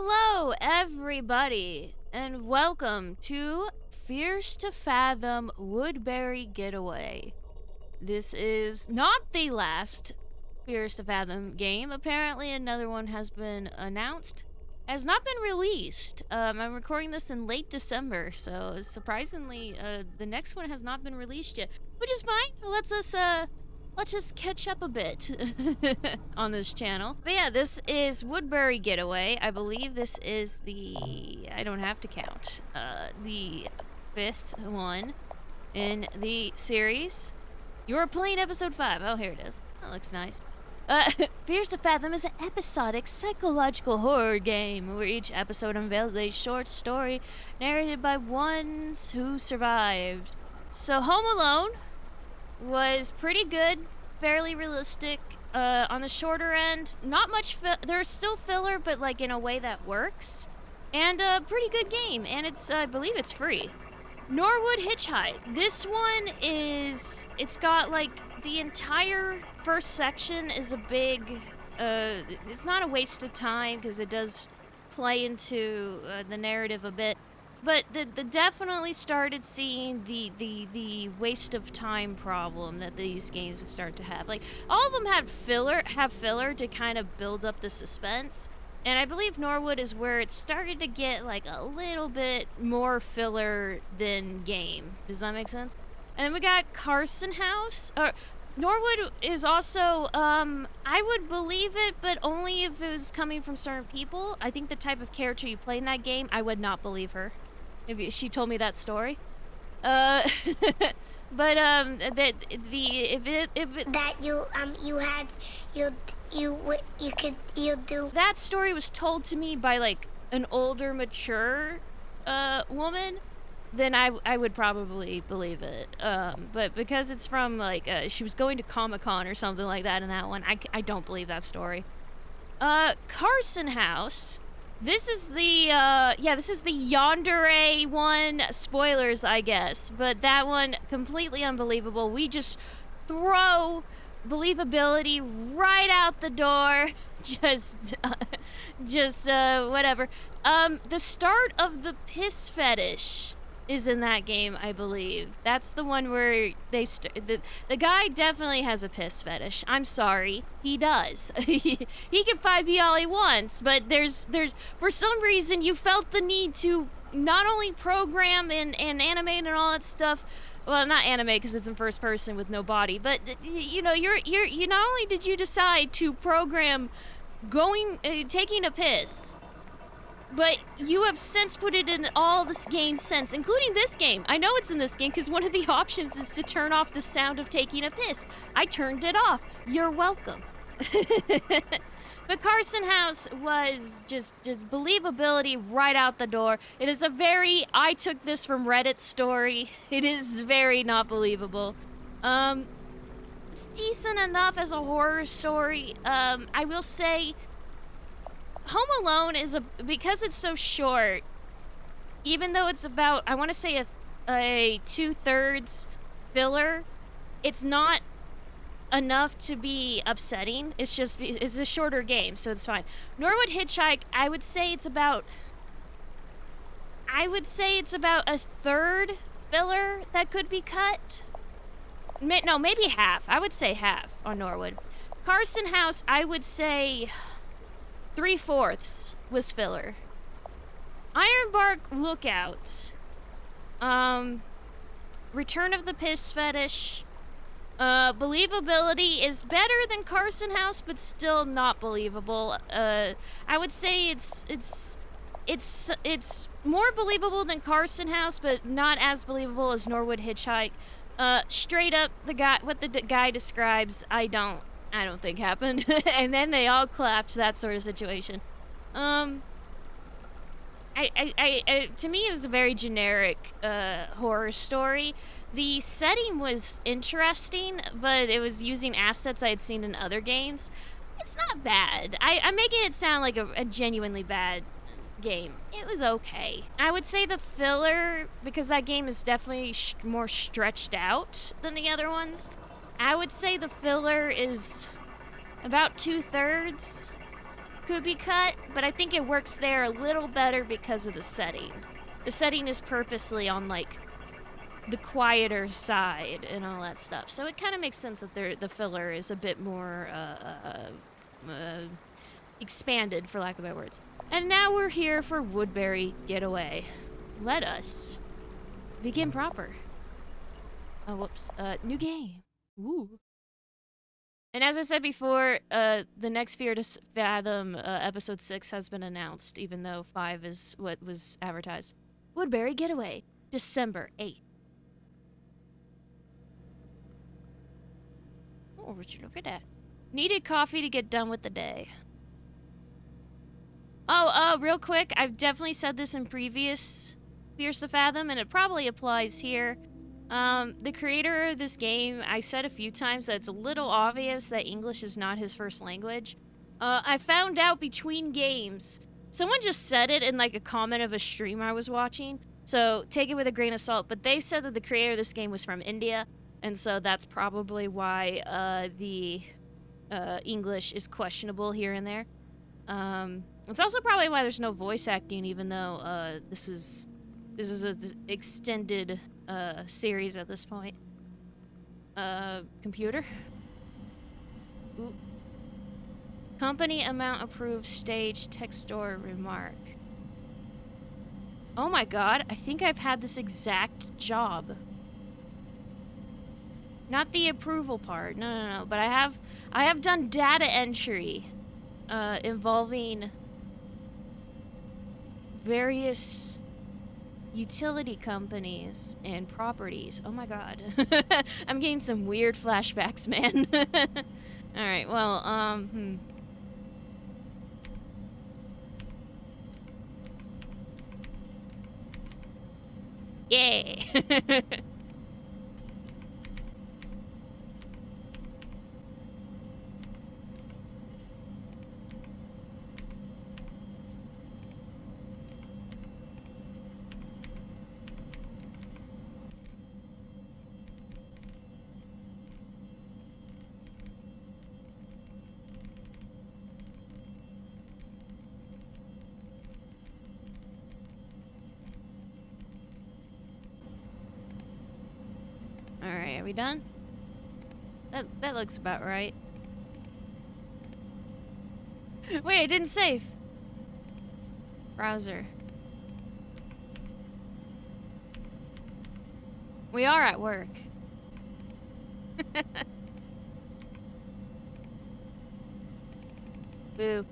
Hello, everybody, and welcome to Fierce to Fathom Woodbury Getaway. This is not the last Fierce to Fathom game. Apparently, another one has been announced. Has not been released. I'm recording this in late December, so surprisingly, the next one has not been released yet, which is fine. Let's just catch up a bit on this channel. But yeah, this is Woodbury Getaway. I believe this is I don't have to count, the 5th one in the series. You're playing episode 5. Oh, here it is. That looks nice. Fierce to Fathom is an episodic psychological horror game where each episode unveils a short story narrated by ones who survived. So Home Alone was pretty good, fairly realistic, on the shorter end. Not much, there's still filler, but like in a way that works. And a pretty good game, and I believe it's free. Norwood Hitchhike. This one it's got like the entire first section is a big, it's not a waste of time because it does play into the narrative a bit. But the definitely started seeing the waste of time problem that these games would start to have. Like, all of them have filler to kind of build up the suspense. And I believe Norwood is where it started to get like a little bit more filler than game. Does that make sense? And then we got Carson House. Norwood is also, I would believe it, but only if it was coming from certain people. I think the type of character you play in that game, I would not believe her if she told me that story. But that that story was told to me by like an older, mature woman, then I would probably believe it. But because it's from like she was going to Comic-Con or something like that in that one, I don't believe that story. Carson House. This is the Yandere one. Spoilers, I guess. But that one, completely unbelievable. We just throw believability right out the door. just whatever. The start of the piss fetish is in that game, I believe. That's the one where the guy definitely has a piss fetish. I'm sorry, he does. He can fight me all he wants, but there's for some reason you felt the need to not only program and animate and all that stuff. Well, not animate because it's in first person with no body, but you know, you not only did you decide to program taking a piss, but you have since put it in all this game since, including this game. I know it's in this game because one of the options is to turn off the sound of taking a piss. I turned it off. You're welcome. But Carson House was just believability right out the door. It is I took this from Reddit story. It is very not believable. It's decent enough as a horror story. I will say, Home Alone because it's so short, even though it's about, I want to say a 2/3 filler, it's not enough to be upsetting. It's a shorter game, so it's fine. Norwood Hitchhike, I would say it's about a third filler that could be cut. No, maybe half. I would say half on Norwood. Carson House, I would say 3/4 was filler. Ironbark Lookout. Return of the Piss Fetish. Believability is better than Carson House, but still not believable. I would say it's more believable than Carson House, but not as believable as Norwood Hitchhike. Straight up, what the guy describes, I don't think happened. And then they all clapped, that sort of situation. To me, it was a very generic horror story. The setting was interesting, but it was using assets I had seen in other games. It's not bad. I'm making it sound like a genuinely bad game. It was okay. I would say the filler, because that game is definitely more stretched out than the other ones, I would say the filler is about 2/3. could be cut, but I think it works there a little better because of the setting. The setting is purposely on, like, the quieter side and all that stuff. So it kind of makes sense that the filler is a bit more expanded, for lack of better words. And now we're here for Woodbury Getaway. Let us begin proper. Oh, whoops. New game. Ooh. And as I said before, the next Fear to Fathom episode 6 has been announced, even though 5 is what was advertised. Woodbury Getaway, December 8th. Oh, would you look at that? Needed coffee to get done with the day. Oh, real quick, I've definitely said this in previous Fears to Fathom, and it probably applies here. The creator of this game, I said a few times that it's a little obvious that English is not his first language. I found out between games. Someone just said it in like a comment of a stream I was watching, so take it with a grain of salt, but they said that the creator of this game was from India, and so that's probably why the English is questionable here and there. It's also probably why there's no voice acting, even though this is an extended series at this point. Computer? Ooh. Company amount approved stage text or remark. Oh my god, I think I've had this exact job. Not the approval part, no, but I have done data entry involving various utility companies and properties. Oh my god. I'm getting some weird flashbacks, man. Alright, well, Yay! Alright, are we done? That looks about right. Wait, I didn't save. Browser. We are at work. Boo.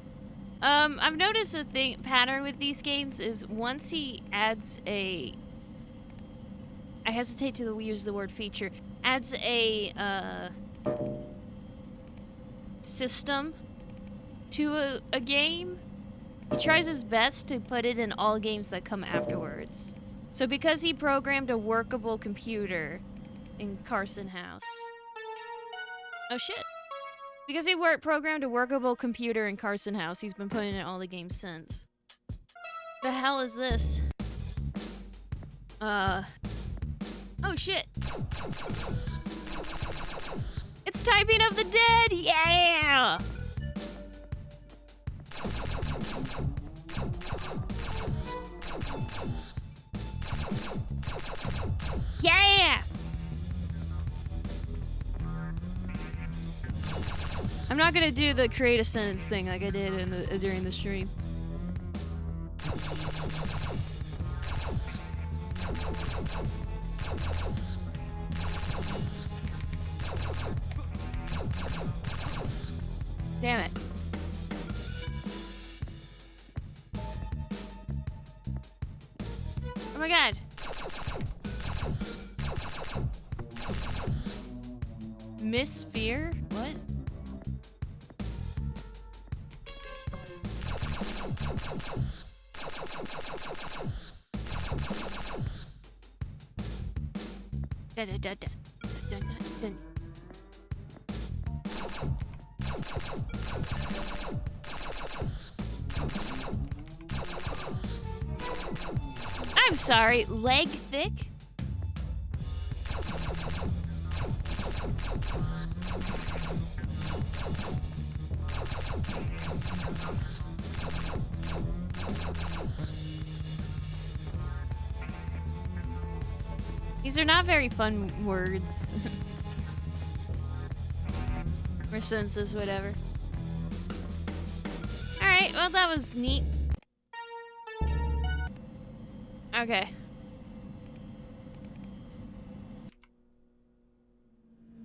I've noticed a pattern with these games is once he adds a... I hesitate to use the word feature. Adds a system to a game. He tries his best to put it in all games that come afterwards. So because he programmed a workable computer in Carson House. Oh shit. Because he programmed a workable computer in Carson House, he's been putting it in all the games since. The hell is this? Oh shit. It's Typing of the Dead! Yeah! Yeah! I'm not gonna do the create a sentence thing like I did during the stream. Damn it. Oh my god. Miss Fear? What? Da da da da. Dun, dun, dun. I'm sorry, leg thick? These are not very fun words. Or sentences, whatever. Alright, well that was neat. Okay.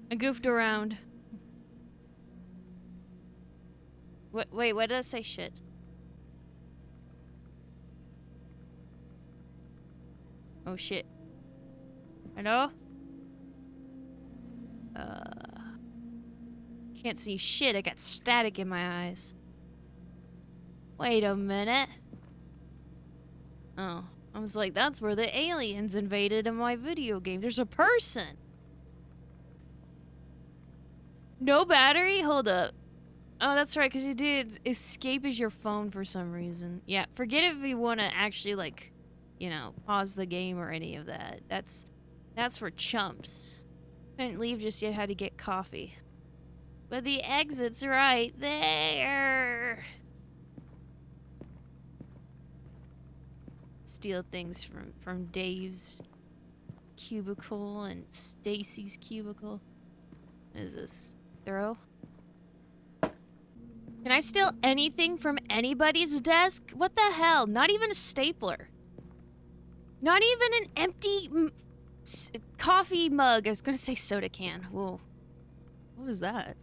I goofed around. Wait, what did I say? Shit. Oh shit. Hello? Can't see shit, I got static in my eyes. Wait a minute. Oh, I was like, that's where the aliens invaded in my video game. There's a person! No battery? Hold up. Oh, that's right, because you did escape as your phone for some reason. Yeah, forget if you want to actually, like, you know, pause the game or any of that. That's for chumps. Couldn't leave just yet, had to get coffee. But the exit's right there. Steal things from Dave's cubicle and Stacy's cubicle. What is this? Throw? Can I steal anything from anybody's desk? What the hell? Not even a stapler. Not even an empty coffee mug. I was gonna say soda can. Whoa. What was that?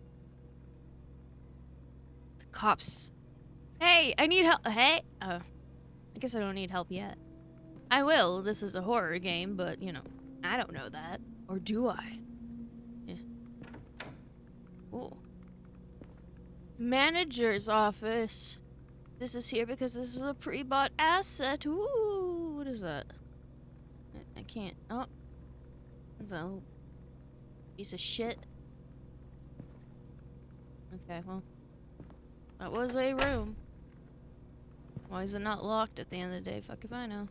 The cops. Hey, I need help. Hey. I guess I don't need help yet. I will. This is a horror game, but, you know, I don't know that. Or do I? Yeah. Ooh. Manager's office. This is here because this is a pre-bought asset. Ooh, what is that? I can't. Oh. That's a piece of shit. Okay, well. That was a room. Why is it not locked at the end of the day? Fuck if I know.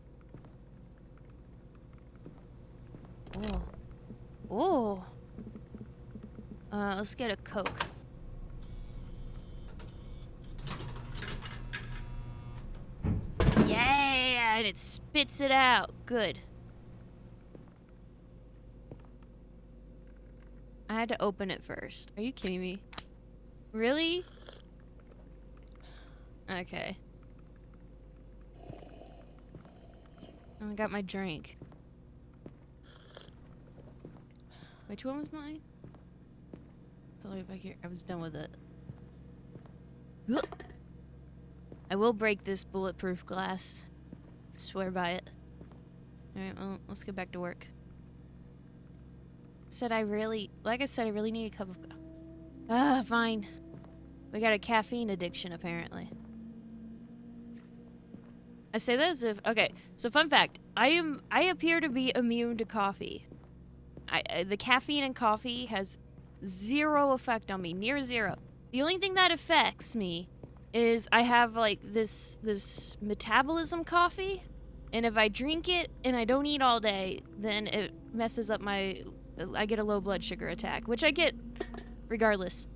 Oh. Oh. Let's get a Coke. Yeah, and it spits it out. Good. I had to open it first. Are you kidding me? Really? Okay. I got my drink. Which one was mine? It's all the way back here. I was done with it. I will break this bulletproof glass. Swear by it. Alright, well, let's get back to work. Like I said, I really need a cup of... fine. We got a caffeine addiction, apparently. I say that as if... Okay, so fun fact. I appear to be immune to coffee. The caffeine in coffee has zero effect on me. Near zero. The only thing that affects me is I have, like, this metabolism coffee. And if I drink it and I don't eat all day, then it messes up my... I get a low blood sugar attack, which I get regardless.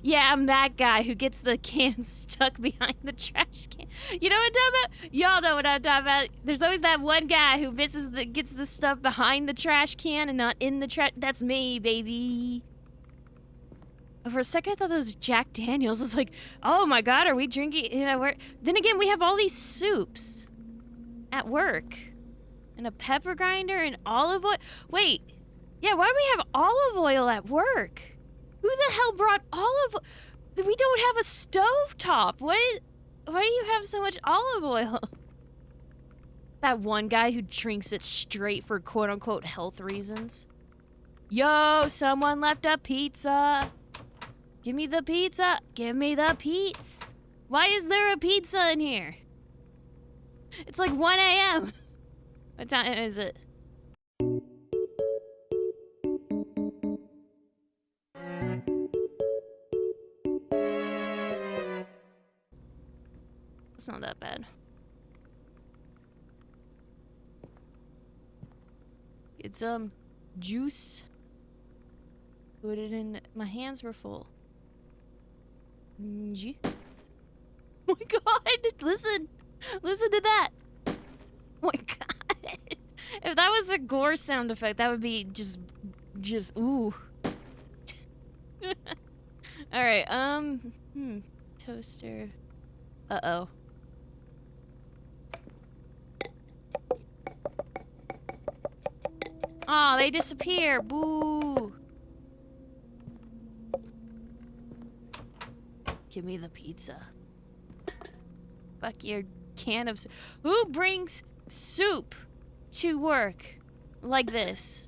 Yeah, I'm that guy who gets the can stuck behind the trash can. You know what I'm talking about? Y'all know what I'm talking about. There's always that one guy who gets the stuff behind the trash can and not in the trash. That's me, baby. For a second, I thought that was Jack Daniels. I was like, oh my god, are we drinking? You know, then again, we have all these soups at work. And a pepper grinder and olive oil. Wait, yeah, why do we have olive oil at work? Who the hell brought olive oil? We don't have a stovetop. Why do you have so much olive oil? That one guy who drinks it straight for quote-unquote health reasons. Yo, someone left a pizza. Give me the pizza. Give me the pizza. Why is there a pizza in here? It's like 1 a.m. What time is it? It's not that bad. Get some juice. Put it in. My hands were full. Listen to that. Oh my god. If that was a gore sound effect, that would be just ooh. All right. Toaster. Uh-oh. Aw, they disappear. Boo. Give me the pizza. Fuck your can of soup. Who brings soup to work like this?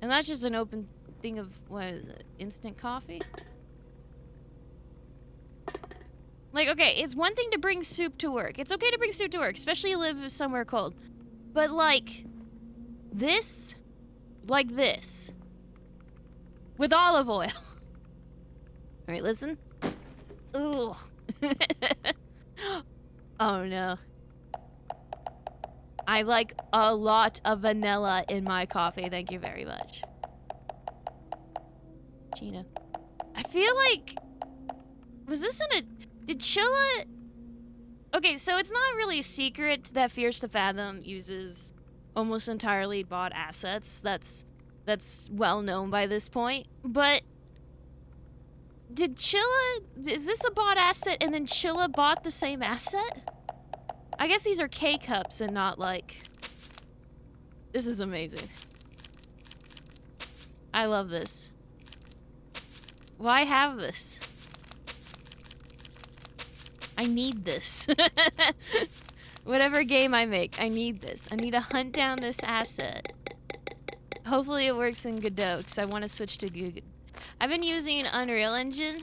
And that's just an open thing of, what is it? Instant coffee? Like, okay, it's one thing to bring soup to work. It's okay to bring soup to work, especially you live somewhere cold. But like, this, like this, with olive oil. All right, listen. Ugh. Oh no. I like a lot of vanilla in my coffee. Thank you very much. Gina. I feel like... Was this in a... Did Chilla... Okay, so it's not really a secret that Fierce to Fathom uses almost entirely bought assets. That's well known by this point. But... Did Chilla... Is this a bought asset and then Chilla bought the same asset? I guess these are K-cups and not like... This is amazing. I love this. Why have this? I need this. Whatever game I make, I need this. I need to hunt down this asset. Hopefully it works in Godot, because I want to switch to Godot. I've been using Unreal Engine.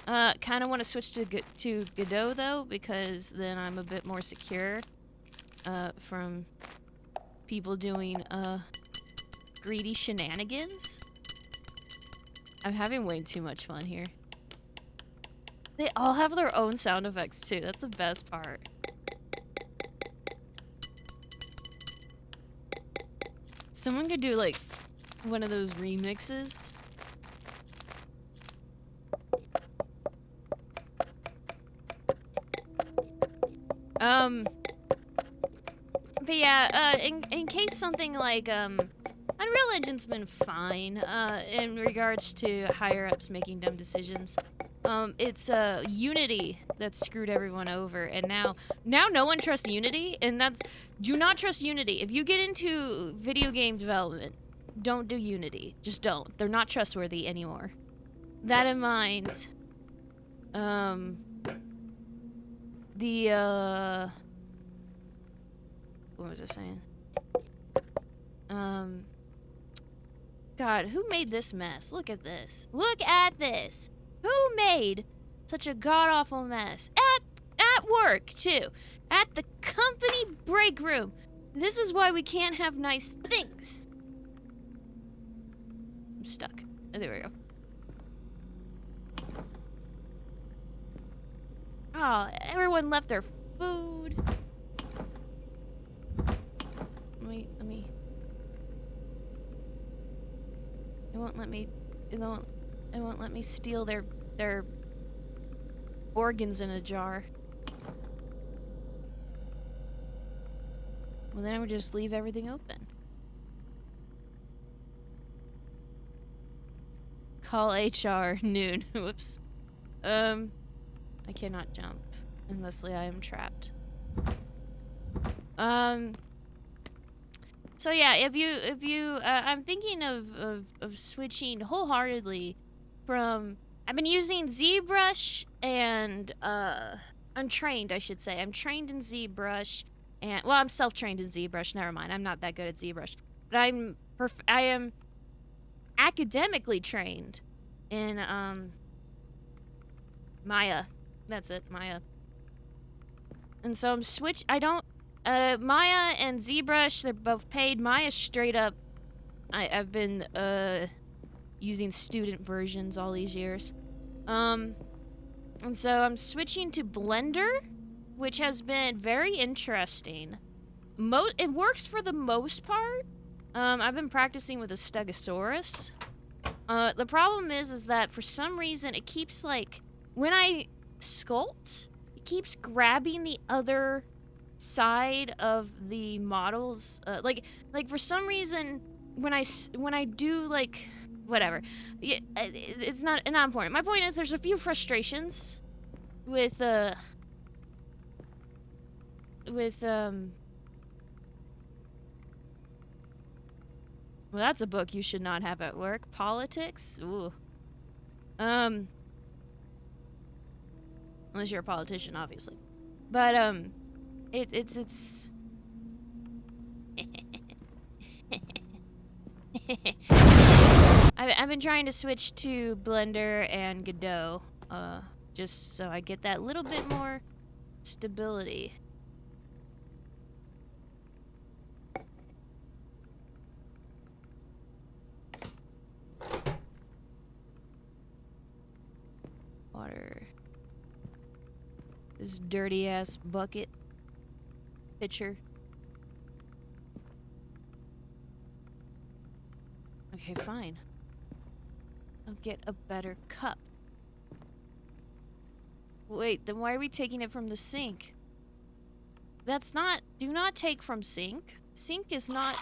Kind of want to switch to Godot, though, because then I'm a bit more secure from people doing greedy shenanigans. I'm having way too much fun here. They all have their own sound effects, too. That's the best part. Someone could do, like, one of those remixes. But yeah, in case something like, Unreal Engine's been fine, in regards to higher-ups making dumb decisions. It's, Unity that screwed everyone over, and now no one trusts Unity, and do not trust Unity. If you get into video game development, don't do Unity. Just don't. They're not trustworthy anymore. That in mind, what was I saying? God, who made this mess? Look at this. Look at this. Who made such a god-awful mess? At work, too. At the company break room. This is why we can't have nice things. I'm stuck. Oh, there we go. Oh, everyone left their food. Let me. It won't let me. It won't let me steal their organs in a jar. Well, then I would just leave everything open. Call HR noon. Whoops. I cannot jump unless I am trapped. So yeah, if you, I'm thinking of switching wholeheartedly from, I've been using ZBrush and, I'm trained, I should say. I'm trained in ZBrush, and, well, I'm self-trained in ZBrush, never mind. I'm not that good at ZBrush. But I am academically trained in, Maya. That's it, Maya. And so I'm Maya and ZBrush, they're both paid. Maya straight up, I've been, using student versions all these years. And so I'm switching to Blender, which has been very interesting. It works for the most part. I've been practicing with a Stegosaurus. The problem is that for some reason it keeps, like, when I sculpt, keeps grabbing the other side of the models. Like for some reason, when I do, like, whatever. Yeah, it's not important. My point is there's a few frustrations with, well, that's a book you should not have at work. Politics? Ooh. Unless you're a politician, obviously. But, it's... I've been trying to switch to Blender and Godot, just so I get that little bit more stability. Water. This dirty ass bucket. Pitcher. Okay, fine. I'll get a better cup. Wait, then why are we taking it from the sink? That's not... Do not take from sink. Sink is not...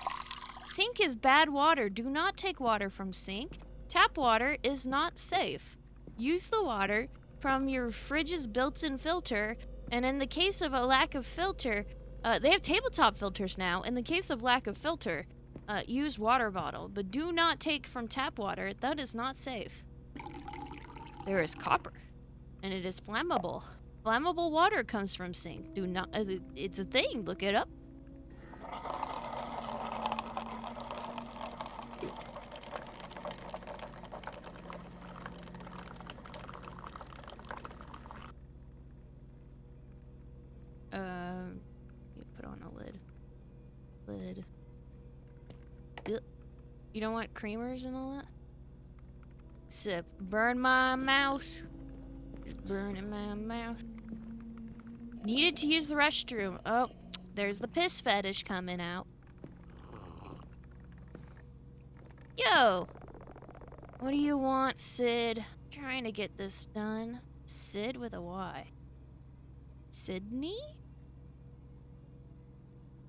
Sink is bad water. Do not take water from sink. Tap water is not safe. Use the water from your fridge's built-in filter, and in the case of a lack of filter, they have tabletop filters now. In the case of lack of filter, use water bottle, but do not take from tap water. That is not safe. There is copper, and it is flammable. Flammable water comes from sink. Do not, it's a thing, look it up. You put on a lid. Ugh. You don't want creamers and all that? Sip. Burn my mouth. Just burning my mouth. Needed to use the restroom. Oh, there's the piss fetish coming out. Yo! What do you want, Sid? Trying to get this done. Sid with a Y. Sydney?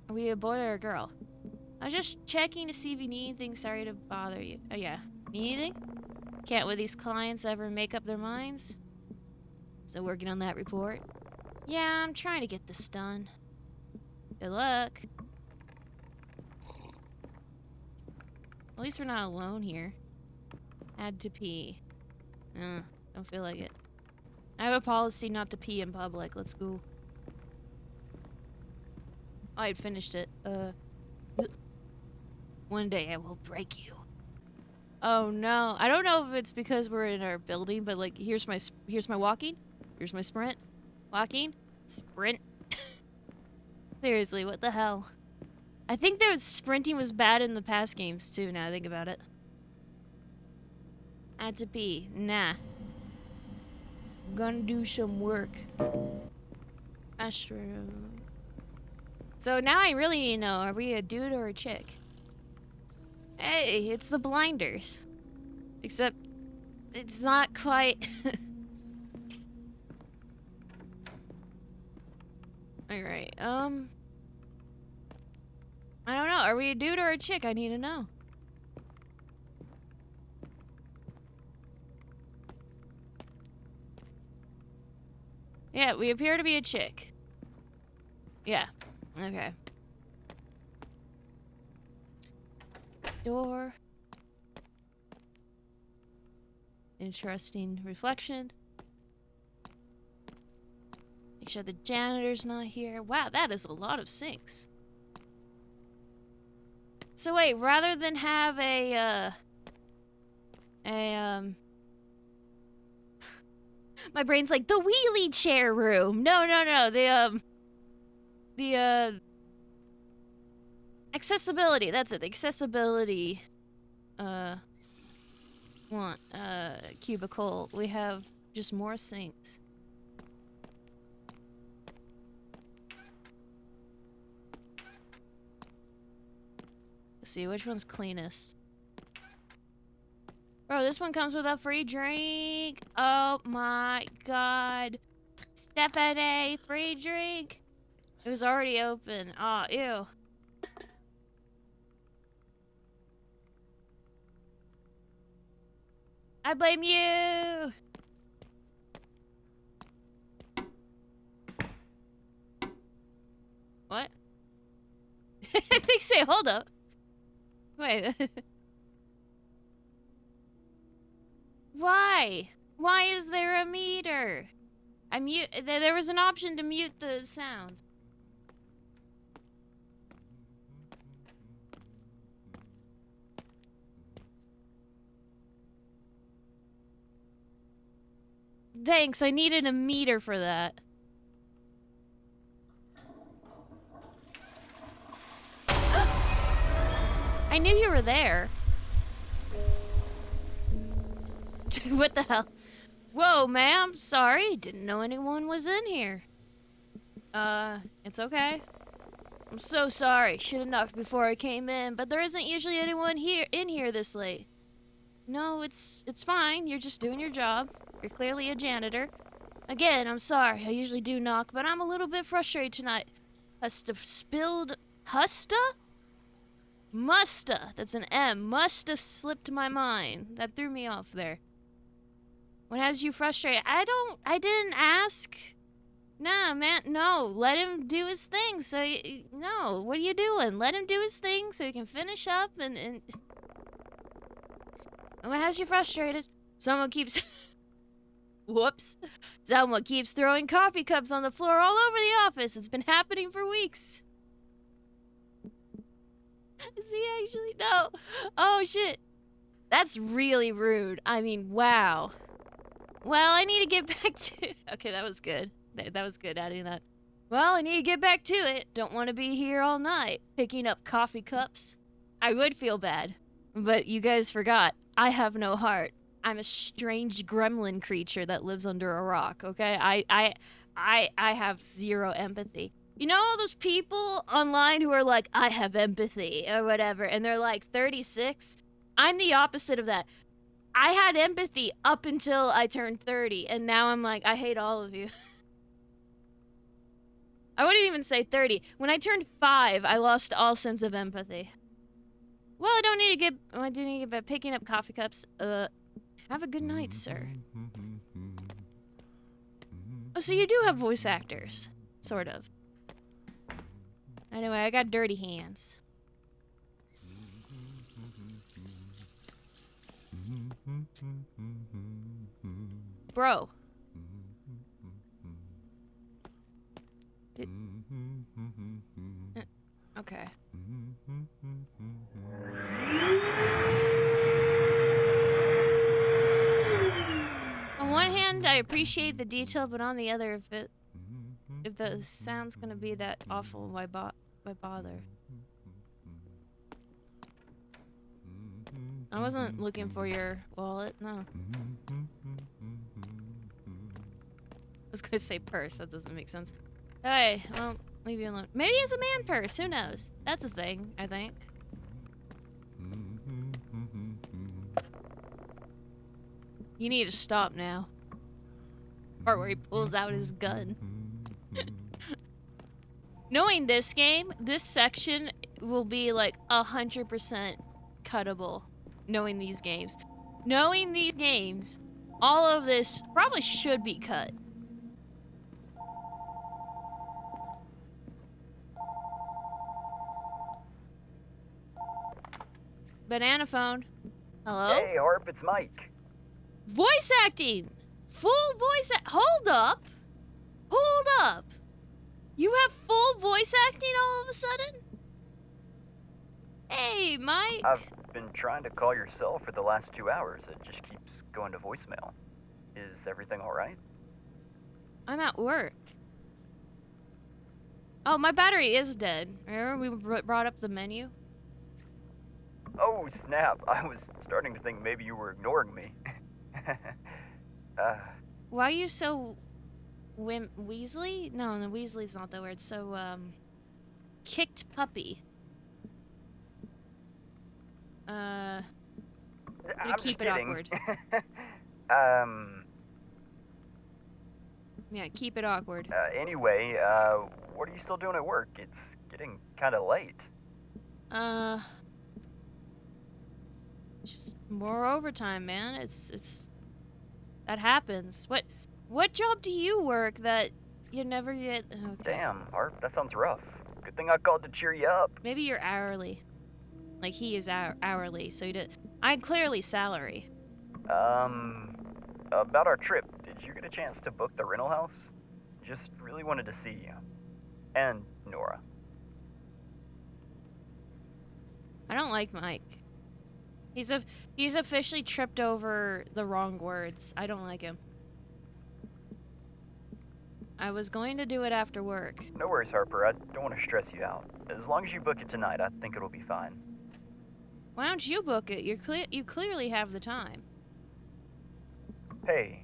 Are we a boy or a girl? I was just checking to see if you need anything. Sorry to bother you. Oh, yeah. Need anything? Can't with these clients ever make up their minds? Still working on that report? Yeah, I'm trying to get this done. Good luck. At least we're not alone here. Had to pee. Don't feel like it. I have a policy not to pee in public. Let's go. Oh, I had finished it. One day I will break you. Oh no. I don't know if it's because we're in our building, but like, here's my walking. Here's my sprint. Walking. Sprint. Seriously, what the hell? I think there was sprinting was bad in the past games too, now I think about it. Had to pee. Nah. I'm gonna do some work. Astro. So now I really need to know, are we a dude or a chick? Hey, it's the blinders. Except, it's not quite... Alright, I don't know, are we a dude or a chick? I need to know. Yeah, we appear to be a chick. Yeah, okay. Door. Interesting reflection. Make sure the janitor's not here. Wow, that is a lot of sinks. So wait, rather than have my brain's like, the wheelie chair room. No, the accessibility, that's it. Accessibility, cubicle. We have just more sinks. Let's see, which one's cleanest? Bro, this one comes with a free drink. Oh my god. Stephanie, free drink. It was already open. Oh, ew. I blame you. What? They say, hold up. Wait. Why? Why is there a meter? There was an option to mute the sounds. Thanks, I needed a meter for that. I knew you were there. What the hell? Whoa, ma'am, sorry. Didn't know anyone was in here. It's okay. I'm so sorry. Should have knocked before I came in, but there isn't usually anyone in here this late. No, it's fine. You're just doing your job. You're clearly a janitor. Again, I'm sorry. I usually do knock, but I'm a little bit frustrated tonight. Musta. That's an M. Musta slipped my mind. That threw me off there. What has you frustrated? I didn't ask. Nah, man, no. Let him do his thing. No, what are you doing? Let him do his thing so he can finish up and... What has you frustrated? Someone keeps... Whoops. Someone keeps throwing coffee cups on the floor all over the office. It's been happening for weeks. Is he actually? No. Oh, shit. That's really rude. I mean, wow. Well, I need to get back to... Okay, that was good. That was good adding that. Well, I need to get back to it. Don't want to be here all night picking up coffee cups. I would feel bad. But you guys forgot. I have no heart. I'm a strange gremlin creature that lives under a rock, okay? I have zero empathy. You know all those people online who are like, I have empathy, or whatever, and they're like 36? I'm the opposite of that. I had empathy up until I turned 30, and now I'm like, I hate all of you. I wouldn't even say 30. When I turned 5, I lost all sense of empathy. Well, I do need to get back picking up coffee cups. Have a good night, sir. Oh, so you do have voice actors. Sort of. Anyway, I got dirty hands. Bro. Okay. On one hand, I appreciate the detail, but on the other, if the sound's gonna be that awful, why bother? I wasn't looking for your wallet, no. I was gonna say purse, that doesn't make sense. Hey, well, leave you alone. Maybe it's a man purse, who knows? That's a thing, I think. You need to stop now. Part where he pulls out his gun. Knowing this game, this section will be like 100% cuttable. Knowing these games. Knowing these games, all of this probably should be cut. Banana phone. Hello? Hey, Harp, it's Mike. Voice acting! Full voice Hold up! Hold up! You have full voice acting all of a sudden? Hey, Mike. I've been trying to call your cell for the last 2 hours. It just keeps going to voicemail. Is everything alright? I'm at work. Oh, my battery is dead. Remember we brought up the menu? Oh, snap. I was starting to think maybe you were ignoring me. Why are you so... Weasley? No, Weasley's not the word. So, kicked puppy. I'm keep it kidding. awkward. Yeah, keep it awkward. Anyway, what are you still doing at work? It's getting kind of late. Just more overtime, man. It's that happens. What job do you work that you never get? Okay. Damn, Harp, that sounds rough. Good thing I called to cheer you up. Maybe you're hourly. Like he is hourly, so I'm clearly salary. About our trip, did you get a chance to book the rental house? Just really wanted to see you. And Nora. I don't like Mike. He's officially tripped over the wrong words. I don't like him. I was going to do it after work. No worries, Harper. I don't want to stress you out. As long as you book it tonight, I think it'll be fine. Why don't you book it? You clearly have the time. Hey.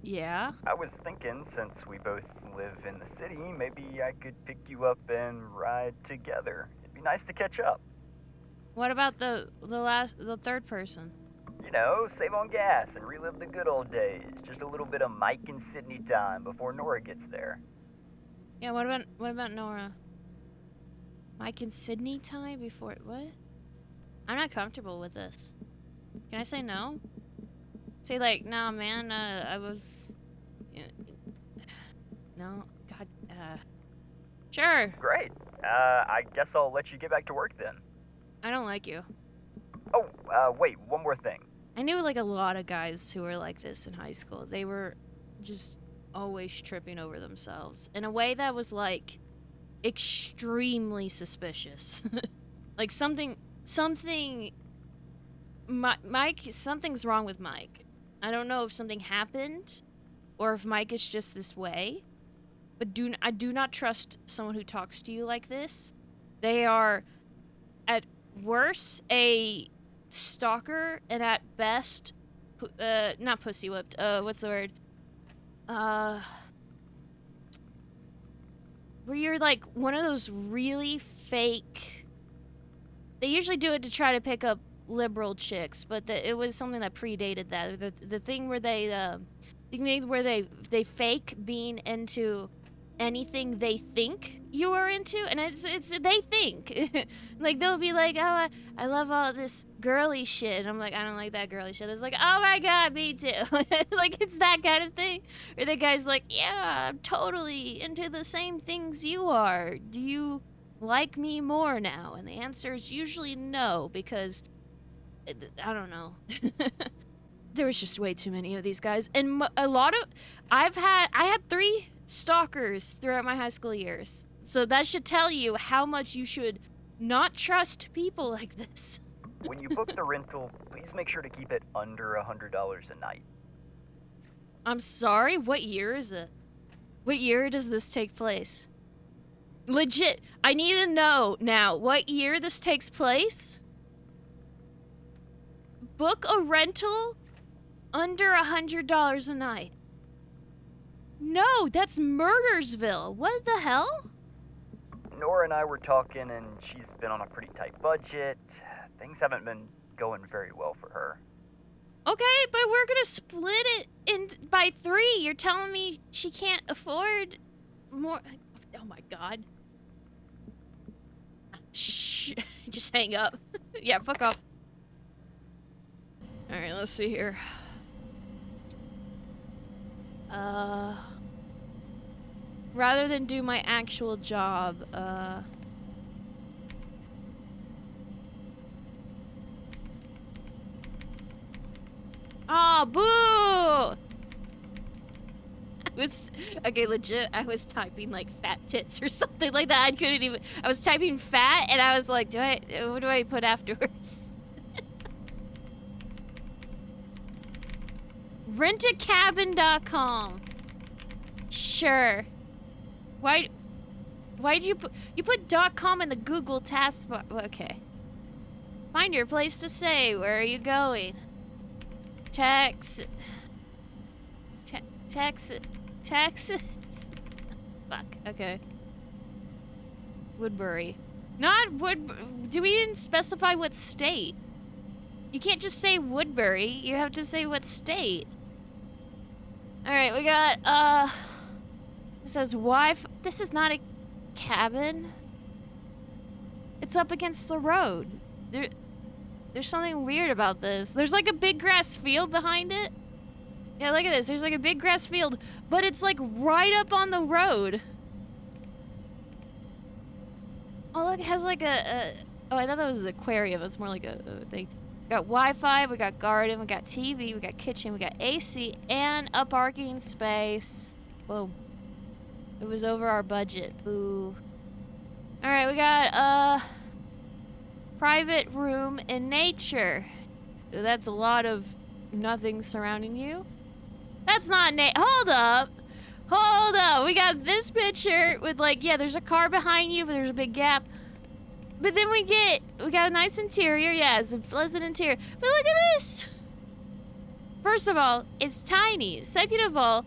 Yeah? I was thinking, since we both live in the city, maybe I could pick you up and ride together. It'd be nice to catch up. What about the third person? You know, save on gas and relive the good old days. Just a little bit of Mike and Sydney time before Nora gets there. Yeah, what about Nora? Mike and Sydney time before what? I'm not comfortable with this. Can I say no? Say like, nah, man. I was. No, God. Sure. Great. I guess I'll let you get back to work then. I don't like you. Oh, wait, one more thing. I knew like a lot of guys who were like this in high school. They were just always tripping over themselves in a way that was like extremely suspicious. Like Mike, something's wrong with Mike. I don't know if something happened or if Mike is just this way, but I do not trust someone who talks to you like this. They are at worst a stalker and at best not pussy whipped. What's the word? Where you're like one of those really fake. They usually do it to try to pick up liberal chicks, but it was something that predated that. The thing where they fake being into anything they think you are into, and it's they think like they'll be like, oh, I love all this girly shit, and I'm like, I don't like that girly shit. It's like, oh my god, me too. Like it's that kind of thing. Or the guy's like, yeah, I'm totally into the same things you are. Do you like me more now? And the answer is usually no, because I don't know. There was just way too many of these guys, and I had 3 stalkers throughout my high school years. So that should tell you how much you should not trust people like this. When you book the rental, please make sure to keep it under $100 a night. I'm sorry, what year is it? What year does this take place? Legit, I need to know now what year this takes place. Book a rental under $100 a night. No, that's Murdersville. What the hell? Nora and I were talking, and she's been on a pretty tight budget. Things haven't been going very well for her. Okay, but we're gonna split it by 3. You're telling me she can't afford more? Oh my god. Shh. Just hang up. Yeah, fuck off. Alright, let's see here. Rather than do my actual job, oh, boo! Okay, legit, I was typing like fat tits or something like that. I was typing fat and I was like, what do I put afterwards? Rentacabin.com. Sure. Why did you put .com in the Google taskbar? Okay. Find your place to stay. Where are you going? Texas. Fuck. Okay. Woodbury. Not Do we didn't specify what state? You can't just say Woodbury. You have to say what state. Alright, we got, it says Wi-Fi. This is not a cabin. It's up against the road. There's something weird about this. There's like a big grass field behind it. Yeah, look at this. There's like a big grass field, but it's like right up on the road. Oh, look, it has like oh, I thought that was an aquarium. It's more like a thing. We got Wi-Fi, we got garden, we got TV, we got kitchen, we got AC, and a parking space. Whoa. It was over our budget. Boo. Alright, we got, private room in nature. That's a lot of nothing surrounding you. That's not hold up! Hold up! We got this picture with like, yeah, there's a car behind you, but there's a big gap. But then we got a nice interior. Yeah, it's a pleasant interior. But look at this! First of all, it's tiny. Second of all,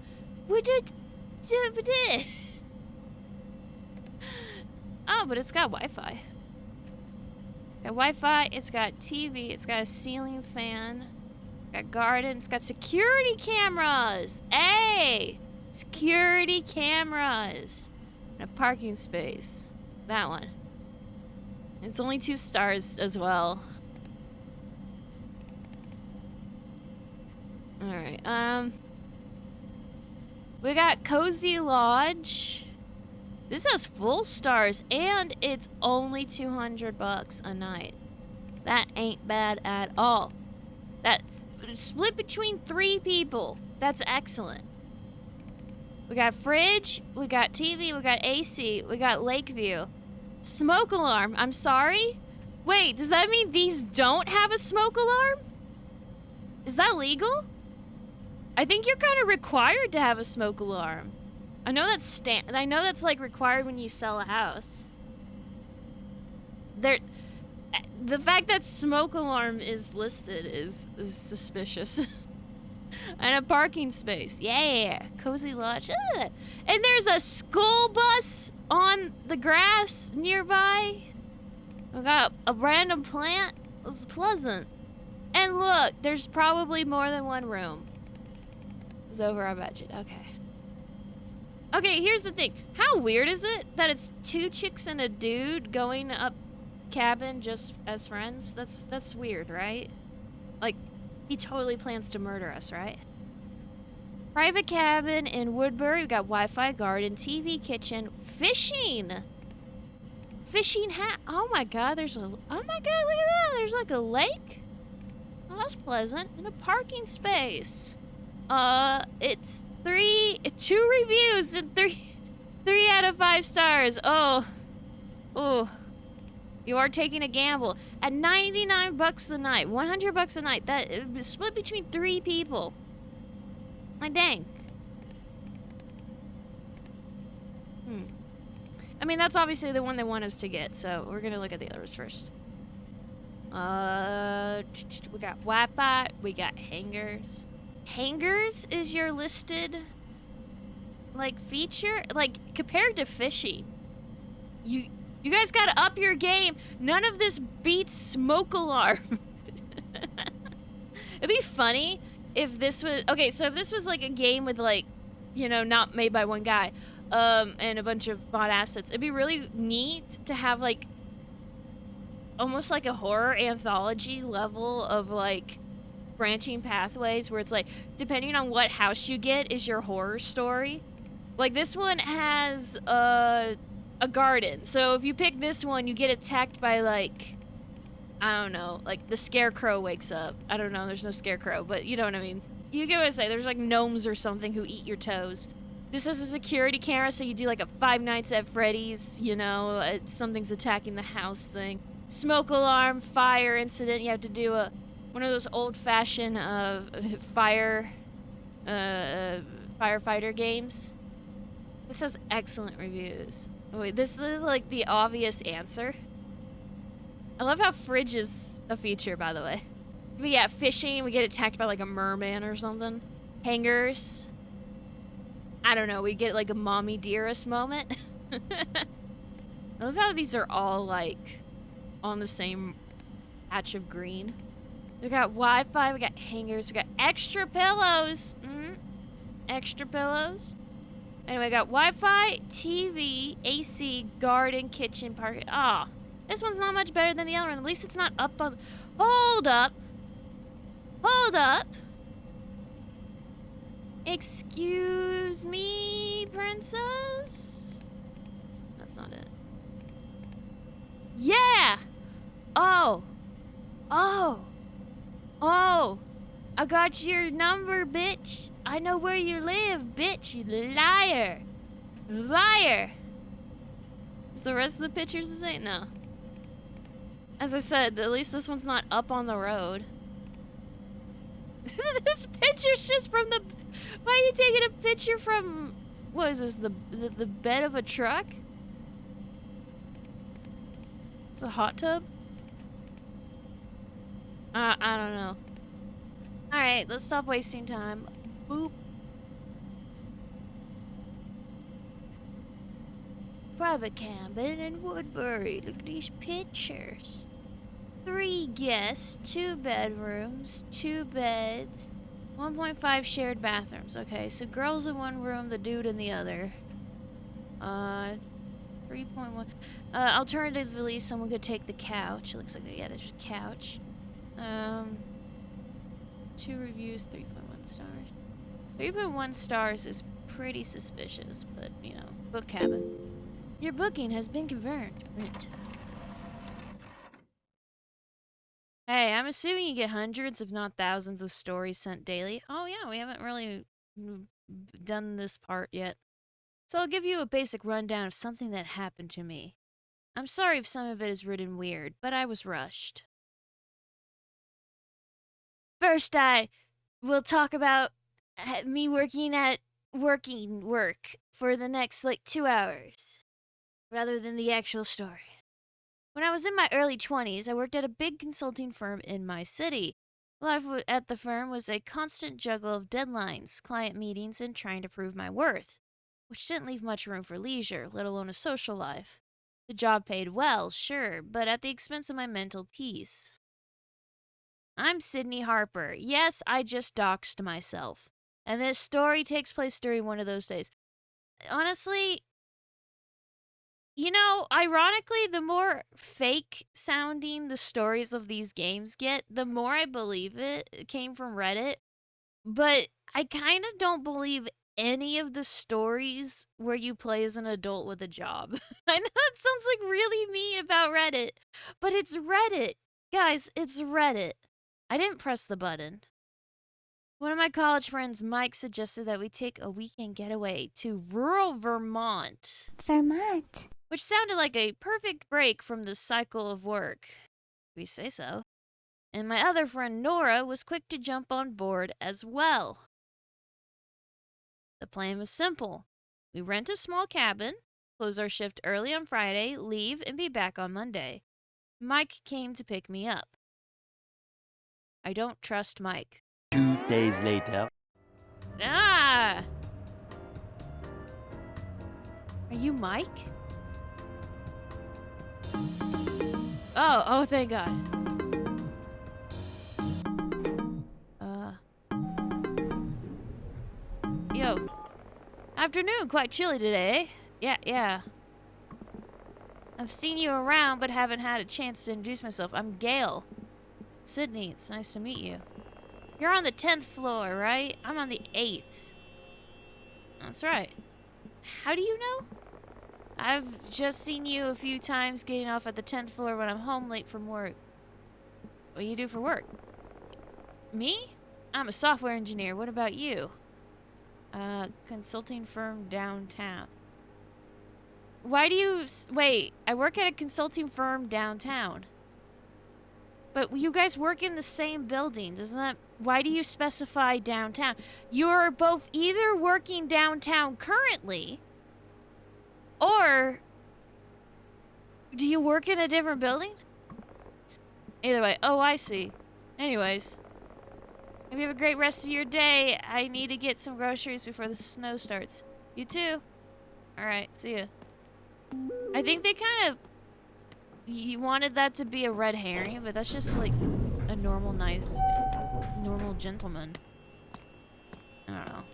oh, but it's got Wi-Fi. Got Wi-Fi, it's got TV, it's got a ceiling fan, got garden, it's got security cameras! Hey! Security cameras! And a parking space. That one. It's only 2 stars as well. Alright, we got Cozy Lodge. This has full stars, and it's only $200 a night. That ain't bad at all. That split between 3 people. That's excellent. We got fridge, we got TV, we got AC, we got lake view. Smoke alarm, I'm sorry? Wait, does that mean these don't have a smoke alarm? Is that legal? I think you're kind of required to have a smoke alarm. I know that's like required when you sell a house. The fact that smoke alarm is listed is suspicious. And a parking space. Yeah, Cozy Lodge. Ugh. And there's a school bus on the grass nearby. We got a random plant. It's pleasant. And look, there's probably more than one room. It's over our budget. Okay. Okay, here's the thing. How weird is it that it's 2 chicks and a dude going up cabin just as friends? That's weird, right? Like, he totally plans to murder us, right? Private cabin in Woodbury. We got Wi-Fi, garden, TV, kitchen, fishing. Fishing hat. Oh my god, oh my god, look at that. There's like a lake. Oh, that's pleasant. And a parking space. It's 2 reviews and 3 out of 5 stars. Oh. You are taking a gamble. At $99 a night, $100 a night, that is split between 3 people. My dang. I mean, that's obviously the one they want us to get, so we're gonna look at the others first. We got Wi-Fi, we got hangers. Hangers is your listed, like, feature? Like, compared to fishing. You guys gotta up your game. None of this beats smoke alarm. It'd be funny if this was... Okay, so if this was, like, a game with, like, you know, not made by one guy, and a bunch of bot assets, it'd be really neat to have, like, almost like a horror anthology level of, like, branching pathways where it's, like, depending on what house you get is your horror story. Like, this one has, a garden. So if you pick this one, you get attacked by, like, I don't know, like the scarecrow wakes up. I don't know, there's no scarecrow, but you know what I mean. You get what I say, there's like gnomes or something who eat your toes. This is a security camera, so you do like a Five Nights at Freddy's, you know, something's attacking the house thing. Smoke alarm, fire incident, you have to do one of those old-fashioned firefighter games. This has excellent reviews. Wait, this is like the obvious answer. I love how fridge is a feature, by the way. But yeah, fishing, we get attacked by like a merman or something. Hangers. I don't know, we get like a mommy dearest moment. I love how these are all like on the same patch of green. We got Wi-Fi, we got hangers, we got extra pillows. extra pillows. Anyway, I got Wi-Fi, TV, AC, garden, kitchen, park. Ah, this one's not much better than the other one. At least it's not up on. Hold up. Hold up. Excuse me, princess? That's not it. Yeah! Oh. Oh. Oh. I got your number, bitch. I know where you live, bitch. You liar. Liar. Is the rest of the pictures the same? No. As I said, at least this one's not up on the road. This picture's just from the... Why are you taking a picture from... What is this? The bed of a truck? It's a hot tub? I don't know. Alright, let's stop wasting time. Boop. Private cabin in Woodbury. Look at these pictures. 3 guests, 2 bedrooms, 2 beds, 1.5 shared bathrooms. Okay, so girls in one room, the dude in the other. 3.1. Alternatively, someone could take the couch. It looks like, yeah, there's a couch. 2 reviews, 3.1 stars. 3.1 stars is pretty suspicious, but, you know, book cabin. Your booking has been confirmed. Rent. Hey, I'm assuming you get hundreds, if not thousands, of stories sent daily. Oh yeah, we haven't really done this part yet. So I'll give you a basic rundown of something that happened to me. I'm sorry if some of it is written weird, but I was rushed. First, I will talk about me working at work for the next, 2 hours, rather than the actual story. When I was in my early 20s, I worked at a big consulting firm in my city. Life at the firm was a constant juggle of deadlines, client meetings, and trying to prove my worth, which didn't leave much room for leisure, let alone a social life. The job paid well, sure, but at the expense of my mental peace. I'm Sydney Harper. Yes, I just doxed myself. And this story takes place during one of those days. Honestly, you know, ironically, the more fake sounding the stories of these games get, the more I believe it came from Reddit. But I kind of don't believe any of the stories where you play as an adult with a job. I know it sounds like really mean about Reddit, but it's Reddit. Guys, it's Reddit. I didn't press the button. One of my college friends, Mike, suggested that we take a weekend getaway to rural Vermont. Vermont. Which sounded like a perfect break from the cycle of work. We say so. And my other friend, Nora, was quick to jump on board as well. The plan was simple. We rent a small cabin, close our shift early on Friday, leave, and be back on Monday. Mike came to pick me up. I don't trust Mike. 2 days later. Ah! Are you Mike? Oh, thank God. Yo. Afternoon, quite chilly today. Yeah. I've seen you around, but haven't had a chance to introduce myself. I'm Gail. Sydney, it's nice to meet you. You're on the 10th floor, right? I'm on the 8th. That's right. How do you know? I've just seen you a few times getting off at the 10th floor when I'm home late from work. What do you do for work? Me? I'm a software engineer. What about you? Consulting firm downtown. Why do you... Wait, I work at a consulting firm downtown. But you guys work in the same building. Doesn't that... Why do you specify downtown? You're both either working downtown currently... Or, do you work in a different building? Either way. Oh, I see. Anyways. Hope you have a great rest of your day. I need to get some groceries before the snow starts. You too. Alright, see ya. I think they kind of... You wanted that to be a red herring, but that's just like a normal gentleman. I don't know.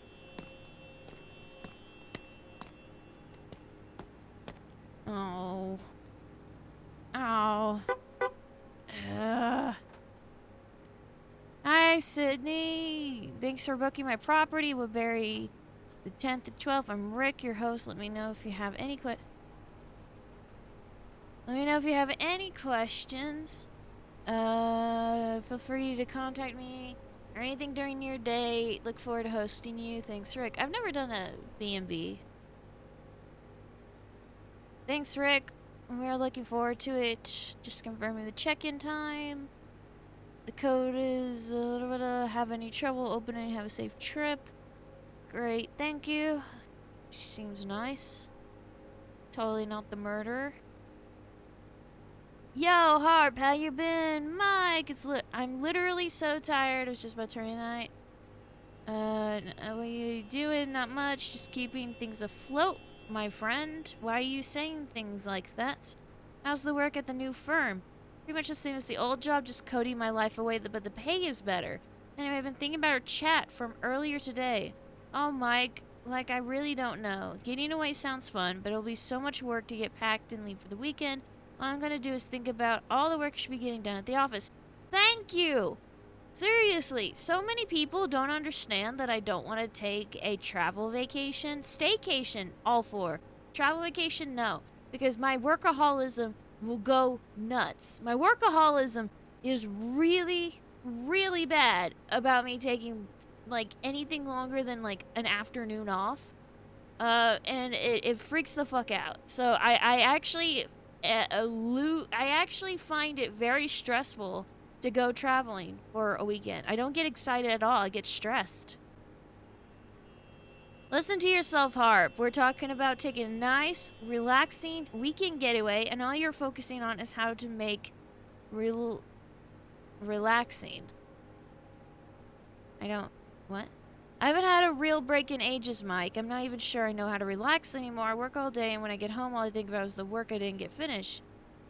Sydney. Thanks for booking my property, Woodbury, the 10th to 12th. I'm Rick, your host. Let me know if you have any questions. Feel free to contact me or anything during your day. Look forward to hosting you. Thanks, Rick. I've never done a B&B. Thanks, Rick. We are looking forward to it. Just confirming the check-in time. The code is have any trouble opening, have a safe trip. Great, thank you. Seems nice. Totally not the murderer. Yo, Harp, how you been? Mike, I'm literally so tired. It was just about turning night. What are you doing? Not much. Just keeping things afloat, my friend. Why are you saying things like that? How's the work at the new firm? Pretty much the same as the old job, just coding my life away, but the pay is better. Anyway, I've been thinking about our chat from earlier today. Oh, Mike, I really don't know. Getting away sounds fun, but it'll be so much work to get packed and leave for the weekend. All I'm gonna do is think about all the work I should be getting done at the office. Thank you! Seriously, so many people don't understand that I don't want to take a travel vacation. Staycation, all for. Travel vacation, no. Because my workaholism will go nuts. My workaholism is really, really bad about me taking, anything longer than, an afternoon off. And it freaks the fuck out. So I actually find it very stressful to go traveling for a weekend. I don't get excited at all. I get stressed. Listen to yourself, Harp. We're talking about taking a nice, relaxing weekend getaway, and all you're focusing on is how to make relaxing. What? I haven't had a real break in ages, Mike. I'm not even sure I know how to relax anymore. I work all day, and when I get home, all I think about is the work I didn't get finished.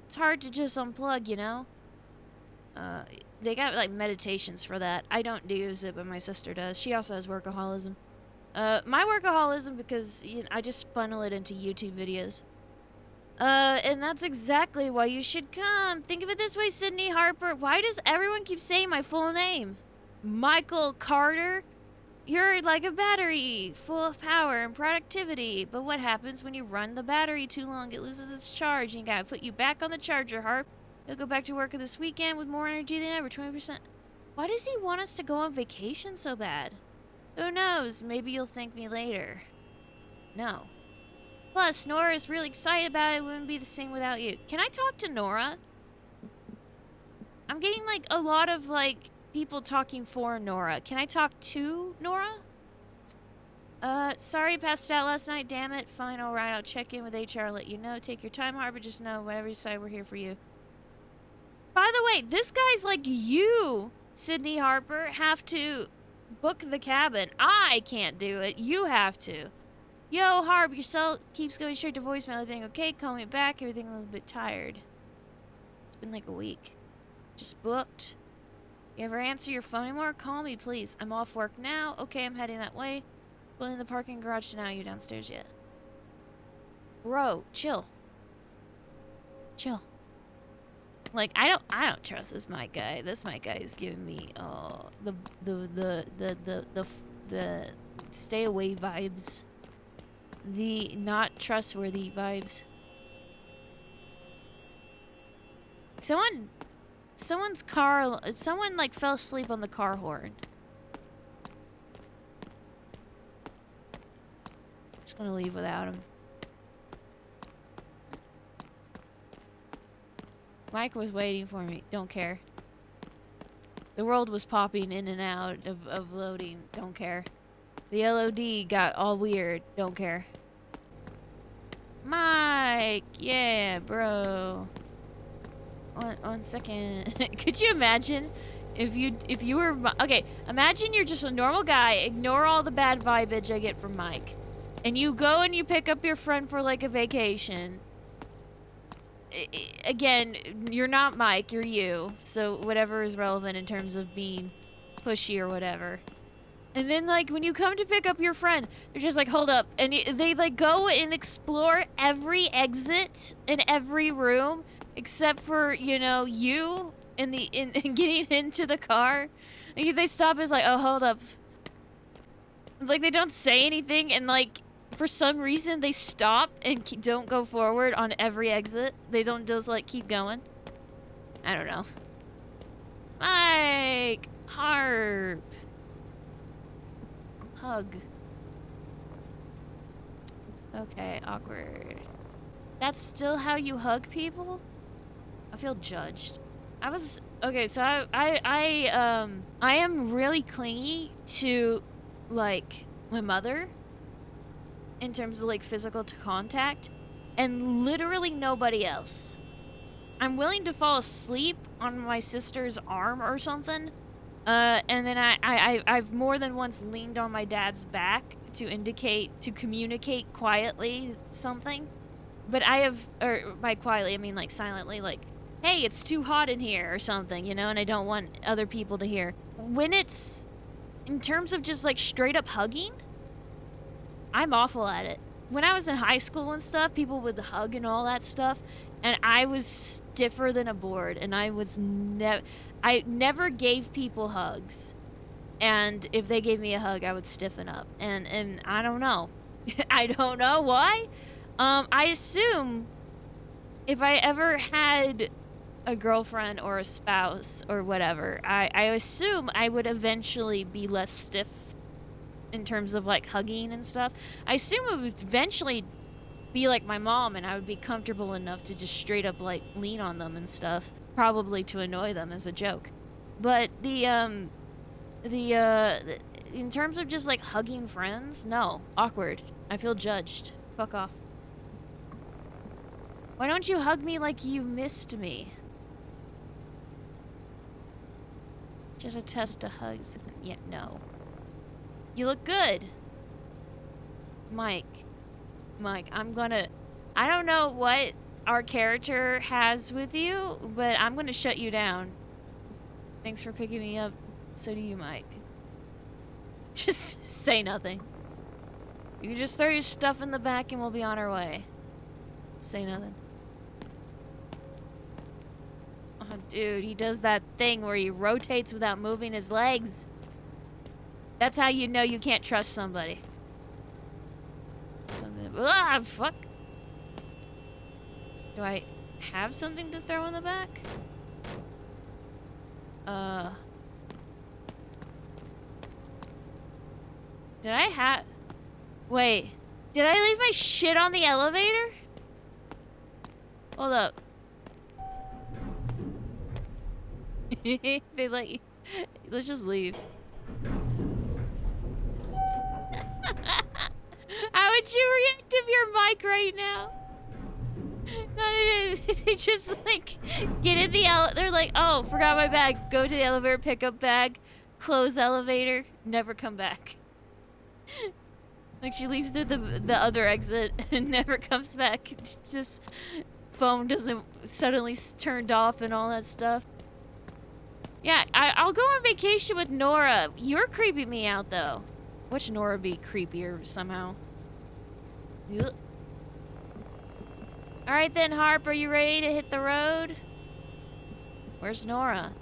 It's hard to just unplug, you know? They got, meditations for that. I don't use it, but my sister does. She also has workaholism. My workaholism, because I just funnel it into YouTube videos. And that's exactly why you should come. Think of it this way, Sydney Harper. Why does everyone keep saying my full name? Michael Carter? You're like a battery, full of power and productivity. But what happens when you run the battery too long? It loses its charge, and you gotta put you back on the charger, Harp. You'll go back to work this weekend with more energy than ever, 20%. Why does he want us to go on vacation so bad? Who knows? Maybe you'll thank me later. No. Plus, Nora is really excited about it. It wouldn't be the same without you. Can I talk to Nora? I'm getting, a lot of, people talking for Nora. Can I talk to Nora? Sorry, passed out last night. Damn it. Fine, alright. I'll check in with HR and let you know. Take your time, Harper. Just know, whatever you decide, we're here for you. By the way, this guy's like you, Sydney Harper, have to book the cabin. I can't do it. You have to. Yo, Harp, your cell keeps going straight to voicemail. Everything okay? Call me back. Everything a little bit tired. It's been a week. Just booked. You ever answer your phone anymore? Call me, please. I'm off work now. Okay, I'm heading that way. Pulling in the parking garage now. You downstairs yet? Bro, chill. Chill. I don't trust this Mike guy. This Mike guy is giving me the stay away vibes. The not trustworthy vibes. Someone fell asleep on the car horn. Just gonna leave without him. Mike was waiting for me. Don't care. The world was popping in and out of loading. Don't care. The LOD got all weird. Don't care. Mike! Yeah, bro. One second. Could you imagine if you were... Okay, imagine you're just a normal guy. Ignore all the bad vibage I get from Mike. And you go and you pick up your friend for a vacation. Again, you're not Mike, you're you. So whatever is relevant in terms of being pushy or whatever. And then, when you come to pick up your friend, they're just hold up. And they, go and explore every exit in every room, except for, you and getting into the car. Like, they stop is like, oh, hold up. Like, they don't say anything, and like, for some reason, they stop and don't go forward on every exit. They don't just like keep going. I don't know. Mike! Harp! Hug. Okay, awkward. That's still how you hug people? I feel judged. Okay, so I am really clingy to, like, my mother in terms of, like, physical contact, and literally nobody else. I'm willing to fall asleep on my sister's arm or something, and then I've more than once leaned on my dad's back to communicate quietly something, but or by quietly, I mean, like, silently, like, hey, it's too hot in here or something, you know, and I don't want other people to hear. When it's, in terms of just, like, straight up hugging, I'm awful at it. When I was in high school and stuff, people would hug and all that stuff, and I was stiffer than a board, and I never gave people hugs. And if they gave me a hug, I would stiffen up. And I don't know. I don't know why. I assume if I ever had a girlfriend or a spouse or whatever, I assume I would eventually be less stiff in terms of, like, hugging and stuff. I assume it would eventually be like my mom, and I would be comfortable enough to just straight up, like, lean on them and stuff. Probably to annoy them as a joke. But in terms of just, like, hugging friends, no. Awkward. I feel judged. Fuck off. Why don't you hug me like you missed me? Just a test of hugs. Yeah, no. You look good. Mike, I don't know what our character has with you, but I'm gonna shut you down. Thanks for picking me up. So do you, Mike. Just say nothing. You can just throw your stuff in the back and we'll be on our way. Say nothing. Oh, dude, he does that thing where he rotates without moving his legs. That's how you know you can't trust somebody. Something. Ah, fuck. Do I have something to throw in the back? Did I have... Wait. Did I leave my shit on the elevator? Hold up. They let you... Let's just leave. How would you react if you're Mike right now? They just, like, get in the elevator. They're like, oh, forgot my bag. Go to the elevator, pick up bag, close elevator, never come back. Like, she leaves through the other exit and never comes back. Just phone doesn't suddenly turned off and all that stuff. Yeah, I'll go on vacation with Nora. You're creeping me out, though. Which Nora be creepier somehow? Ugh. Alright then, Harp, are you ready to hit the road? Where's Nora?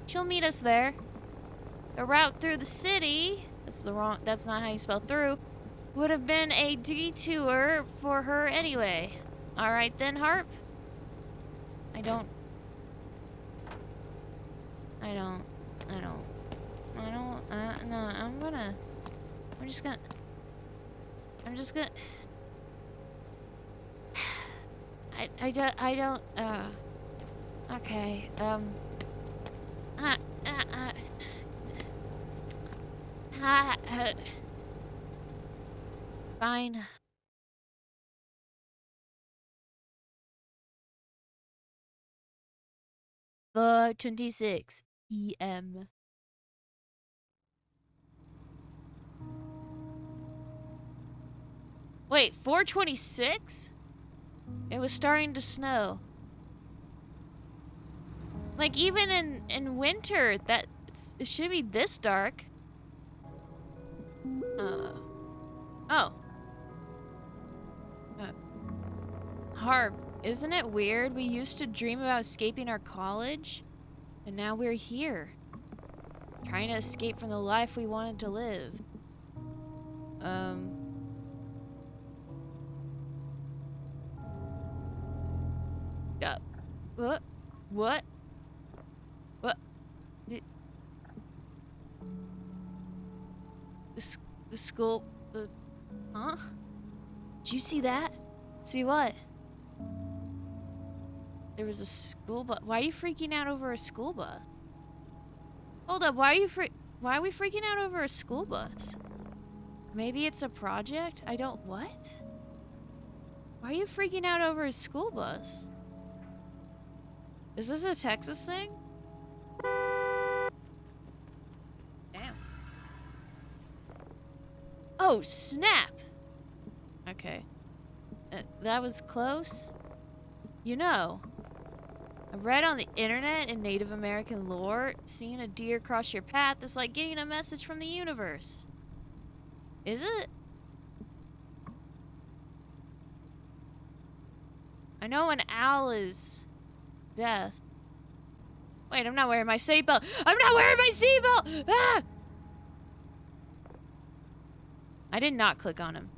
She'll meet us there. The route through the city, that's not how you spell through, would have been a detour for her anyway. Alright then, Harp. No, I'm just gonna... I don't, okay, fine. For 26 p.m. Wait, 4:26? It was starting to snow. Like, even in winter, it should be this dark. Oh. Harp, isn't it weird? We used to dream about escaping our college, and now we're here. Trying to escape from the life we wanted to live. Yeah. What? What? What? The school... Huh? Did you see that? See what? There was a school bus. Why are you freaking out over a school bus? Hold up, why are we freaking out over a school bus? Maybe it's a project? I don't... What? Why are you freaking out over a school bus? Is this a Texas thing? Damn. Oh, snap! Okay. That was close. You know, I read on the internet in Native American lore, seeing a deer cross your path is like getting a message from the universe. Is it? I know an owl is death. Wait, I'm not wearing my seatbelt. I'm not wearing my seatbelt! Ah! I did not click on him.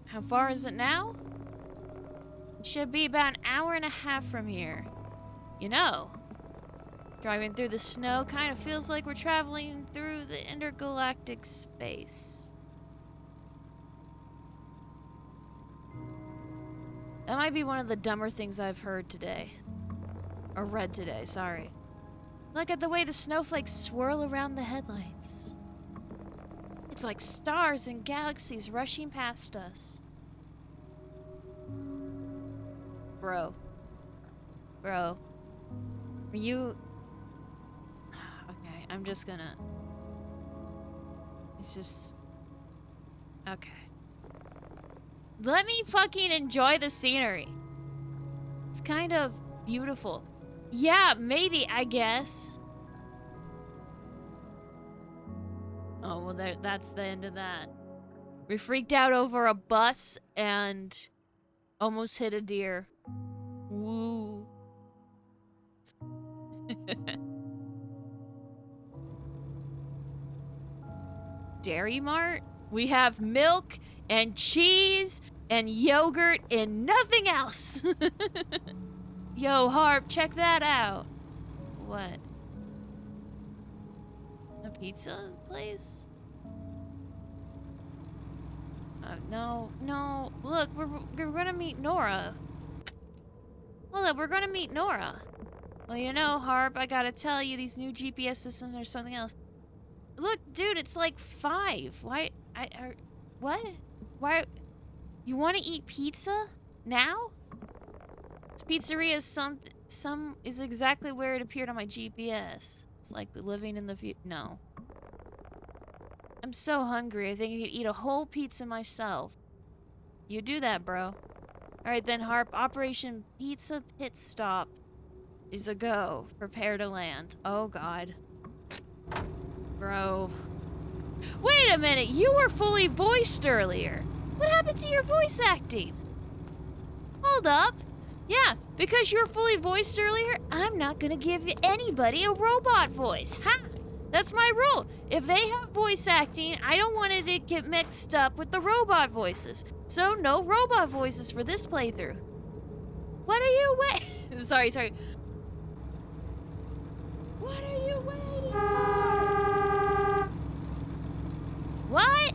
How far is it now? Should be about an hour and a half from here. You know, driving through the snow kind of feels like we're traveling through the intergalactic space. That might be one of the dumber things I've heard today. Or read today, sorry. Look at the way the snowflakes swirl around the headlights. It's like stars and galaxies rushing past us. Bro. Are you... Okay, I'm just gonna... It's just... Okay. Let me fucking enjoy the scenery. It's kind of beautiful. Yeah, maybe, I guess. Oh, well, that's the end of that. We freaked out over a bus and almost hit a deer. Woo. Dairy Mart? We have milk and cheese and yogurt and nothing else. Yo, Harp, check that out. What? A pizza place? No. Look, we're gonna meet Nora. Hold up, we're gonna meet Nora. Well, you know, Harp, I gotta tell you, these new GPS systems are something else. Look, dude, it's like 5. Why? What? Why? You want to eat pizza now? This pizzeria is exactly where it appeared on my GPS. It's like living in the future. No. I'm so hungry. I think I could eat a whole pizza myself. You do that, bro. Alright then, Harp. Operation Pizza Pit Stop is a go. Prepare to land. Oh, God. Bro. Wait a minute! You were fully voiced earlier! What happened to your voice acting? Hold up. Yeah, because you were fully voiced earlier, I'm not gonna give anybody a robot voice. Ha! That's my rule. If they have voice acting, I don't want it to get mixed up with the robot voices. So no robot voices for this playthrough. What are you waiting? Sorry. What are you waiting for? What?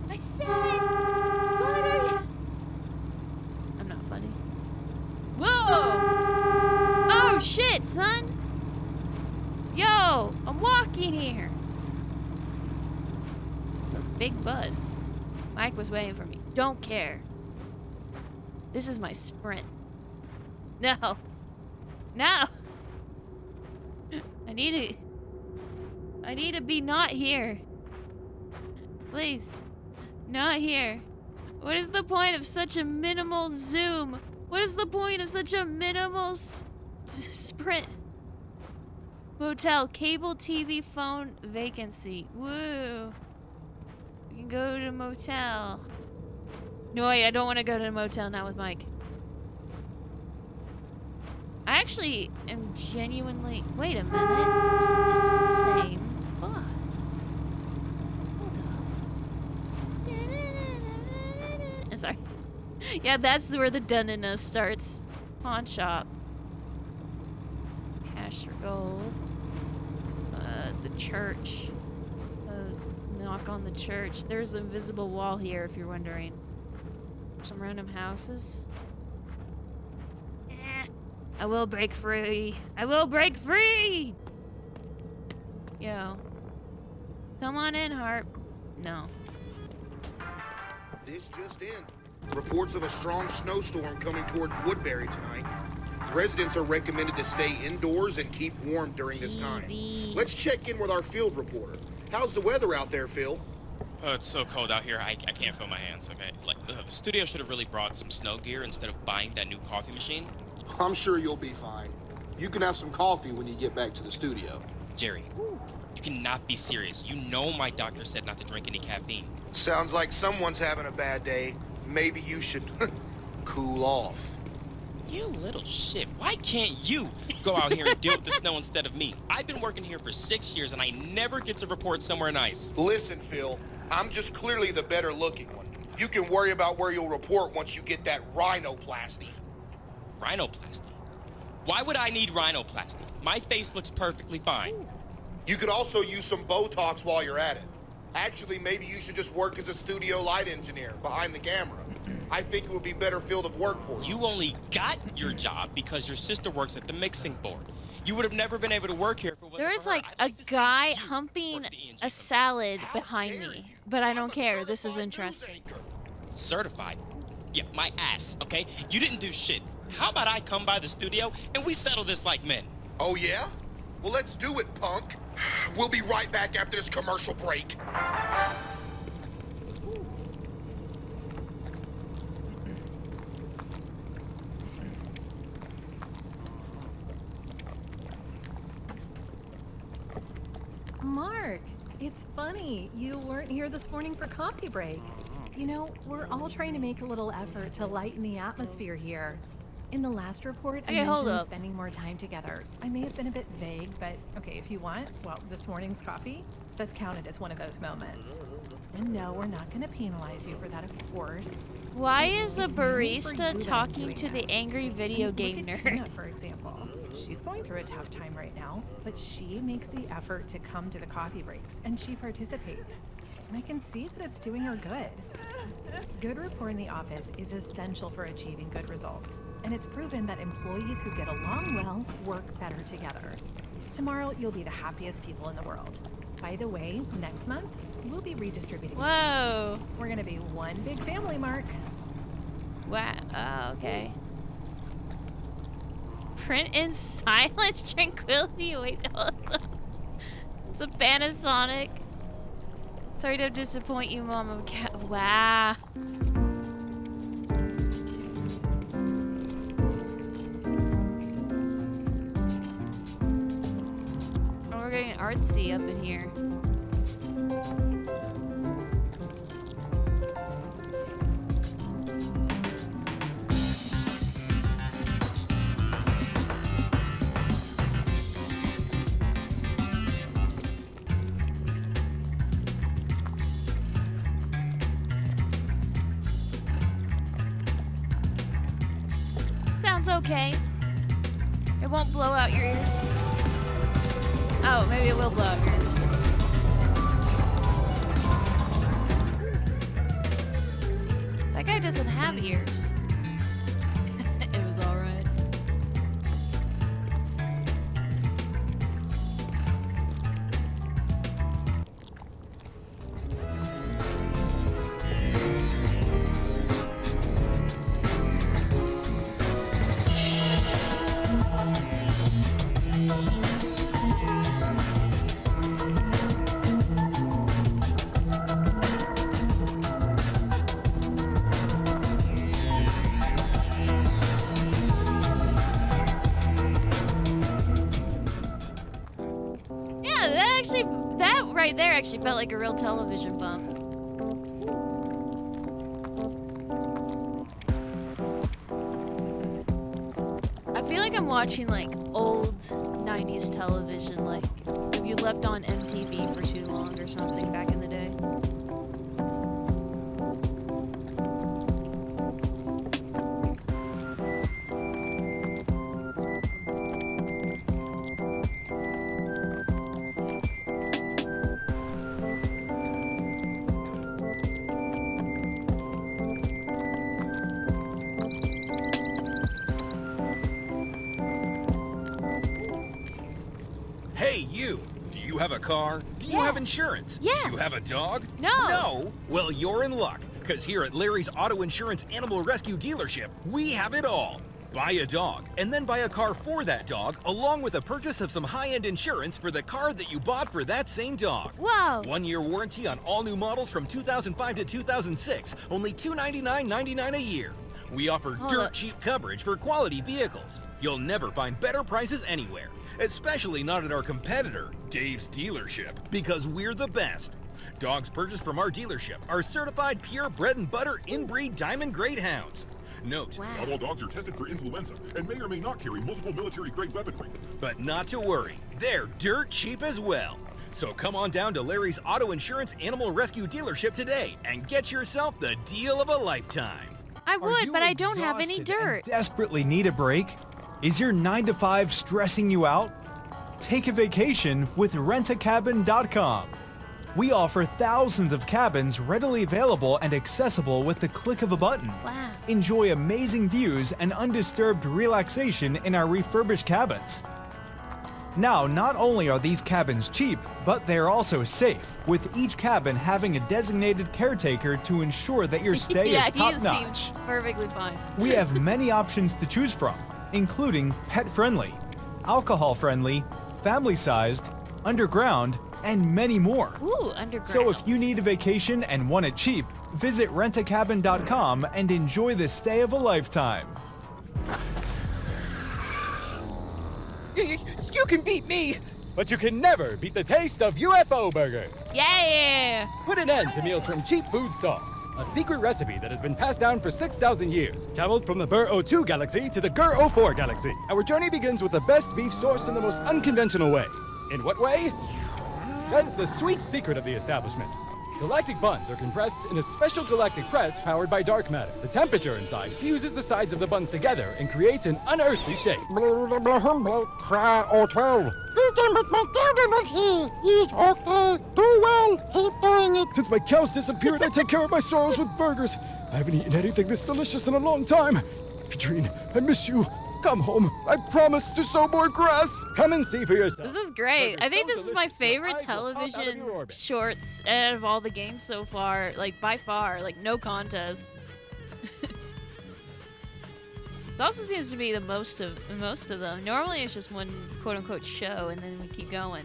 I said, what are you? I'm not funny. Whoa! Oh shit, son! Yo, I'm walking here. It's a big buzz. Mike was waiting for me. Don't care. This is my sprint. No. I need to be not here. Please. Not here. What is the point of such a minimal zoom? What is the point of such a minimal sprint? Motel, cable TV phone vacancy. Woo. We can go to motel. No, wait, I don't want to go to a motel, not with Mike. I actually am genuinely... Wait a minute. It's the same bus. Hold up. Sorry. Yeah, that's where the dun-dun-dun starts. Pawn shop. Cash for gold. The church. Knock on the church. There's an invisible wall here, if you're wondering. Some random houses. I will break free. I will break free! Yo. Come on in, Harp. No. This just in. Reports of a strong snowstorm coming towards Woodbury tonight. Residents are recommended to stay indoors and keep warm during this time. Let's check in with our field reporter. How's the weather out there, Phil? Oh, it's so cold out here, I can't feel my hands, okay? Like, the studio should have really brought some snow gear instead of buying that new coffee machine. I'm sure you'll be fine. You can have some coffee when you get back to the studio. Jerry, you cannot be serious. You know my doctor said not to drink any caffeine. Sounds like someone's having a bad day. Maybe you should cool off. You little shit. Why can't you go out here and deal with the snow instead of me? I've been working here for 6 years and I never get to report somewhere nice. Listen, Phil, I'm just clearly the better looking one. You can worry about where you'll report once you get that rhinoplasty. Rhinoplasty? Why would I need rhinoplasty? My face looks perfectly fine. You could also use some Botox while you're at it. Actually, maybe you should just work as a studio light engineer behind the camera. I think it would be better field of work for you. You only got your job because your sister works at the mixing board. You would have never been able to work here if it wasn't There is for her. like a guy humping a salad behind me, but I don't care. This is interesting. Certified? Yeah, my ass, okay? You didn't do shit. How about I come by the studio and we settle this like men? Oh, yeah? Well, let's do it, punk. We'll be right back after this commercial break. Mark, it's funny. You weren't here this morning for coffee break. You know, we're all trying to make a little effort to lighten the atmosphere here. In the last report, I Okay, hold mentioned up. spending more time together. I may have been a bit vague, but okay, if you want, well, this morning's coffee, that's counted as one of those moments. And no, we're not going to penalize you for that, of course. Why is a It's mainly for you barista that I'm talking doing to the this. angry video Look game at nerd? Tina, for example. She's going through a tough time right now, but she makes the effort to come to the coffee breaks, and she participates. And I can see that it's doing her good. Good rapport in the office is essential for achieving good results, and it's proven that employees who get along well work better together. Tomorrow, you'll be the happiest people in the world. By the way, next month, we'll be redistributing. Whoa. We're gonna be one big family, Mark. Wow. Oh, okay. Print in silence, tranquility. Wait, hold up. It's a Panasonic. Sorry to disappoint you, Mom of Cat. Wow. Oh, we're getting artsy up in here. Sounds okay. It won't blow out your ears. Oh, maybe it will blow out your ears. That guy doesn't have ears. It was alright. Yeah, that right there actually felt like a real television bump. I feel like I'm watching like old 90s television, like if you left on MTV for too long or something back in the day. Hey, you! Do you have a car? Do you have insurance? Yes. Do you have a dog? No. No? Well, you're in luck, because here at Larry's Auto Insurance Animal Rescue Dealership, we have it all. Buy a dog, and then buy a car for that dog, along with a purchase of some high-end insurance for the car that you bought for that same dog. Wow. 1-year warranty on all new models from 2005 to 2006, only $299.99 a year. We offer dirt cheap coverage for quality vehicles. You'll never find better prices anywhere. Especially not at our competitor, Dave's Dealership, because we're the best. Dogs purchased from our dealership are certified pure bread and butter inbreed diamond grade hounds. Note, not all dogs are tested for influenza and may or may not carry multiple military-grade weaponry. But not to worry, they're dirt cheap as well. So come on down to Larry's Auto Insurance Animal Rescue Dealership today and get yourself the deal of a lifetime. I would, but I don't have any dirt. Desperately need a break? Is your 9-to-5 stressing you out? Take a vacation with rentacabin.com. We offer thousands of cabins readily available and accessible with the click of a button. Wow. Enjoy amazing views and undisturbed relaxation in our refurbished cabins. Now, not only are these cabins cheap, but they're also safe, with each cabin having a designated caretaker to ensure that your stay is top-notch. Seems perfectly fine. We have many options to choose from, including pet-friendly, alcohol-friendly, family-sized, underground, and many more. Ooh, underground. So if you need a vacation and want it cheap, visit rentacabin.com and enjoy the stay of a lifetime. You can beat me, but you can never beat the taste of UFO burgers. Yeah! Put an end to meals from cheap food stalls. A secret recipe that has been passed down for 6,000 years. Traveled from the Burr 02 galaxy to the Gur 04 galaxy. Our journey begins with the best beef sourced in the most unconventional way. In what way? That's the sweet secret of the establishment. Galactic buns are compressed in a special galactic press powered by dark matter. The temperature inside fuses the sides of the buns together and creates an unearthly shape. Cry or 12. You can put my cow not here. Eat okay. Do well. Keep doing it. Since my cows disappeared, I take care of my sorrows with burgers. I haven't eaten anything this delicious in a long time. Petrine, I miss you. Come home. I promise to sow more grass. Come and see for yourself. This is great. Burgers I think so this is my delicious, favorite your eyes will pop out of television your orbit. shorts out of all the games so far. Like, by far. Like, no contest. It also seems to be the most of them. Normally it's just one quote-unquote show, and then we keep going.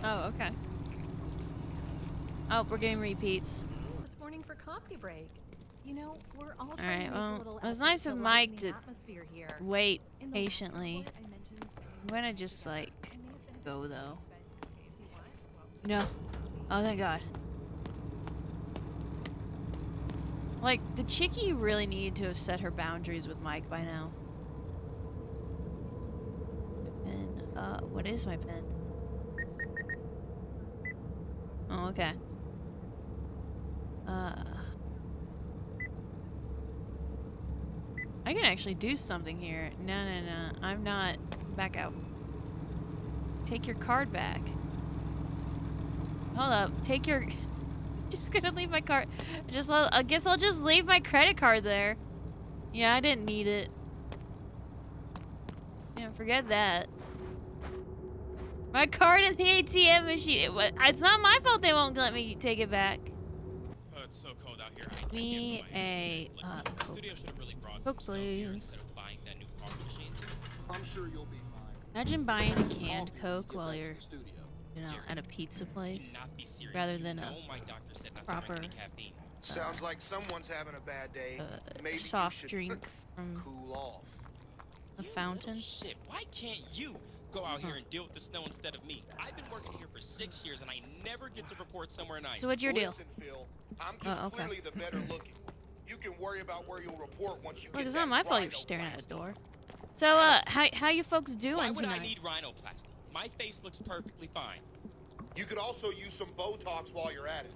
Oh, okay. Oh, we're getting repeats. This morning for coffee break. You know, we're all All right, trying to make a well, little it was effort nice to of lighten Mike the to atmosphere here. wait In the last patiently. report, I mentioned I'm gonna just, like, go, though. if you want, No. Oh, thank God. Like, the chickie really needed to have set her boundaries with Mike by now. My pen. What is my pen? Oh, okay. I can actually do something here. No. I'm not. Back out. Take your card back. Hold up. Take your... Just gonna leave my card. I guess I'll just leave my credit card there. Yeah, I didn't need it. Yeah, forget that. My card in the ATM machine. It's not my fault they won't let me take it back. it's so cold out here. I can't Me get my a The Coke. studio should have really brought Coke, some snow here please. instead of buying that new coffee machine. I'm sure you'll be fine. Imagine buying a canned Coke while you're, Studio. you know, at a pizza place, Cannot be serious. rather You than know a my doctor said not to proper drink any caffeine. Sounds like someone's having a bad day. Maybe soft you should drink from cool off. a fountain. Shit, why can't you go out here and deal with the snow instead of me? I've been working here for 6 years and I never get to report somewhere nice. So what's your deal? Listen, Phil, I'm just okay. clearly the better looking. You can worry about where you'll report once you Look, get it's that not my fault you're rhino staring at a plastic. door. So, how you folks Why doing would I tonight? need rhinoplasty? My face looks perfectly fine. You could also use some Botox while you're at it.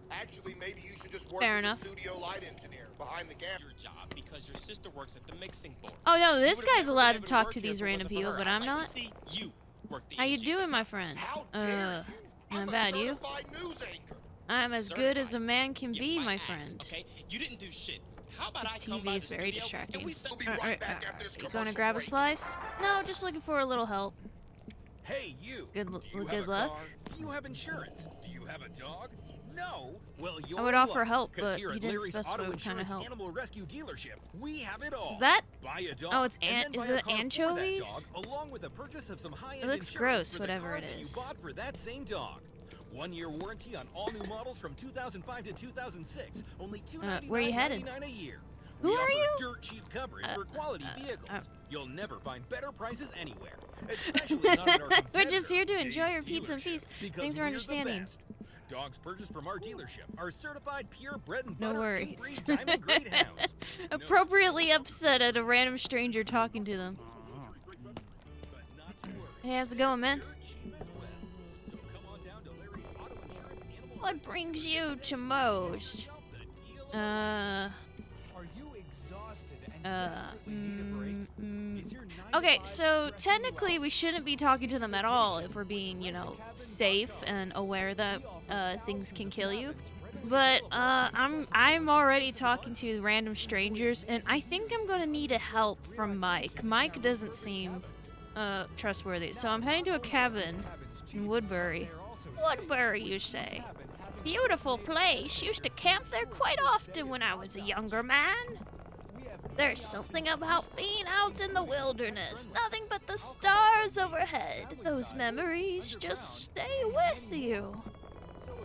Actually, maybe you should just work Fair as enough. a studio light engineer behind the camera. Your job because your sister works at the mixing board. Oh no, this You would've guy's never allowed been to able talk work to here these if it random wasn't for people, her. but I'd I'm like to not. see you work the How you EMG doing, my sometime. friend? How dare you? Not I'm bad, a you? certified news anchor. I'm as good as a man can Get be, my ass, friend. Okay, you didn't do shit. How about I The come by TV the is very studio distracting. and we set- We'll be right back after this You gonna commercial grab a break. slice? No, just looking for a little help. Hey, you. Good Do you good have a luck. car? Do you have insurance? Do you have a dog? No? Well, you're I would in offer luck, help, 'cause but here he at didn't Larry's specify Auto what kind of Insurance help. Animal Rescue Dealership, we have it all. Is that? Buy a dog, Oh, it's and then is buy a it car for anchovies? that dog, along with the purchase of some high-end It looks insurance gross, for the whatever car it that is. you bought for that same dog. 1-year warranty on all new models from 2005 to 2006. Only where you headed? $299.99 a year. Who we are offer you? dirt cheap coverage for quality vehicles. You'll never find better prices anywhere. Especially not at our We're just competitor, here to enjoy Dave's your pizza and Dealership, feast. because Thanks for we're the understanding. best. Dogs purchased from our dealership are certified pure bread and No butter worries. inbreed diamond grade hounds. Appropriately upset at a random stranger talking to them. Hey, how's it going, man? What brings you to Moe's? Are you exhausted and desperately need a break? Is your 9 to Okay, 5 so stretching you technically out? we shouldn't be talking to them at all if we're being, you know, safe and aware that things can kill you. But I'm already talking to random strangers, and I think I'm gonna need a help from Mike. Mike doesn't seem trustworthy, so I'm heading to a cabin in Woodbury. Woodbury, you say? Beautiful place. Used to camp there quite often when I was a younger man. There's something about being out in the wilderness, nothing but the stars overhead. Those memories just stay with you.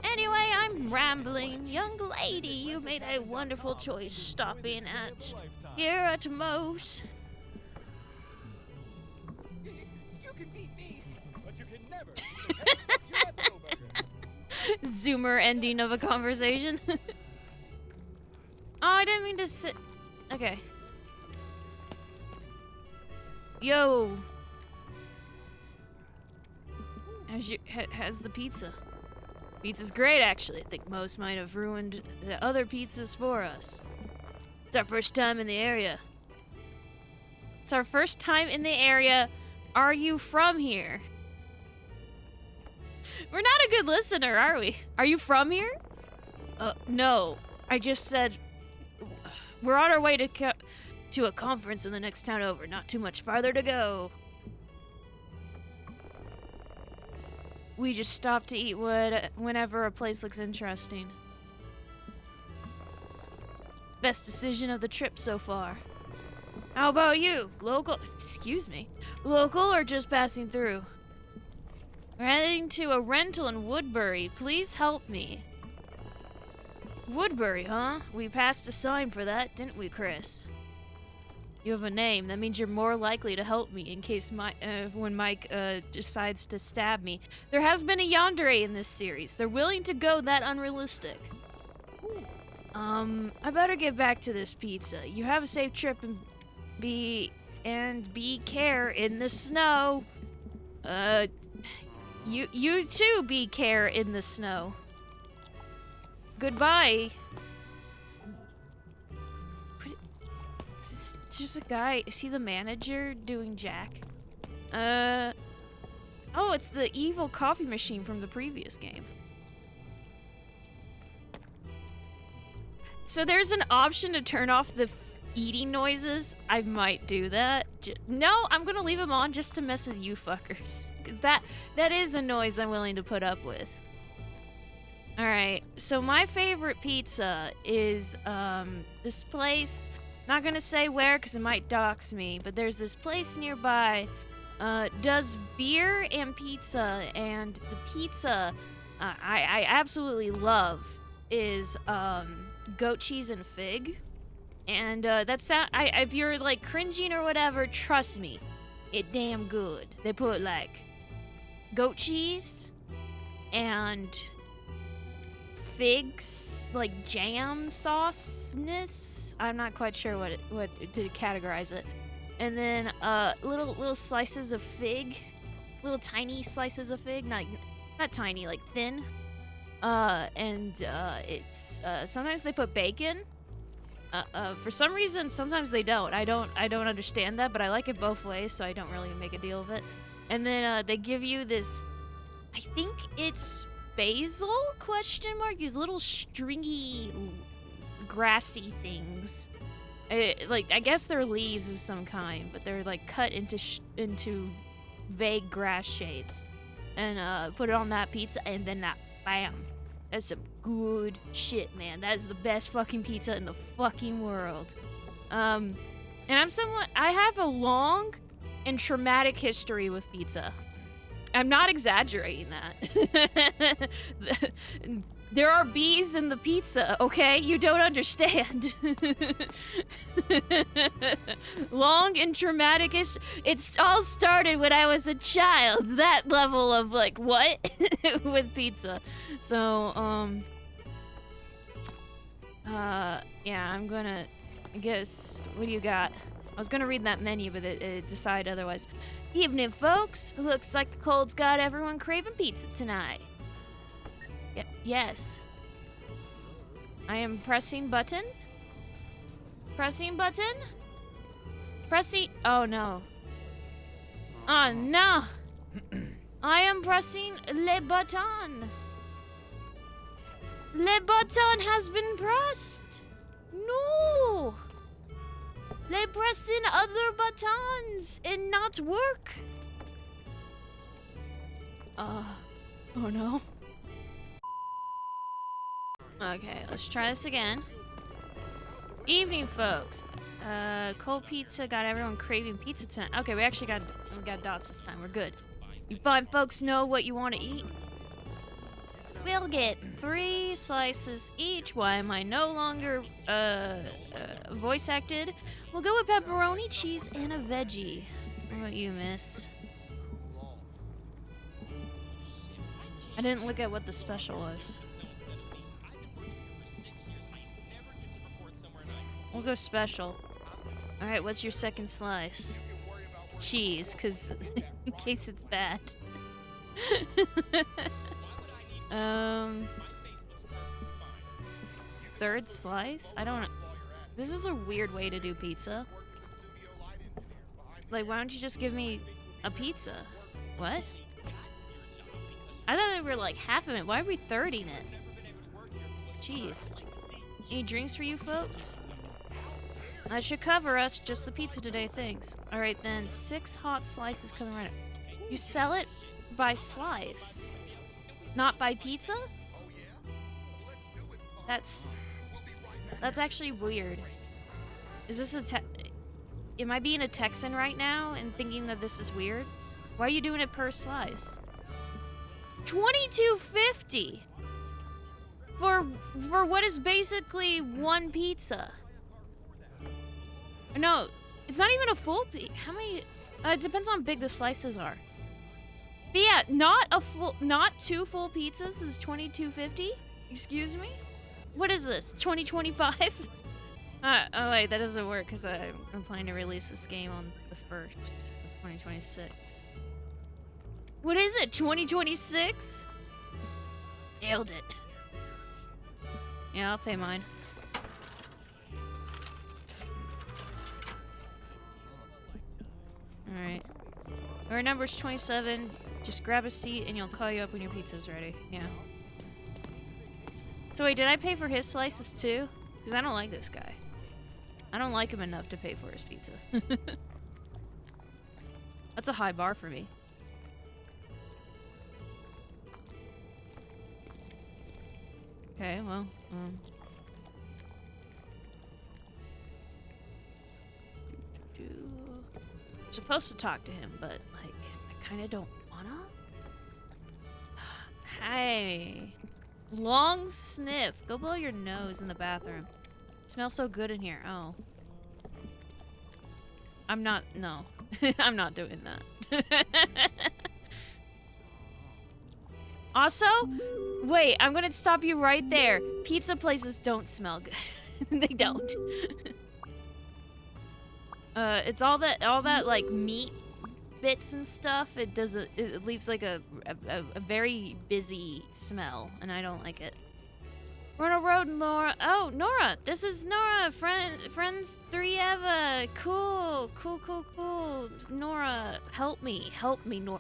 Anyway, I'm rambling. Young lady, you made a wonderful choice stopping at here at Moe's. You can beat me, but you can never beat the best of you at Bowburger. Zoomer ending of a conversation. Oh, I didn't mean to sit. Okay. Yo. How's the pizza? Pizza's great, actually. I think most might have ruined the other pizzas for us. It's our first time in the area. It's our first time in the area. Are you from here? We're not a good listener, are we? Are you from here? No. I just said we're on our way to a conference in the next town over. Not too much farther to go. We just stop to eat whenever a place looks interesting. Best decision of the trip so far. How about you? Local? Excuse me. Local or just passing through? We're heading to a rental in Woodbury. Please help me. Woodbury, huh? We passed a sign for that, didn't we, Chris? You have a name. That means you're more likely to help me in case when Mike decides to stab me. There has been a yandere in this series. They're willing to go that unrealistic. I better get back to this pizza. You have a safe trip and be care in the snow. You too be care in the snow. Goodbye. Is this just a guy? Is he the manager doing Jack? Oh, it's the evil coffee machine from the previous game. So there's an option to turn off the eating noises. I might do that. No, I'm gonna leave them on just to mess with you fuckers. Because that is a noise I'm willing to put up with. Alright, so my favorite pizza is this place. Not gonna say where because it might dox me, but there's this place nearby does beer and pizza, and the pizza I absolutely love is goat cheese and fig. And if you're like cringing or whatever, trust me, it damn good. They put like goat cheese and figs, like jam sauceness. I'm not quite sure what to categorize it. And then little slices of fig, little tiny slices of fig, not tiny, like thin. It's sometimes they put bacon. For some reason, sometimes they don't. I don't understand that, but I like it both ways, so I don't really make a deal of it. And then they give you this, I think it's basil ? These little stringy, grassy things. I guess they're leaves of some kind, but they're like cut into vague grass shapes. And put it on that pizza, and then that, bam. That's some good shit, man. That is the best fucking pizza in the fucking world. And I have a long and traumatic history with pizza. I'm not exaggerating that. There are bees in the pizza, okay? You don't understand. Long and traumatic history. It all started when I was a child. That level of, like, what? With pizza. So, yeah, I'm gonna, I guess, what do you got? I was gonna read that menu, but it decided otherwise. Evening, folks. Looks like the cold's got everyone craving pizza tonight. Yes. I am pressing button. Pressing button? Pressing. Oh no. Oh no. I am pressing le button. Le button has been pressed. No. Le pressing other buttons and not work. Oh no. Okay, let's try this again. Evening, folks. Cold pizza got everyone craving pizza tonight. Okay, we actually got dots this time. We're good. You fine folks know what you want to eat? We'll get 3 slices each. Why am I no longer voice acted? We'll go with pepperoni, cheese, and a veggie. What about you, miss? I didn't look at what the special was. We'll go special. Alright, what's your second slice? Cheese, because in case it's bad. Third slice? I don't know. This is a weird way to do pizza. Like, why don't you just give me a pizza? What? I thought we were like half of it. Why are we thirding it? Jeez. Any drinks for you folks? That should cover us. Just the pizza today, thanks. Alright then, 6 hot slices coming right up. You sell it by slice, not by pizza? That's actually weird. Is this am I being a Texan right now and thinking that this is weird? Why are you doing it per slice? $22.50 for what is basically one pizza. No, it's not even a full pizza. How many? It depends on how big the slices are. But yeah, not 2 full pizzas is $22.50. Excuse me. What is this? 2025? Oh wait, that doesn't work because I'm planning to release this game on the 1st of 2026. What is it? 2026? Nailed it. Yeah, I'll pay mine. Alright. Our number's 27. Just grab a seat and he'll call you up when your pizza's ready. Yeah. So wait, did I pay for his slices too? Because I don't like this guy. I don't like him enough to pay for his pizza. That's a high bar for me. Okay, well, I'm supposed to talk to him, but, like, I kind of don't wanna. Hey. Long sniff. Go blow your nose in the bathroom. It smells so good in here. Oh. I'm not, no. I'm not doing that. Also, wait, I'm gonna stop you right there. Pizza places don't smell good. They don't. It's all that like meat bits and stuff. It doesn't. It leaves like a very busy smell, and I don't like it. We're on a road, Nora. Oh, Nora. This is Nora. Friends 3 Eva. Cool. Nora, help me.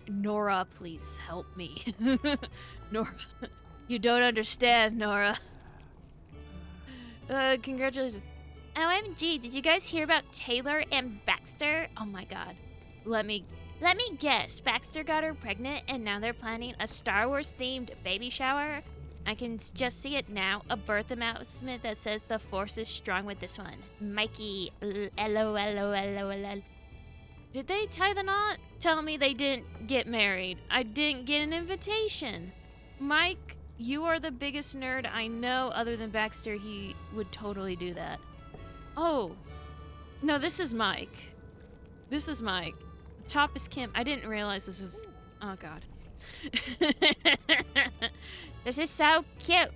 Nora, please help me. Nora, you don't understand, Nora. Congratulations. OMG, did you guys hear about Taylor and Baxter? Oh my god. Let me guess. Baxter got her pregnant and now they're planning a Star Wars themed baby shower? I can just see it now. A birth announcement that says the force is strong with this one. Mikey, LOL. Did they tie the knot? Tell me they didn't get married. I didn't get an invitation. Mike, you are the biggest nerd I know. Other than Baxter, he would totally do that. Oh. No, this is Mike. The top is Kim. I didn't realize this is... Oh, God. This is so cute.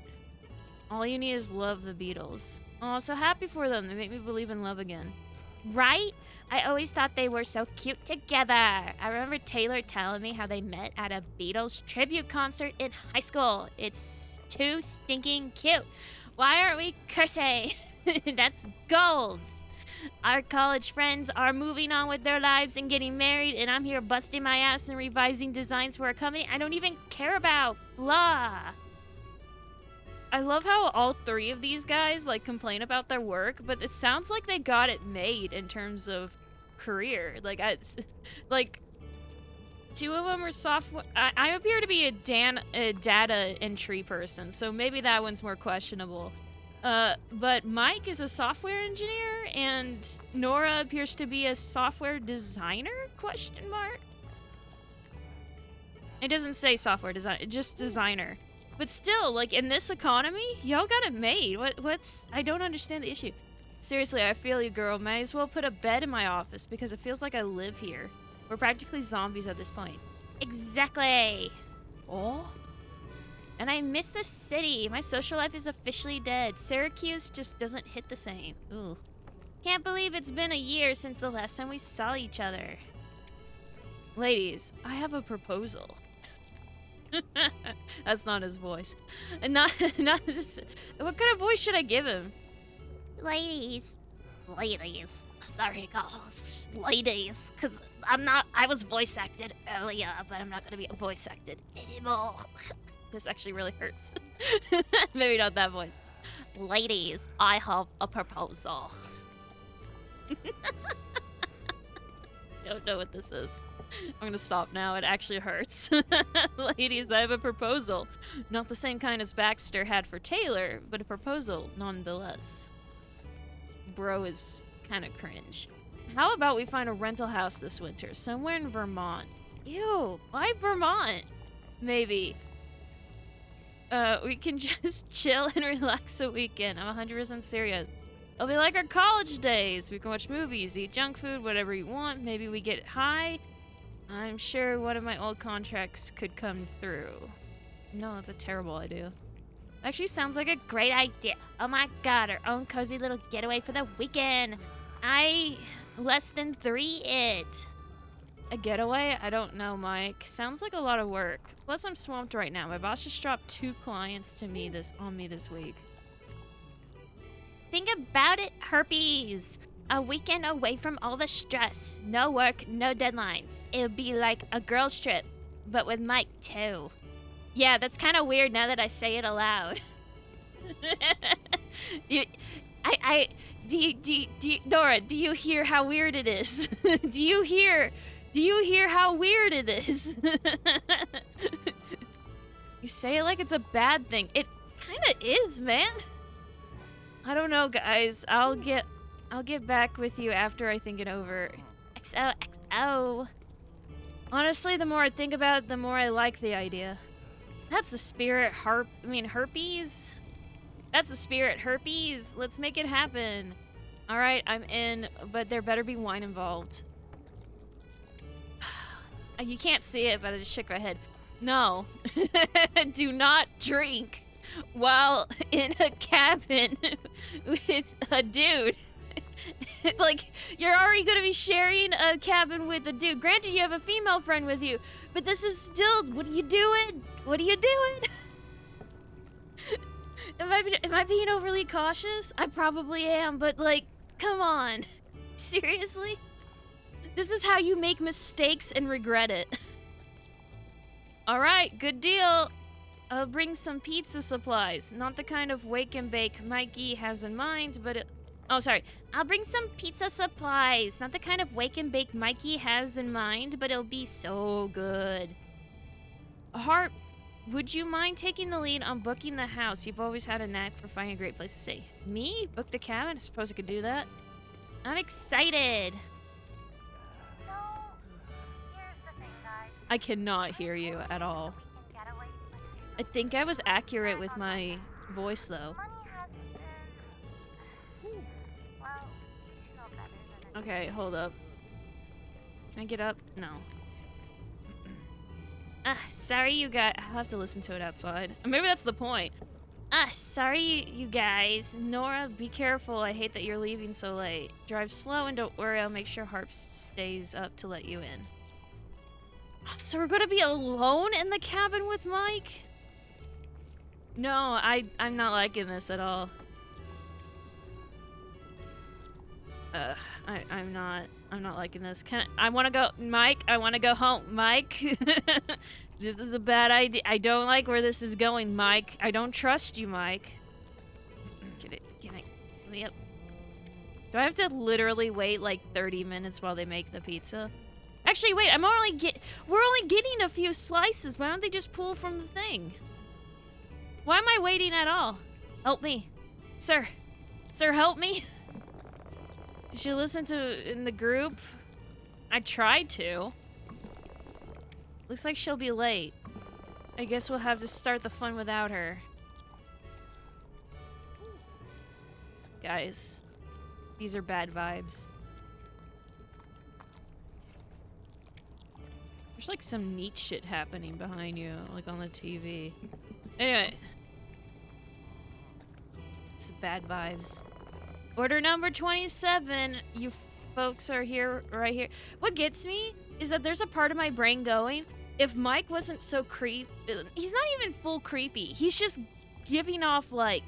All you need is love the Beatles. Oh, so happy for them. They make me believe in love again. Right? I always thought they were so cute together. I remember Taylor telling me how they met at a Beatles tribute concert in high school. It's too stinking cute. Why aren't we cursing? That's gold. Our college friends are moving on with their lives and getting married, and I'm here busting my ass and revising designs for a company I don't even care about. Blah. I love how all 3 of these guys, like, complain about their work, but it sounds like they got it made in terms of career. Like, like 2 of them are software. I appear to be a data entry person, so maybe that one's more questionable. But Mike is a software engineer, and Nora appears to be a software designer, question mark? It doesn't say software design, just designer. But still, like, in this economy, y'all got it made. What's... I don't understand the issue. Seriously, I feel you, girl. May as well put a bed in my office, because it feels like I live here. We're practically zombies at this point. Exactly! Oh? And I miss the city. My social life is officially dead. Syracuse just doesn't hit the same. Ooh. Can't believe it's been a year since the last time we saw each other. Ladies, I have a proposal. That's not his voice. And not this. What kind of voice should I give him? Ladies. There you go. Ladies. Because I was voice acted earlier, but I'm not going to be voice acted anymore. This actually really hurts. Maybe not that voice. Ladies, I have a proposal. Don't know what this is. I'm gonna stop now. It actually hurts. Ladies, I have a proposal. Not the same kind as Baxter had for Taylor, but a proposal nonetheless. Bro is kind of cringe. How about we find a rental house this winter, somewhere in Vermont? Ew, why Vermont? Maybe. We can just chill and relax a weekend. I'm 100% serious. It'll be like our college days. We can watch movies, eat junk food, whatever you want. Maybe we get high. I'm sure one of my old contracts could come through. No, that's a terrible idea. Actually sounds like a great idea. Oh my god, our own cozy little getaway for the weekend. Less than 3 it. A getaway? I don't know, Mike. Sounds like a lot of work. Plus, I'm swamped right now. My boss just dropped 2 clients on me this week. Think about it, herpes. A weekend away from all the stress. No work, no deadlines. It'll be like a girls' trip, but with Mike too. Yeah, that's kind of weird now that I say it aloud. Dora, do you hear how weird it is? Do you hear how weird it is? You say it like it's a bad thing. It kind it is, man. I don't know, guys. I'll get back with you after I think it over. XOXO. Honestly, the more I think about it, the more I like the idea. That's the spirit. Herpes. That's the spirit. Herpes. Let's make it happen. All right, I'm in, but there better be wine involved. You can't see it, but I just shook my head. No. Do not drink while in a cabin with a dude. Like, you're already gonna be sharing a cabin with a dude. Granted, you have a female friend with you, but this is still, what are you doing? What are you doing? Am I being overly cautious? I probably am, but like, come on. Seriously? This is how you make mistakes and regret it. Alright, good deal. I'll bring some pizza supplies. Not the kind of wake and bake Mikey has in mind, but oh, sorry. I'll bring some pizza supplies. Not the kind of wake and bake Mikey has in mind, but it'll be so good. Harp, would you mind taking the lead on booking the house? You've always had a knack for finding a great place to stay. Me? Book the cabin? I suppose I could do that. I'm excited. I cannot hear you at all. I think I was accurate with my voice, though. Okay, hold up. Can I get up? No. Sorry you guys. I'll have to listen to it outside. Maybe that's the point. Sorry you guys. Nora, be careful. I hate that you're leaving so late. Drive slow and don't worry. I'll make sure Harp stays up to let you in. So we're gonna be alone in the cabin with Mike? No, I'm not liking this at all. I'm not liking this. I wanna go, Mike, I wanna go home. Mike, this is a bad idea. I don't like where this is going, Mike. I don't trust you, Mike. Let me up. Do I have to literally wait like 30 minutes while they make the pizza? Actually, wait, we're only getting a few slices. Why don't they just pull from the thing? Why am I waiting at all? Help me. Sir, help me. Did you listen to in the group? I tried to. Looks like she'll be late. I guess we'll have to start the fun without her. Guys, these are bad vibes. There's like some neat shit happening behind you, like on the TV. Anyway. It's bad vibes. Order number 27. You folks are here, right here. What gets me is that there's a part of my brain going, if Mike wasn't so he's not even full creepy. He's just giving off like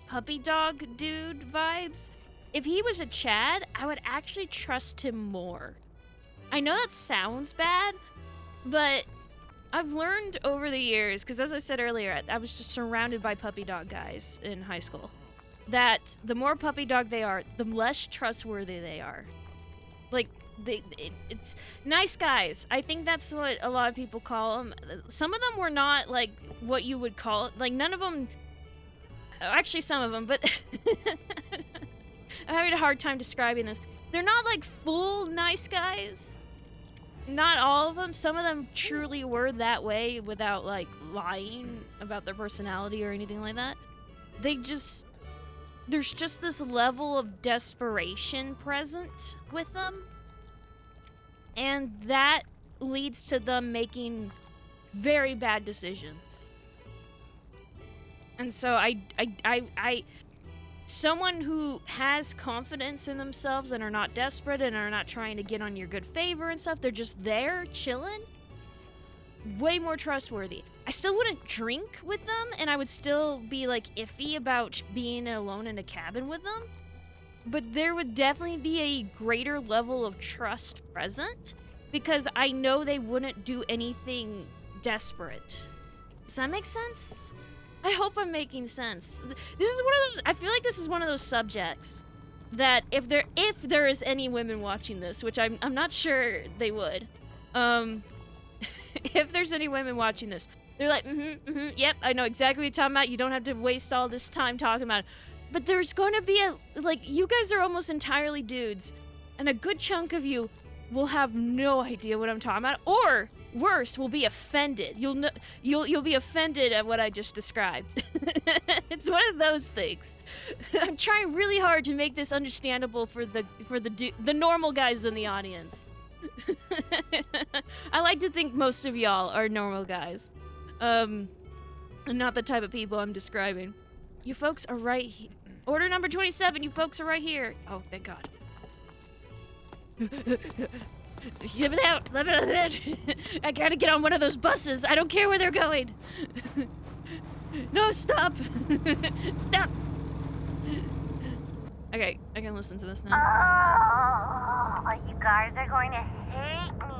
puppy dog dude vibes. If he was a Chad, I would actually trust him more. I know that sounds bad, but I've learned over the years, because as I said earlier, I was just surrounded by puppy dog guys in high school, that the more puppy dog they are, the less trustworthy they are. Like, it's nice guys. I think that's what a lot of people call them. Some of them were not, like, what you would call it. Like, none of them... Actually, some of them, but... I'm having a hard time describing this. They're not, like, full nice guys. Not all of them. Some of them truly were that way without, like, lying about their personality or anything like that. There's just this level of desperation present with them. And that leads to them making very bad decisions. And so someone who has confidence in themselves and are not desperate and are not trying to get on your good favor and stuff, they're just there chilling, way more trustworthy. I still wouldn't drink with them, and I would still be like iffy about being alone in a cabin with them, but there would definitely be a greater level of trust present because I know they wouldn't do anything desperate. Does that make sense? I hope I'm making sense. This is one of those, I feel like this is one of those subjects that if there is any women watching this, which I'm not sure they would, if there's any women watching this, They're like, yep, I know exactly what you're talking about. You don't have to waste all this time talking about it. But there's going to be like, you guys are almost entirely dudes, and a good chunk of you will have no idea what I'm talking about, or worse, will be offended. You'll be offended at what I just described. It's one of those things. I'm trying really hard to make this understandable for the normal guys in the audience. I like to think most of y'all are normal guys. Not the type of people I'm describing. You folks are right here. Order number 27, you folks are right here. Oh, thank God. I gotta get on one of those buses. I don't care where they're going. No, stop. Stop. Okay, I can listen to this now. Oh, you guys are going to hate me.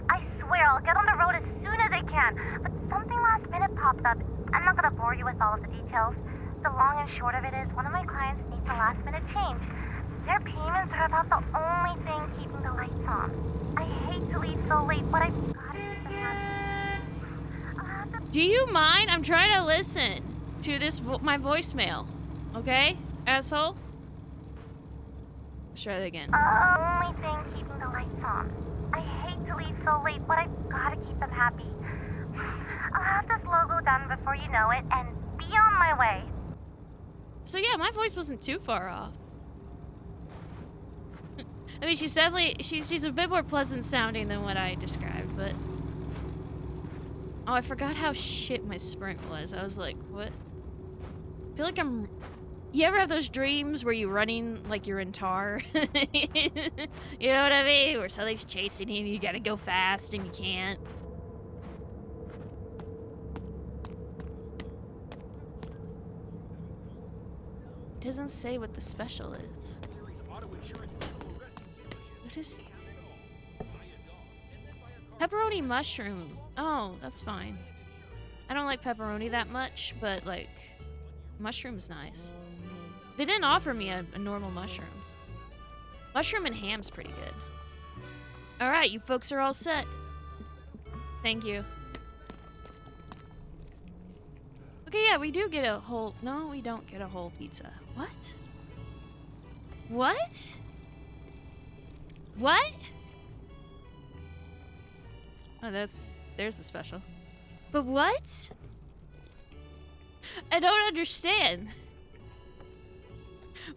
I swear I'll get on the road as soon as I can, but something last minute popped up. I'm not gonna bore you with all of the details. The long and short of it is one of my clients needs a last minute change. Their payments are about the only thing keeping the lights on. I hate to leave so late, but I've gotta keep them happy. Do you mind? I'm trying to listen to this my voicemail. Okay, asshole? Let's try that again. Only thing keeping the lights on. I hate to leave so late, but I've gotta keep them happy. I'll have this logo done before you know it, and be on my way. So yeah, my voice wasn't too far off. I mean, she's definitely, she's a bit more pleasant sounding than what I described, but... Oh, I forgot how shit my sprint was. I was like, what? I feel like I'm... You ever have those dreams where you're running like you're in tar? You know what I mean? Where something's chasing you and you gotta go fast and you can't. It doesn't say what the special is. What is... Pepperoni mushroom. Oh, that's fine. I don't like pepperoni that much, but like, mushroom's nice. They didn't offer me a normal mushroom. Mushroom and ham's pretty good. All right, you folks are all set. Thank you. Okay, yeah, we do get a whole... No, we don't get a whole pizza. What? What? What? Oh, there's the special. But what? I don't understand.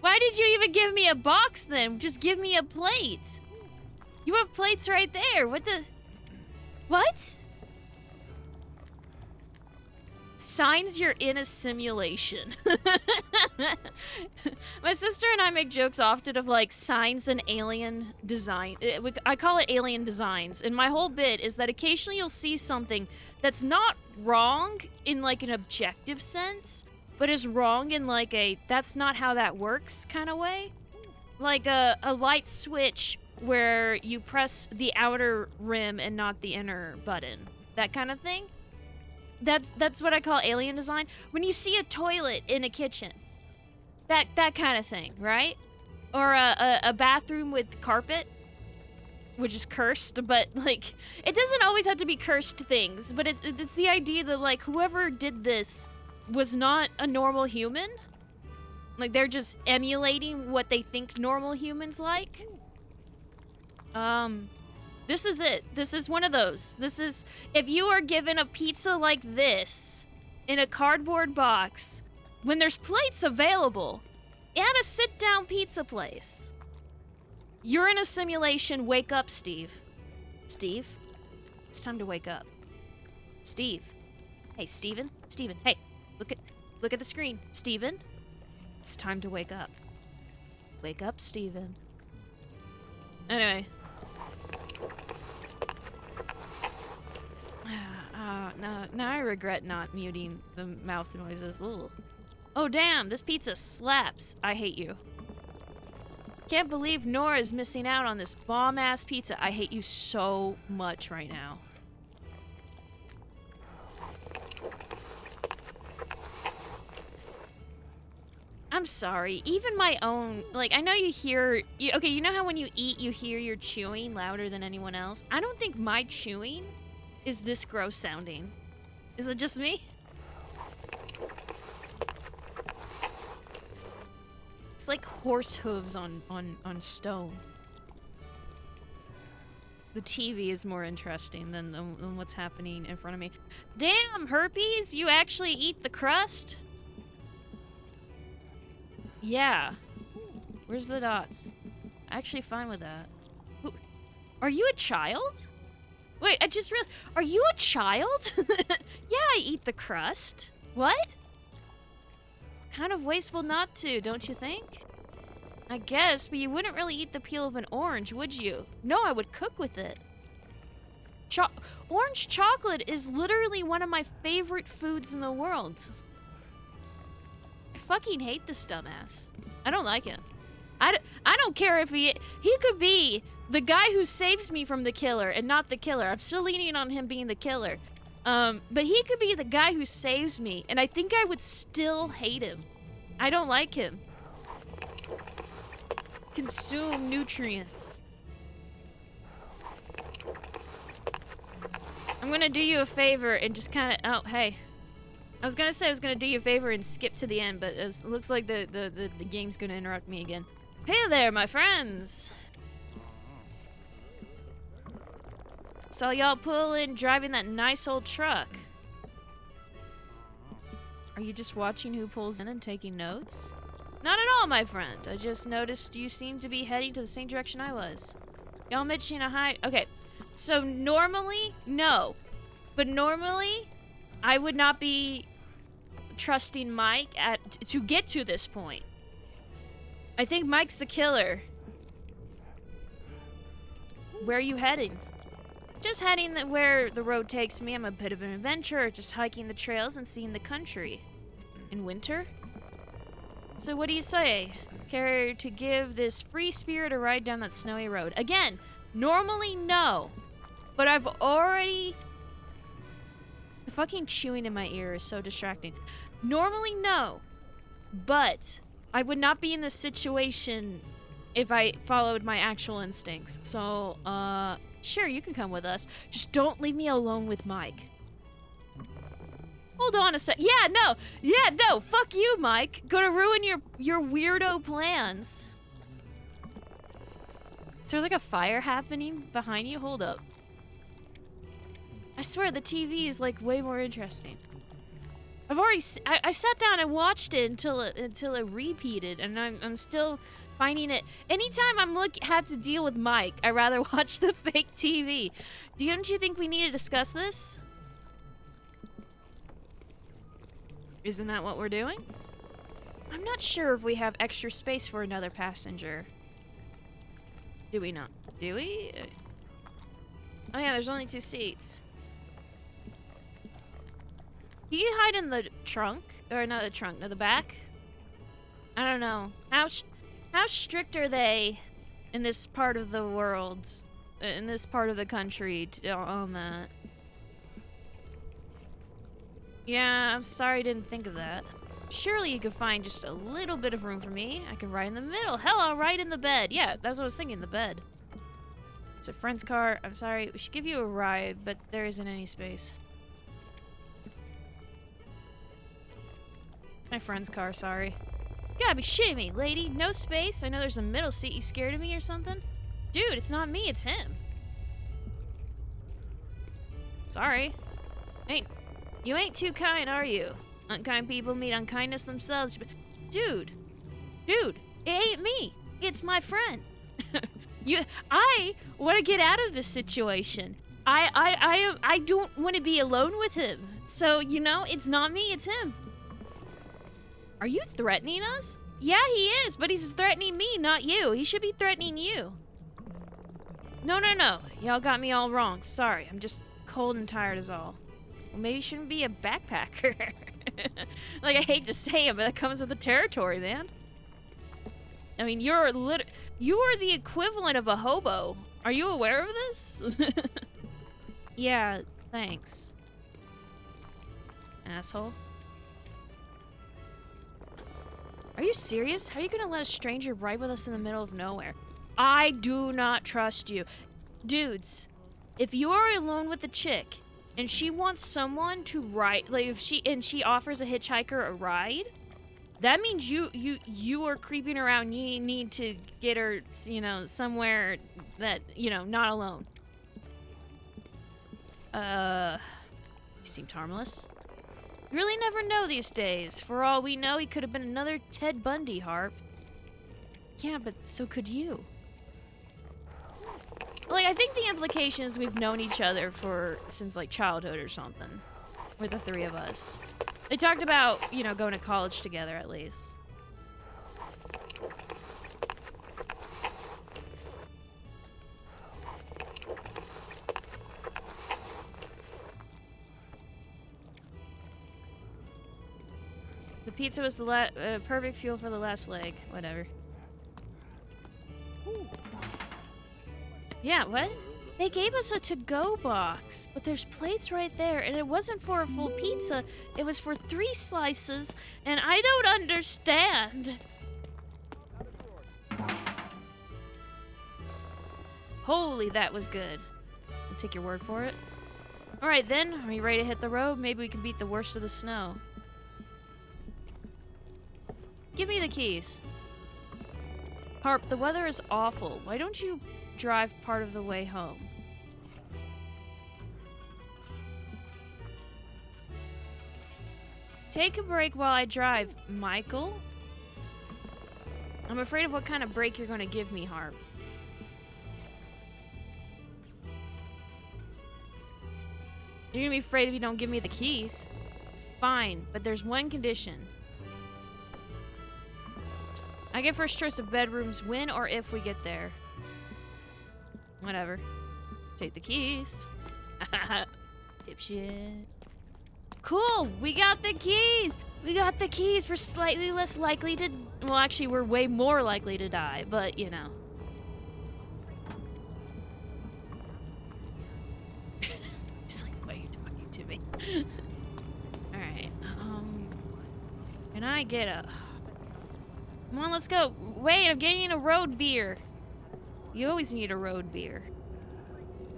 Why did you even give me a box then? Just give me a plate. You have plates right there. What the... What? Signs you're in a simulation. My sister and I make jokes often of like signs and alien design. I call it alien designs. And my whole bit is that occasionally you'll see something that's not wrong in like an objective sense, but is wrong in like a that's not how that works kind of way. Like a light switch where you press the outer rim and not the inner button. That kind of thing. That's what I call alien design. When you see a toilet in a kitchen, that kind of thing, right? Or a bathroom with carpet, which is cursed, but like it doesn't always have to be cursed things. But it's the idea that like whoever did this was not a normal human. Like they're just emulating what they think normal humans like. This is it. This is one of those. This is, if you are given a pizza like this in a cardboard box, when there's plates available at a sit-down pizza place, you're in a simulation. Wake up, Steve. Steve, it's time to wake up. Steve. Hey, Steven. Steven, hey, look at the screen. Steven, it's time to wake up. Wake up, Steven. Anyway. Now I regret not muting the mouth noises. Ugh. Oh damn, this pizza slaps. I hate you. Can't believe Nora's missing out on this bomb-ass pizza. I hate you so much right now. I'm sorry. Even my own, like, I know you hear, okay, you know how when you eat, you hear your chewing louder than anyone else? I don't think my chewing is this gross sounding. Is it just me? It's like horse hooves on stone. The TV is more interesting than what's happening in front of me. Damn, herpes! You actually eat the crust? Yeah. Where's the dots? Actually fine with that. Are you a child? Wait, I just realized. Are you a child? Yeah, I eat the crust. What? It's kind of wasteful not to, don't you think? I guess, but you wouldn't really eat the peel of an orange, would you? No, I would cook with it. Orange chocolate is literally one of my favorite foods in the world. I fucking hate this dumbass. I don't like him. I don't care if he could be the guy who saves me from the killer and not the killer. I'm still leaning on him being the killer. But he could be the guy who saves me, and I think I would still hate him. I don't like him. Consume nutrients. I'm gonna do you a favor and just kind of... Oh, hey. I was gonna say I was gonna do you a favor and skip to the end, but it looks like the game's gonna interrupt me again. Hey there, my friends! Saw y'all pull in driving that nice old truck. Are you just watching who pulls in and taking notes? Not at all, my friend. I just noticed you seem to be heading to the same direction I was. Y'all mentioning a high... Okay, so normally, no. But normally, I would not be trusting Mike to get to this point. I think Mike's the killer. Where are you heading? Just heading where the road takes me. I'm a bit of an adventurer, just hiking the trails and seeing the country. In winter? So what do you say? Care to give this free spirit a ride down that snowy road? Again, normally no. But I've already... The fucking chewing in my ear is so distracting. Normally no. But I would not be in this situation if I followed my actual instincts. So, sure, you can come with us. Just don't leave me alone with Mike. Hold on a sec. Yeah, no, fuck you, Mike. Gonna ruin your weirdo plans. Is there like a fire happening behind you? Hold up. I swear the TV is like way more interesting. I've already I sat down and watched it until it repeated, and I'm still finding it. Anytime I'm have to deal with Mike, I'd rather watch the fake TV. Don't you think we need to discuss this? Isn't that what we're doing? I'm not sure if we have extra space for another passenger. Do we not? Do we? Oh yeah, there's only 2 seats. Can you hide in the trunk? Or not the trunk, no, the back? I don't know. How strict are they in this part of the world, in this part of the country on that? Yeah, I'm sorry I didn't think of that. Surely you could find just a little bit of room for me. I could ride in the middle. Hell, I'll ride in the bed. Yeah, that's what I was thinking, the bed. It's a friend's car. I'm sorry. We should give you a ride, but there isn't any space. My friend's car, sorry. You gotta be shitting me, lady. No space? I know there's a middle seat. You scared of me or something? Dude, it's not me, it's him. Sorry. You ain't too kind, are you? Unkind people meet unkindness themselves. Dude, it ain't me. It's my friend. I want to get out of this situation. I don't want to be alone with him. So, you know, it's not me, it's him. Are you threatening us? Yeah, he is, but he's threatening me, not you. He should be threatening you. No. Y'all got me all wrong. Sorry, I'm just cold and tired is all. Well, maybe you shouldn't be a backpacker. Like, I hate to say it, but that comes with the territory, man. I mean, you are the equivalent of a hobo. Are you aware of this? Yeah, thanks. Asshole. Are you serious? How are you gonna let a stranger ride with us in the middle of nowhere? I do not trust you. Dudes, if you are alone with a chick and she wants someone to ride, like if she offers a hitchhiker a ride, that means you are creeping around. You need to get her, you know, somewhere that, you know, not alone. He seemed harmless. You really never know these days. For all we know, he could have been another Ted Bundy, Harp. Yeah, but so could you. Like, I think the implication is we've known each other since like childhood or something. With the three of us. They talked about, you know, going to college together at least. The pizza was the perfect fuel for the last leg. Whatever. Ooh. Yeah, what? They gave us a to-go box, but there's plates right there, and it wasn't for a full pizza. It was for 3 slices, and I don't understand. Holy, that was good. I'll take your word for it. All right, then. Are you ready to hit the road? Maybe we can beat the worst of the snow. Give me the keys. Harp, the weather is awful. Why don't you drive part of the way home? Take a break while I drive, Michael. I'm afraid of what kind of break you're going to give me, Harp. You're going to be afraid if you don't give me the keys. Fine, but there's one condition. I get first choice of bedrooms when or if we get there. Whatever. Take the keys. Dipshit. Cool! We got the keys! We got the keys! We're slightly less likely to... Well, actually, we're way more likely to die, but, you know. Just like, why are you talking to me? Alright, can I get a... Come on, let's go. Wait, I'm getting a road beer. You always need a road beer.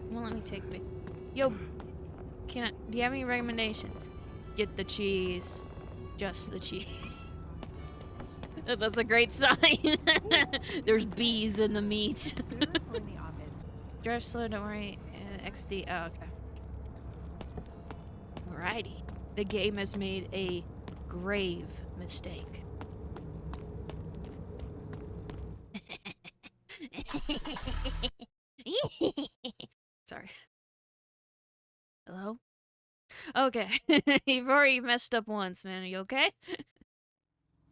Come on, let me take me. Yo, do you have any recommendations? Get the cheese. Just the cheese. That's a great sign. There's bees in the meat. Drive slow, don't worry. XD. Oh, okay. Alrighty. The game has made a grave mistake. Sorry. Hello? Okay. You've already messed up once, man. Are you okay?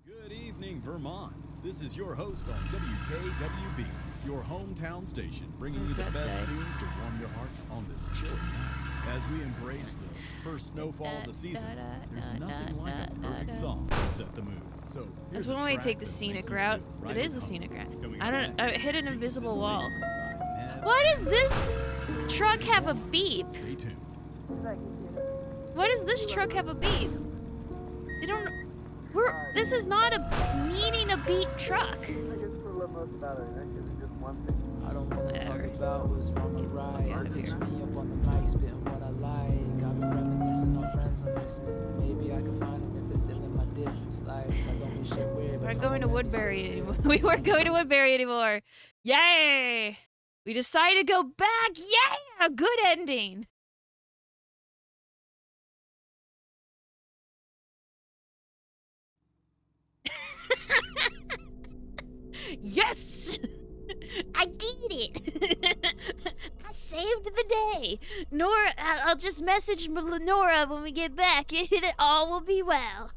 Good evening, Vermont. This is your host on WKWB, your hometown station, bringing you the best tunes to warm your hearts on this chilly night. As we embrace the first snowfall of the season, there's nothing like a perfect song to set the mood. So that's one way to take the scenic route. It is the scenic route. I hit an invisible wall. Why does this truck have a beep? Stay tuned. Why does this truck have a beep? They don't... This is not a needing a beep truck. I don't know what to talk about what's wrong or right. Picture me up on the mic, spitting what I like. I've been reminiscing on friends I'm missing. Maybe I can find them if they're still in my distance. Like, I don't do shit weird. We're not going to Woodbury anymore. We weren't going to Woodbury anymore. Yay! We decided to go back. Yeah! Good ending. Yes! I did it! I saved the day. Nora, I'll just message Nora when we get back and it all will be well.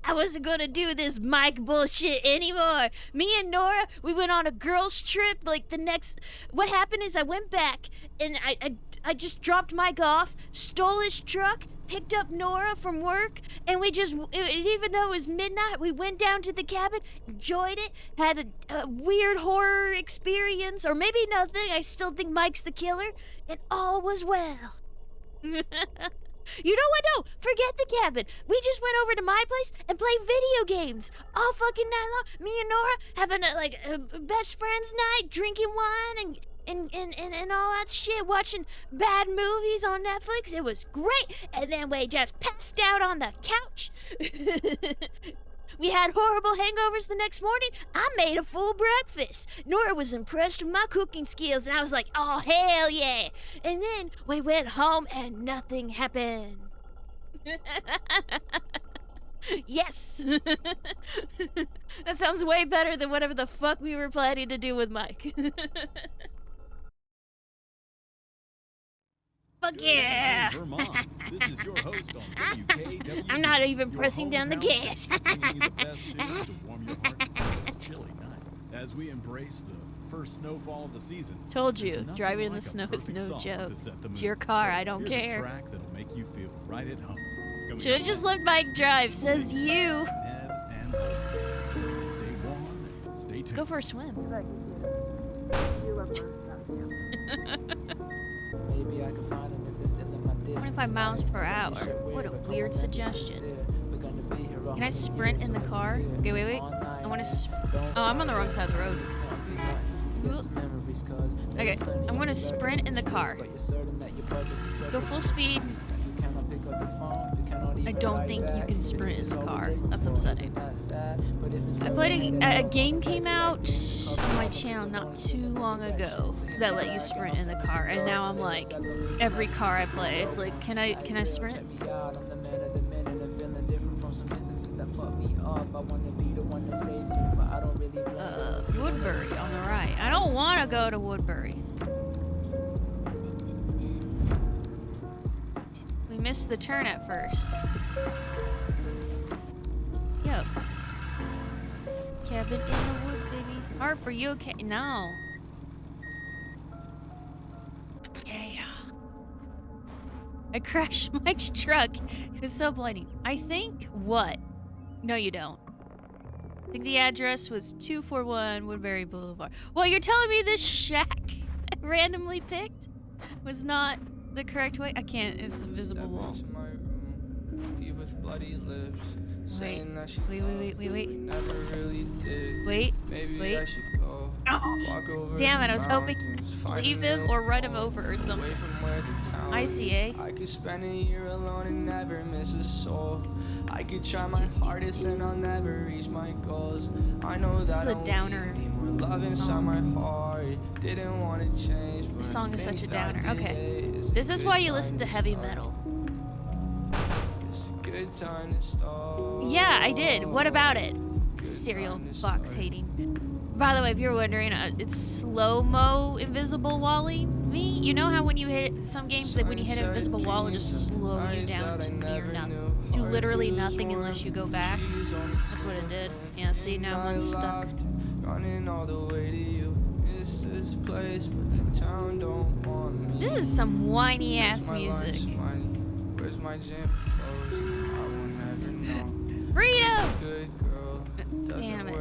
I wasn't gonna do this Mike bullshit anymore. Me and Nora, we went on a girls trip like the next... What happened is I went back and I just dropped Mike off, stole his truck, picked up Nora from work, and we just, even though it was midnight, we went down to the cabin, enjoyed it, had a weird horror experience, or maybe nothing. I still think Mike's the killer, and all was well. You know what? No, forget the cabin. We just went over to my place and played video games all fucking night long. Me and Nora having a best friends night, drinking wine and all that shit, watching bad movies on Netflix. It was great. And then we just passed out on the couch. We had horrible hangovers the next morning. I made a full breakfast. Nora was impressed with my cooking skills, and I was like, oh, hell yeah. And then we went home, and nothing happened. Yes! That sounds way better than whatever the fuck we were planning to do with Mike. Fuck yeah! Vermont. This is your host on WKW. I'm not even pressing down the gas. Bringing you the best tunes to warm your hearts on this chilly night. As we embrace the first snowfall of the season. Told you, driving in the snow is no joke. It's your car, I don't care. A track that'll make you feel right at home. Should've just let Mike drive, says you. Let's go for a swim. Maybe I can find him if they're still in my distance. 25 miles per hour. What a weird suggestion. Can I sprint in the car? Okay, wait. I want to. Oh, I'm on the wrong side of the road. Okay, I'm going to sprint in the car. Let's go full speed. I don't think you can sprint in the car. That's upsetting. I played a game came out on my channel not too long ago that let you sprint in the car, and now I'm like, every car I play is like, can I sprint? Woodbury on the right. I don't want to go to Woodbury. We missed the turn at first. Yo. Cabin in the woods, baby. Harper, you okay? No. Yeah. I crashed Mike's truck. It was so blinding. I think what? No, you don't. I think the address was 241 Woodbury Boulevard. Well, you're telling me this shack randomly picked was not the correct way? I can't. It's a visible wall. Wait. Oh, damn it, I was hoping to leave him or run him over or something. ICA. I could spend a year alone and never miss a soul. I could try my hardest and I'll never reach my goals. I know that this is a downer love inside my heart. Didn't want to change. This song is such a downer. Okay. This is why you listen to heavy metal. It's a good time to start. Yeah, I did. What about it? Cereal box hating. By the way, if you're wondering, it's slow-mo invisible walling me. You know how when you hit some games that when you hit an invisible wall, it just slow you down to near nothing. Do literally nothing unless you go back. That's what it did. Yeah, see, now I'm unstuck. Running all the way to you. It's this place, but the town don't want me. This is some whiny ass music. Where's my gym? I will never know. Freedom! Good girl. Damn it.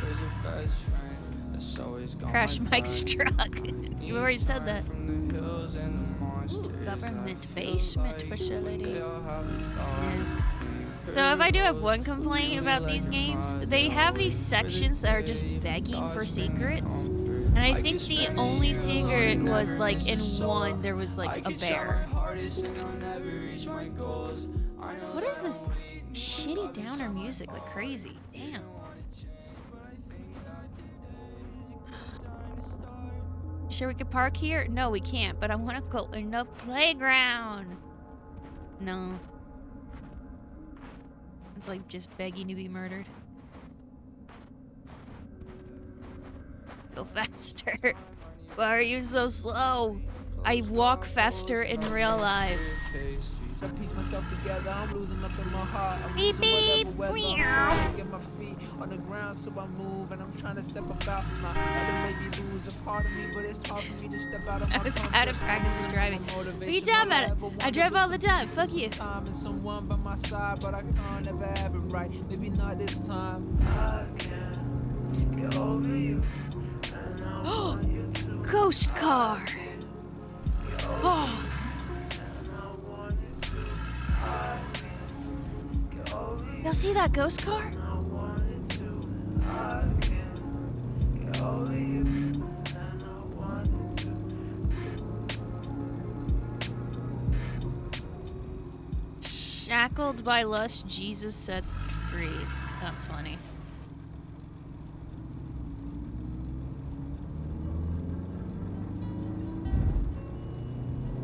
There's a best friend that's always gone. Crash Mike's truck. You already said that. From the hills and the monsters. Ooh, government basement facility. Yeah. So if I do have one complaint about these games, they have these sections that are just begging for secrets. And I think the only secret was like in one there was like a bear. What is this shitty downer music like crazy? Damn. Sure we could park here? No, we can't, but I want to go in the playground. No. It's like just begging to be murdered. Go faster. Why are you so slow? I walk faster in real life. I piece myself together, I'm losing up in my heart. I'm beep beep. I'm trying to get my feet on the ground so I move, and I'm trying to step about my head and maybe lose a part of me, but it's hard for me to step out of my I was out of practice with driving. What are you talking about? I drive all the time. Fuck you. And someone by my side, but I can't ever have it right. Maybe not this time. I can't get over you. Ghost car. Oh. Y'all see that ghost car? Shackled by lust, Jesus sets free. That's funny.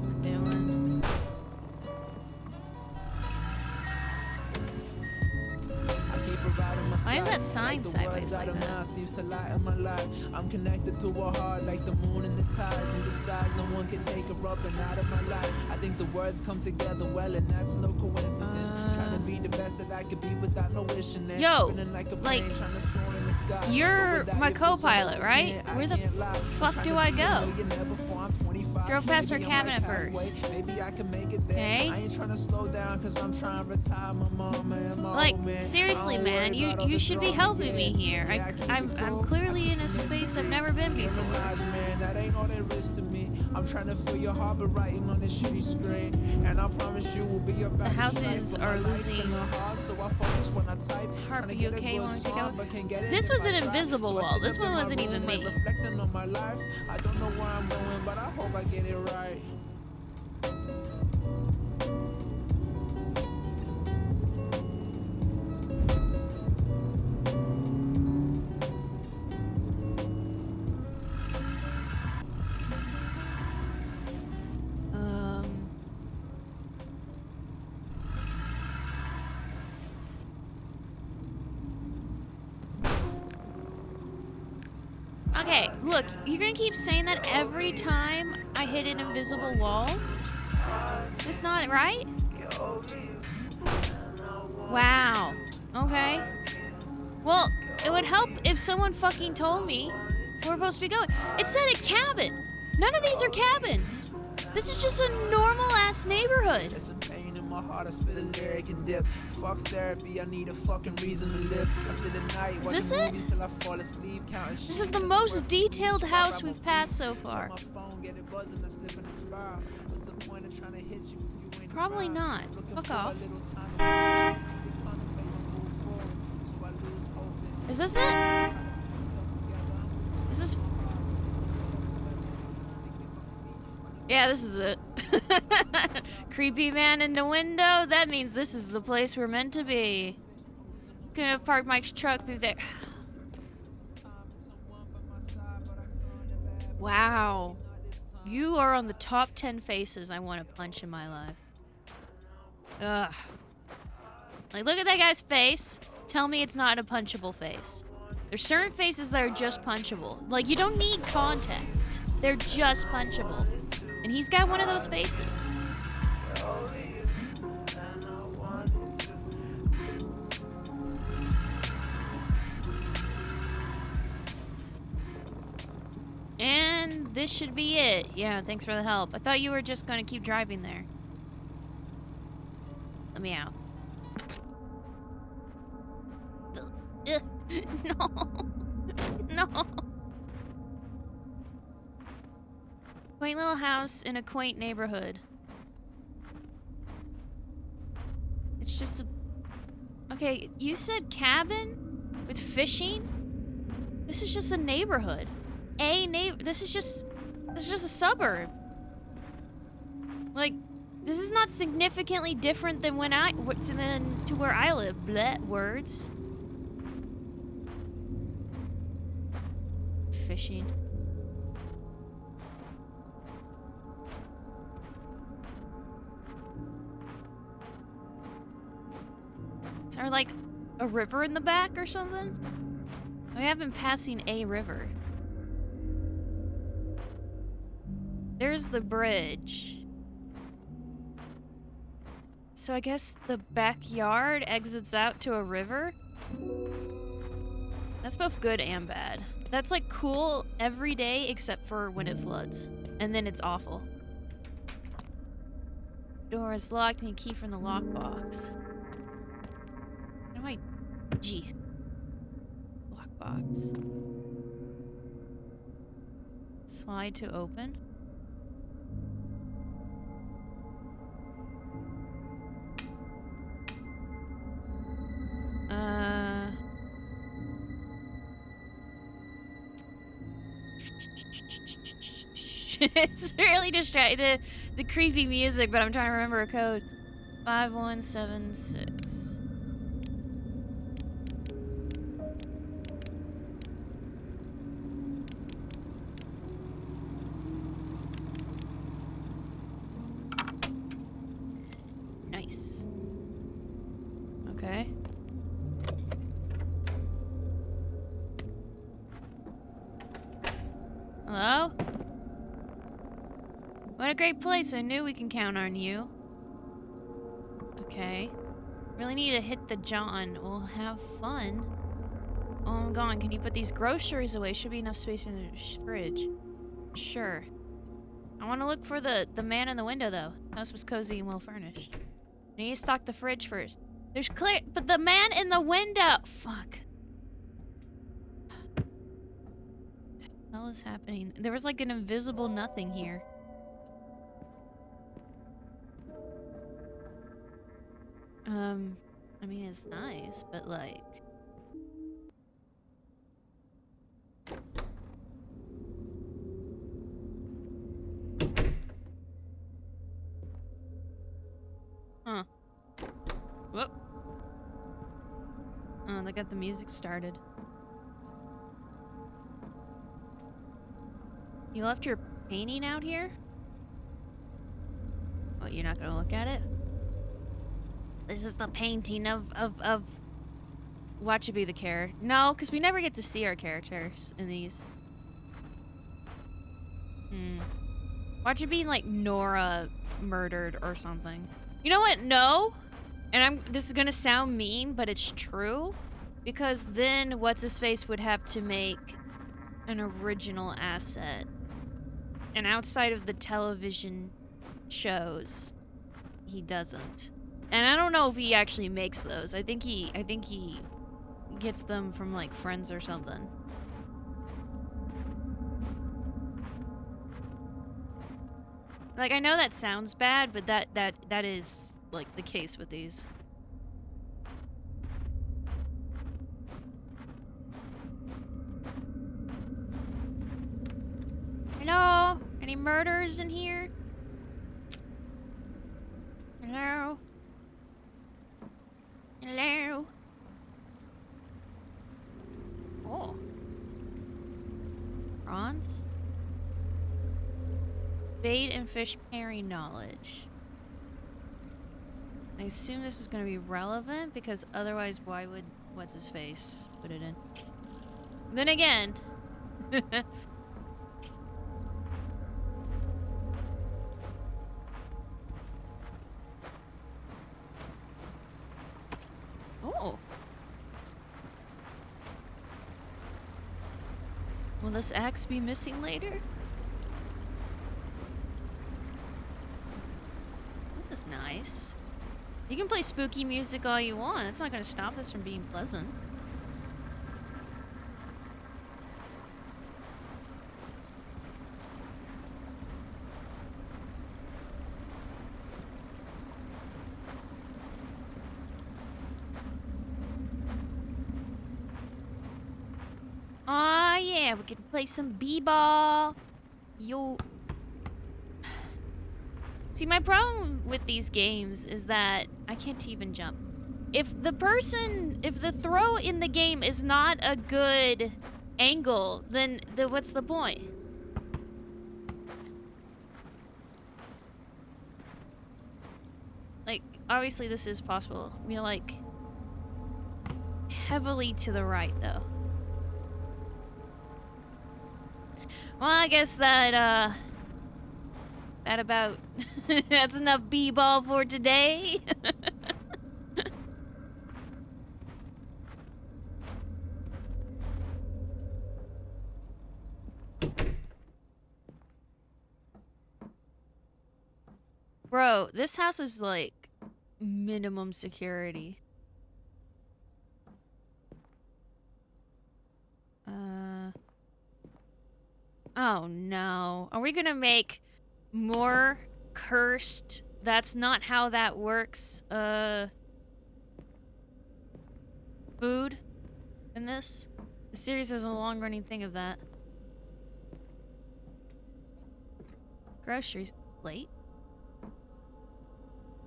We're doing. Why is that sign sideways like that? Seems to light in my life. I'm connected to her heart like the moon and the tides. And besides, no one can take her up and out of my life. I think the words come together well, and that's no coincidence. Trying to be the best that I could be without no wishing. Yo, like, you're my co-pilot, right? Where the fuck do I go? Drove past our cabin at first. Okay. Like, seriously, man, you should be helping me here. I'm clearly in a space I've never been before. I'm trying to fill your heart, but writing on this shitty screen. And I promise you will be about the houses are losing. Harper, you okay? Want to take out? This was an invisible wall. This one wasn't even me. Reflecting on my life. I don't know where I'm going, but I hope I get it right. Okay, look, you're gonna keep saying that every time I hit an invisible wall? Is this not right? Wow. Okay. Well, it would help if someone fucking told me where we're supposed to be going. It said a cabin. None of these are cabins. This is just a normal-ass neighborhood. My heart, I spit a lyric and dip. Fuck therapy, I need a fucking reason to live. I sit at night, is this it? Till I fall asleep, counting. This is the most detailed house we've passed so far. Probably not. Fuck off. Is this it? Is this? Yeah, this is it. Creepy man in the window. That means this is the place we're meant to be. Gonna park Mike's truck through there. Wow. You are on the top 10 faces I want to punch in my life. Ugh. Like, look at that guy's face. Tell me it's not a punchable face. There's certain faces that are just punchable. Like, you don't need context. They're just punchable. And he's got one of those faces. And this should be it. Yeah, thanks for the help. I thought you were just going to keep driving there. Let me out. No. No. Quaint little house in a quaint neighborhood. It's just a... Okay, you said cabin with fishing? This is just a neighborhood. This is just a suburb. Like, this is not significantly different than to where I live. Bleh, words. Fishing. Is there like a river in the back or something? We have been passing a river. There's the bridge. So I guess the backyard exits out to a river? That's both good and bad. That's like cool every day except for when it floods. And then it's awful. Door is locked and a key from the lockbox. How do I... G. Lockbox. Slide to open. It's really distracting. The creepy music, but I'm trying to remember a code. 5176. Nice. Okay. Hello? What a great place. I knew we can count on you. Okay. Really need to hit the John. We'll have fun. Oh, I'm gone. Can you put these groceries away? Should be enough space in the fridge. Sure. I want to look for the man in the window, though. House was cozy and well furnished. I need to stock the fridge first. There's clear, but the man in the window. Fuck. What the hell is happening? There was like an invisible nothing here. I mean, it's nice, but like... Huh. Whoop. Oh, they got the music started. You left your painting out here? Oh, you're not gonna look at it? This is the painting of Watch It Be the character. No, because we never get to see our characters in these. Watch it be like Nora murdered or something. You know what? No. And this is gonna sound mean, but it's true. Because then what's-his-face would have to make an original asset. And outside of the television shows, he doesn't. And I don't know if he actually makes those. I think he gets them from like friends or something. Like, I know that sounds bad, but that is like the case with these. Hello? Any murders in here? Hello? Hello? Oh. Prawns? Bait and fish pairing knowledge. I assume this is going to be relevant because otherwise why would what's-his-face put it in? Then again... Oh. Will this axe be missing later? This is nice. You can play spooky music all you want. It's not going to stop this from being pleasant. Aw, yeah, we can play some b-ball. Yo. See, my problem with these games is that I can't even jump. If the throw in the game is not a good angle, then what's the point? Like, obviously this is possible. We're like heavily to the right, though. Well, I guess that about that's enough b-ball for today. Bro, this house is like minimum security. Oh no. Are we gonna make more cursed? That's not how that works. Food in this? The series has a long-running thing of that. Groceries. Plate?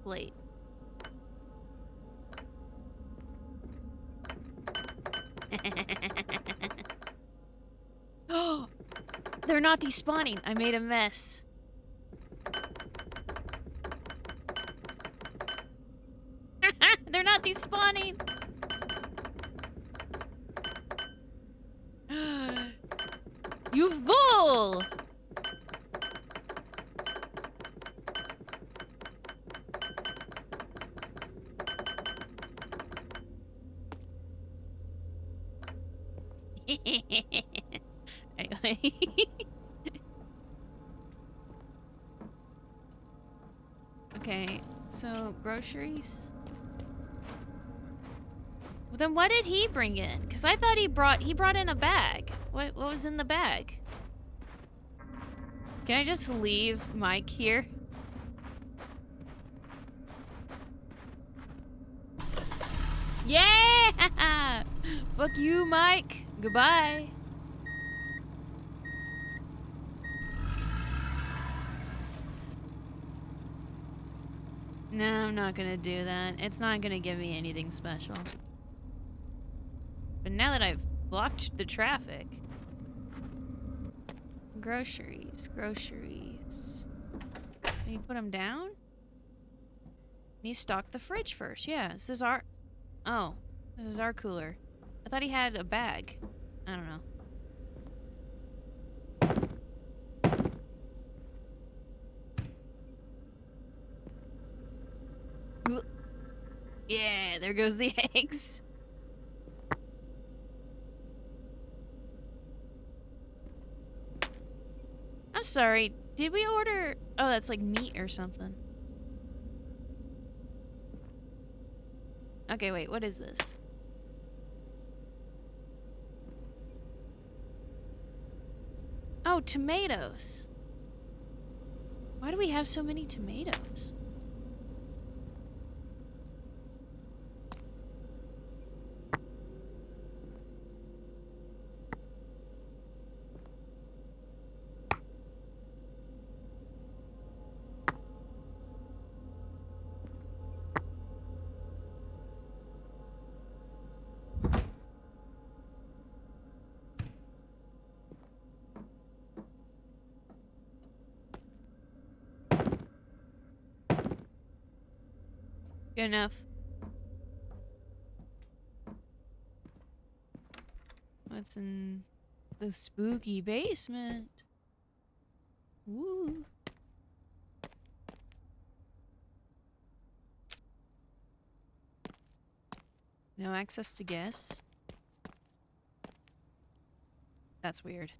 Plate. Oh, they're not despawning. I made a mess. They're not despawning. You fool! Anyway. Okay, so groceries. Well, then what did he bring in? Because I thought he brought in a bag. What was in the bag? Can I just leave Mike here? Yeah! Fuck you, Mike. Goodbye. No, I'm not gonna do that. It's not gonna give me anything special. But now that I've blocked the traffic... Groceries. Can you put them down? Need to stock the fridge first. Yeah, this is our... Oh, this is our cooler. I thought he had a bag. I don't know. Yeah, there goes the eggs. I'm sorry, did we order... Oh, that's like meat or something. Okay, wait, what is this? Oh, tomatoes. Why do we have so many tomatoes? Good enough. What's in the spooky basement? Woo. No access to guests. That's weird.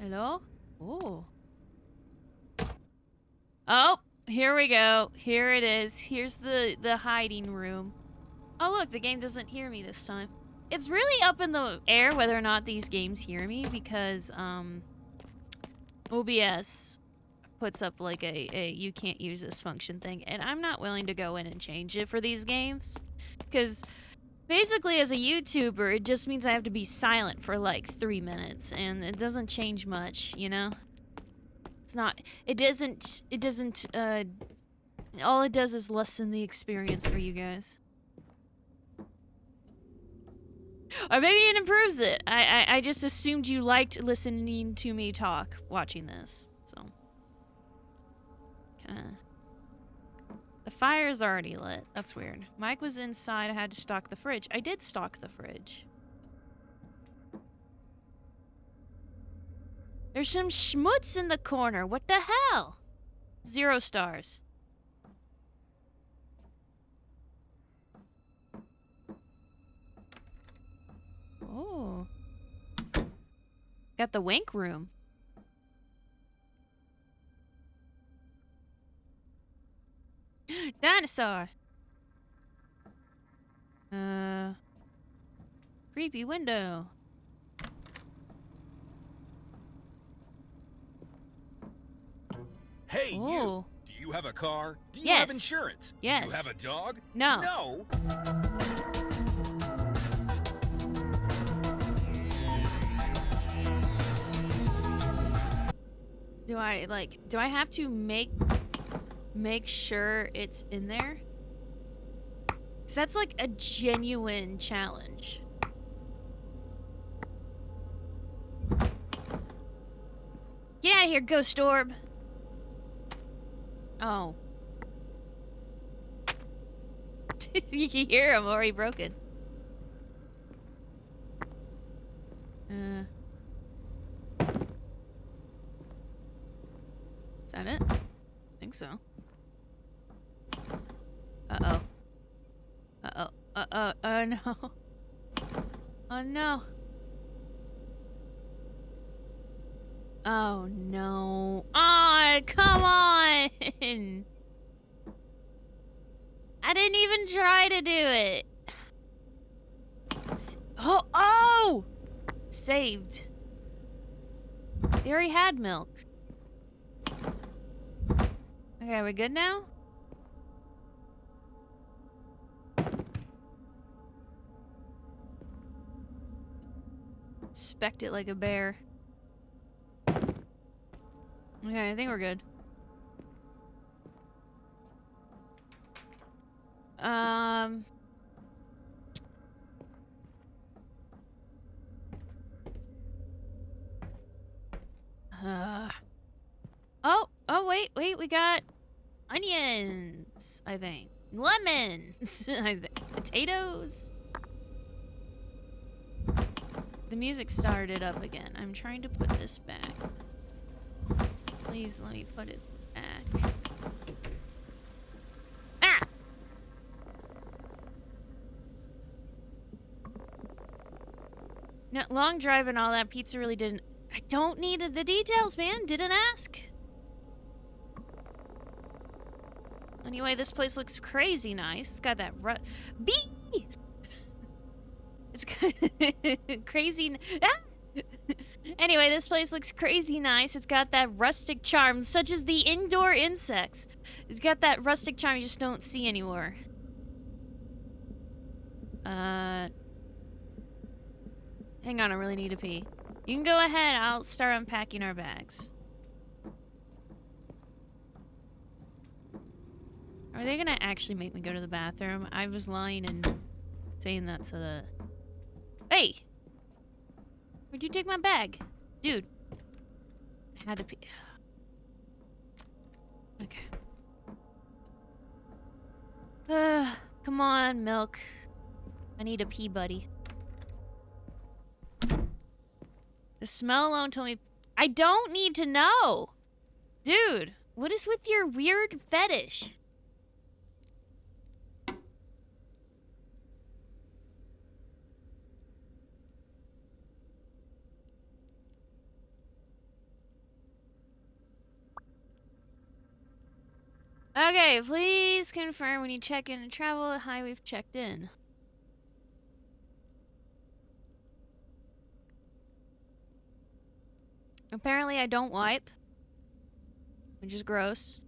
Hello? Oh. Oh, here we go. Here it is. Here's the hiding room. Oh, look, the game doesn't hear me this time. It's really up in the air whether or not these games hear me because, OBS puts up like a you can't use this function thing, and I'm not willing to go in and change it for these games because basically as a YouTuber it just means I have to be silent for like 3 minutes and it doesn't change much, you know? It's not, it doesn't all it does is lessen the experience for you guys. Or maybe it improves it. I just assumed you liked listening to me talk watching this, so. Kinda. The fire's already lit. That's weird. Mike was inside. I had to stock the fridge. I did stock the fridge. There's some schmutz in the corner. What the hell? 0 stars. Oh. Got the wink room. Dinosaur. Creepy window. Hey, Ooh. you! Do you have a car? Do you Yes. have insurance? Yes. Do you have a dog? No. No! Do I have to make... make sure it's in there. So that's like a genuine challenge. Get out of here, Ghost Orb! Oh. You can hear him already broken. Is that it? I think so. Uh-oh. Uh-oh. Uh-oh. Oh, no. Oh, no. Oh, no. Oh, come on! I didn't even try to do it. Oh, oh! Saved. They already had milk. Okay, are we good now? Inspect it like a bear. Okay, I think we're good. Oh, wait, we got onions, I think. Lemons, I think. Potatoes. The music started up again. I'm trying to put this back. Please let me put it back. Ah! No, long drive and all that. Pizza really didn't... I don't need the details, man. Didn't ask. Anyway, this place looks crazy nice. It's got that bee! It's got crazy... Ah! Anyway, this place looks crazy nice. It's got that rustic charm, such as the indoor insects. It's got that rustic charm you just don't see anymore. Hang on, I really need to pee. You can go ahead, I'll start unpacking our bags. Are they gonna actually make me go to the bathroom? I was lying and saying that so that... Hey! Where'd you take my bag? Dude. I had to pee. Okay. Come on, milk. I need a pee, buddy. The smell alone told me... I don't need to know! Dude, what is with your weird fetish? Okay, please confirm when you check in and travel. Hi, we've checked in. Apparently I don't wipe, which is gross.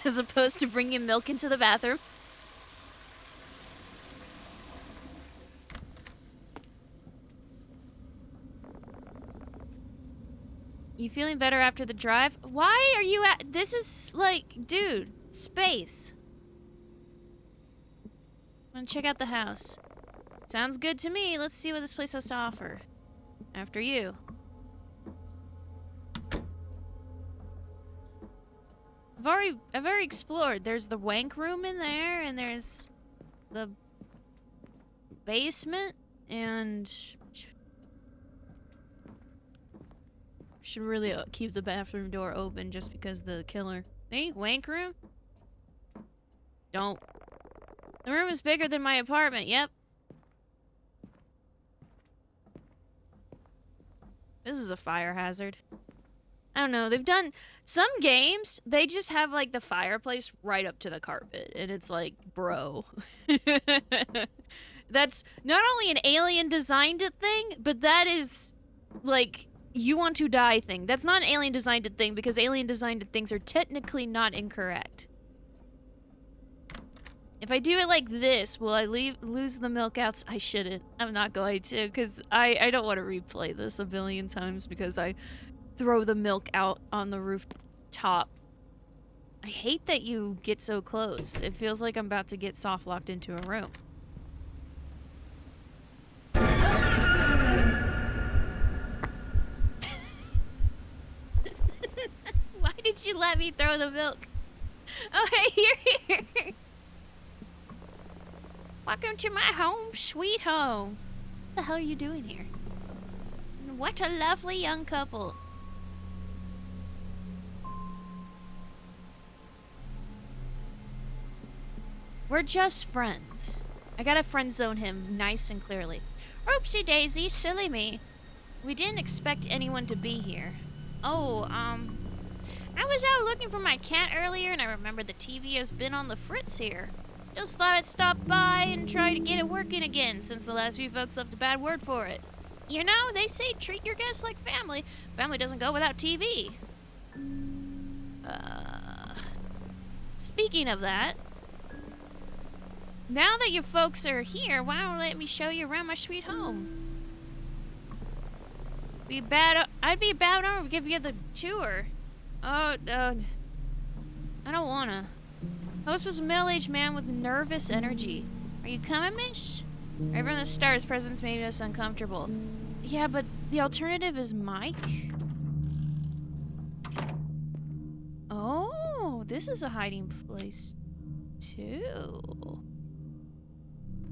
As opposed to bringing milk into the bathroom. You feeling better after the drive? Why are you at... This is like... Dude, space. I'm gonna check out the house. Sounds good to me. Let's see what this place has to offer. After you. I've already explored. There's the wank room in there, and there's the basement, and... Should really keep the bathroom door open just because the killer... Hey, wank room? Don't. The room is bigger than my apartment, yep. This is a fire hazard. I don't know, they've done... Some games, they just have, like, the fireplace right up to the carpet. And it's like, bro. That's not only an alien-designed thing, but that is, like... You want to die thing. That's not an alien designed thing because alien designed things are technically not incorrect. If I do it like this, will I lose the milk outs? I shouldn't. I'm not going to because I don't want to replay this a billion times because I throw the milk out on the rooftop. I hate that you get so close. It feels like I'm about to get soft locked into a room. Why did you let me throw the milk? Oh, hey, you're here. Welcome to my home, sweet home. What the hell are you doing here? What a lovely young couple. We're just friends. I gotta friend zone him nice and clearly. Oopsie daisy, silly me. We didn't expect anyone to be here. Oh, I was out looking for my cat earlier and I remembered the TV has been on the fritz here. Just thought I'd stop by and try to get it working again since the last few folks left a bad word for it. You know, they say treat your guests like family. Family doesn't go without TV. Speaking of that, now that you folks are here, why don't you let me show you around my sweet home? I'd be bad to give you the tour. I don't wanna. Host was a middle-aged man with nervous energy. Are you coming, miss? Right from the start, his presence made us uncomfortable. Yeah, but the alternative is Mike? Oh, this is a hiding place, too.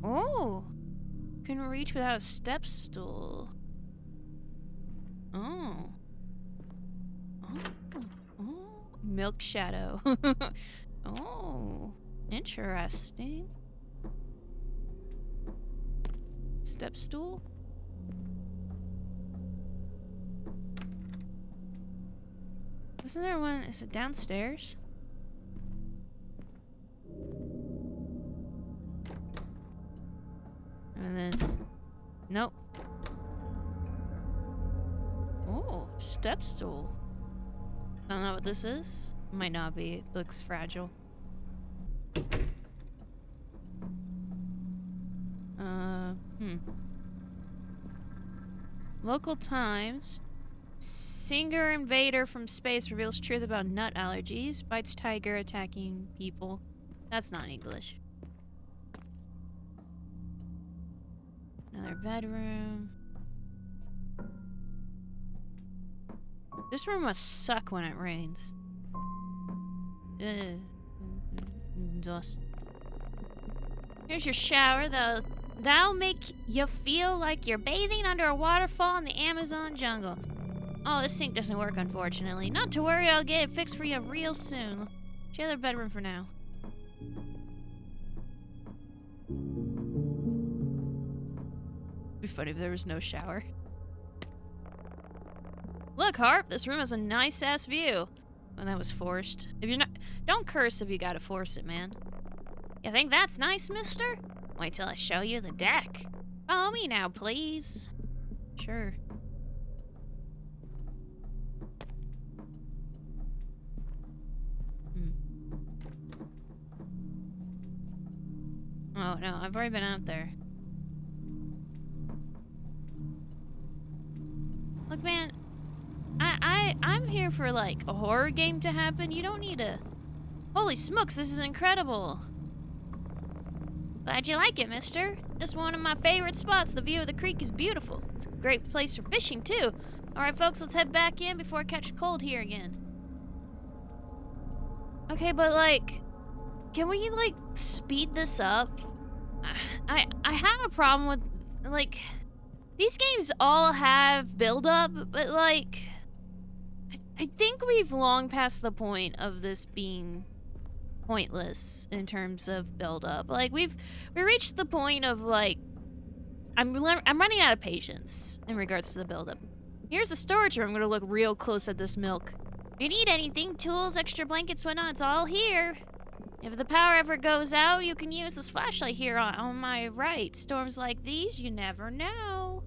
Oh, can reach without a step stool. Oh. Milk shadow. Oh, interesting. Step stool? Wasn't there one? Is it downstairs? And this. Nope. Oh, step stool. I don't know what this is. Might not be. It looks fragile. Local Times. Singer invader from space reveals truth about nut allergies. Bites tiger attacking people. That's not English. Another bedroom. This room must suck when it rains. Dust. Here's your shower. That'll make you feel like you're bathing under a waterfall in the Amazon jungle. Oh, this sink doesn't work, unfortunately. Not to worry, I'll get it fixed for you real soon. Share the bedroom for now. It'd be funny if there was no shower. Look, Harp, this room has a nice-ass view. Oh, that was forced. If you're not... Don't curse if you gotta force it, man. You think that's nice, mister? Wait till I show you the deck. Follow me now, please. Sure. Oh, no, I've already been out there. Look, man, I'm here for, like, a horror game to happen. You don't need a... Holy smokes, this is incredible. Glad you like it, mister. Just one of my favorite spots. The view of the creek is beautiful. It's a great place for fishing, too. Alright, folks, let's head back in before I catch a cold here again. Okay, but, like, can we, like, speed this up? I had a problem with, like... These games all have build-up, but, like... I think we've long passed the point of this being pointless in terms of build-up. Like, we reached the point of, like... I'm running out of patience in regards to the build-up. Here's the storage room. I'm gonna look real close at this milk. If you need anything, tools, extra blankets, whatnot, it's all here. If the power ever goes out, you can use this flashlight here on my right. Storms like these, you never know.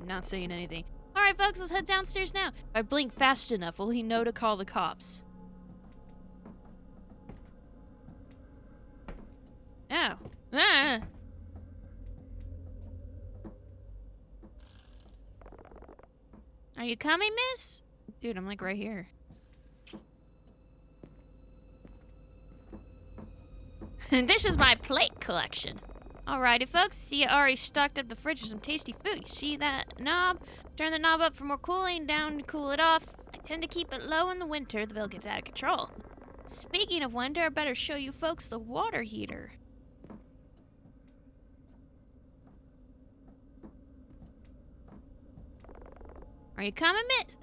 Not saying anything. Alright, folks, let's head downstairs now. If I blink fast enough, will he know to call the cops? Oh. Ah! Are you coming, miss? Dude, I'm like right here. This is my plate collection. Alrighty, folks. See, I already stocked up the fridge with some tasty food. You see that knob? Turn the knob up for more cooling, down to cool it off. I tend to keep it low in the winter. The bill gets out of control. Speaking of winter, I better show you folks the water heater. Are you coming, miss?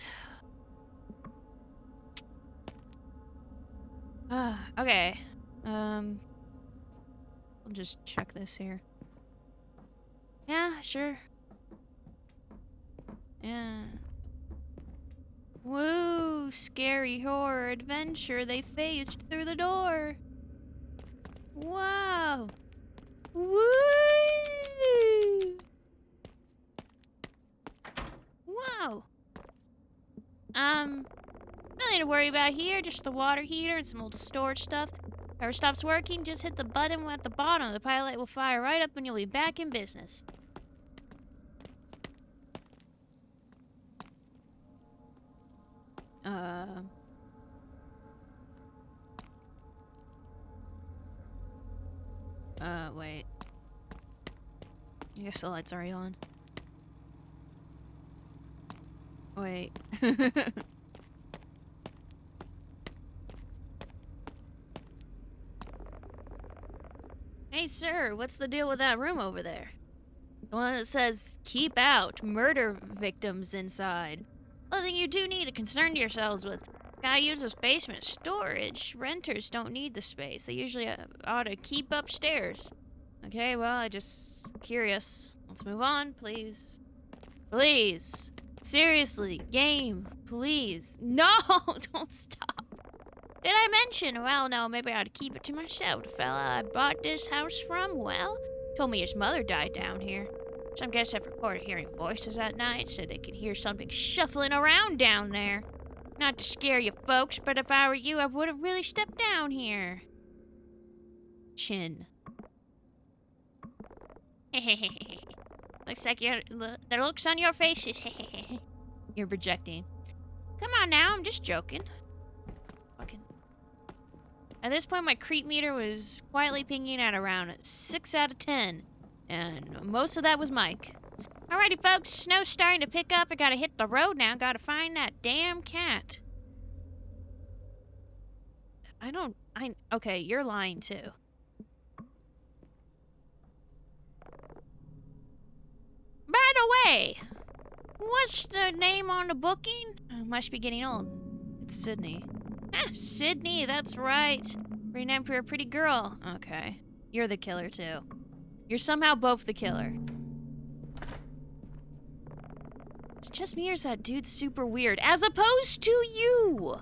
Okay. I'll just check this here. Yeah, sure. Yeah. Woo! Scary horror adventure they faced through the door. Whoa! Woo! Whoa! Nothing to worry about here, just the water heater and some old storage stuff. If ever stops working, just hit the button at the bottom. The pilot will fire right up and you'll be back in business. Wait. I guess the light's already on. Wait. Hey, sir, what's the deal with that room over there? The one that says, keep out, murder victims inside. Well, then you do need to concern yourselves with. Gotta use this basement storage. Renters don't need the space. They usually ought to keep upstairs. Okay, well, I just curious. Let's move on, please. Please. Seriously, game, please. No, don't stop. Did I mention? Well, no, maybe I ought to keep it to myself. The fella I bought this house from, well, told me his mother died down here. Some guests have reported hearing voices that night, said they could hear something shuffling around down there. Not to scare you folks, but if I were you, I wouldn't really step down here. Chin. Looks like the looks on your faces. You're projecting. Come on now, I'm just joking. Fucking. At this point, my creep meter was quietly pinging at around 6 out of 10. And most of that was Mike. Alrighty, folks, snow's starting to pick up. I gotta hit the road now. Gotta find that damn cat. Okay, you're lying too. By the way, what's the name on the booking? I must be getting old. It's Sydney. Ah, Sydney, that's right. Pretty name for a pretty girl. Okay. You're the killer too. You're somehow both the killer. It's just me or is that dude super weird? As opposed to you!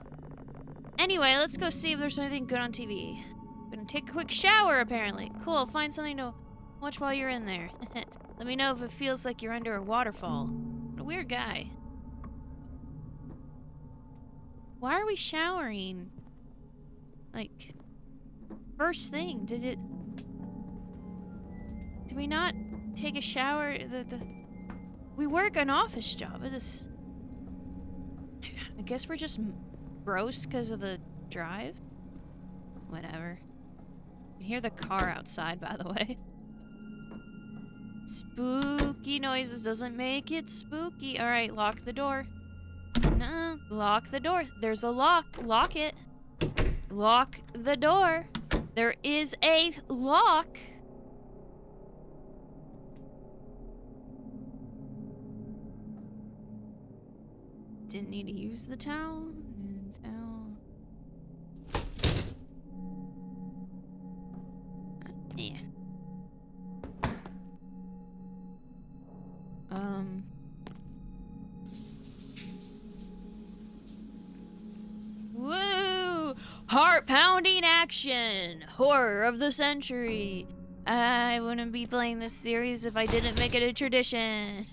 Anyway, let's go see if there's anything good on TV. Gonna take a quick shower, apparently. Cool, find something to watch while you're in there. Let me know if it feels like you're under a waterfall. What a weird guy. Why are we showering? Like, first thing, did we not take a shower? We work an office job. It is. I guess we're just gross because of the drive? Whatever. You hear the car outside, by the way. Spooky noises doesn't make it spooky. Alright, lock the door. No, lock the door. There's a lock. Lock it. Lock the door. There is a lock. Didn't need to use the towel. Yeah. Woo! Heart-pounding action! Horror of the century! I wouldn't be playing this series if I didn't make it a tradition.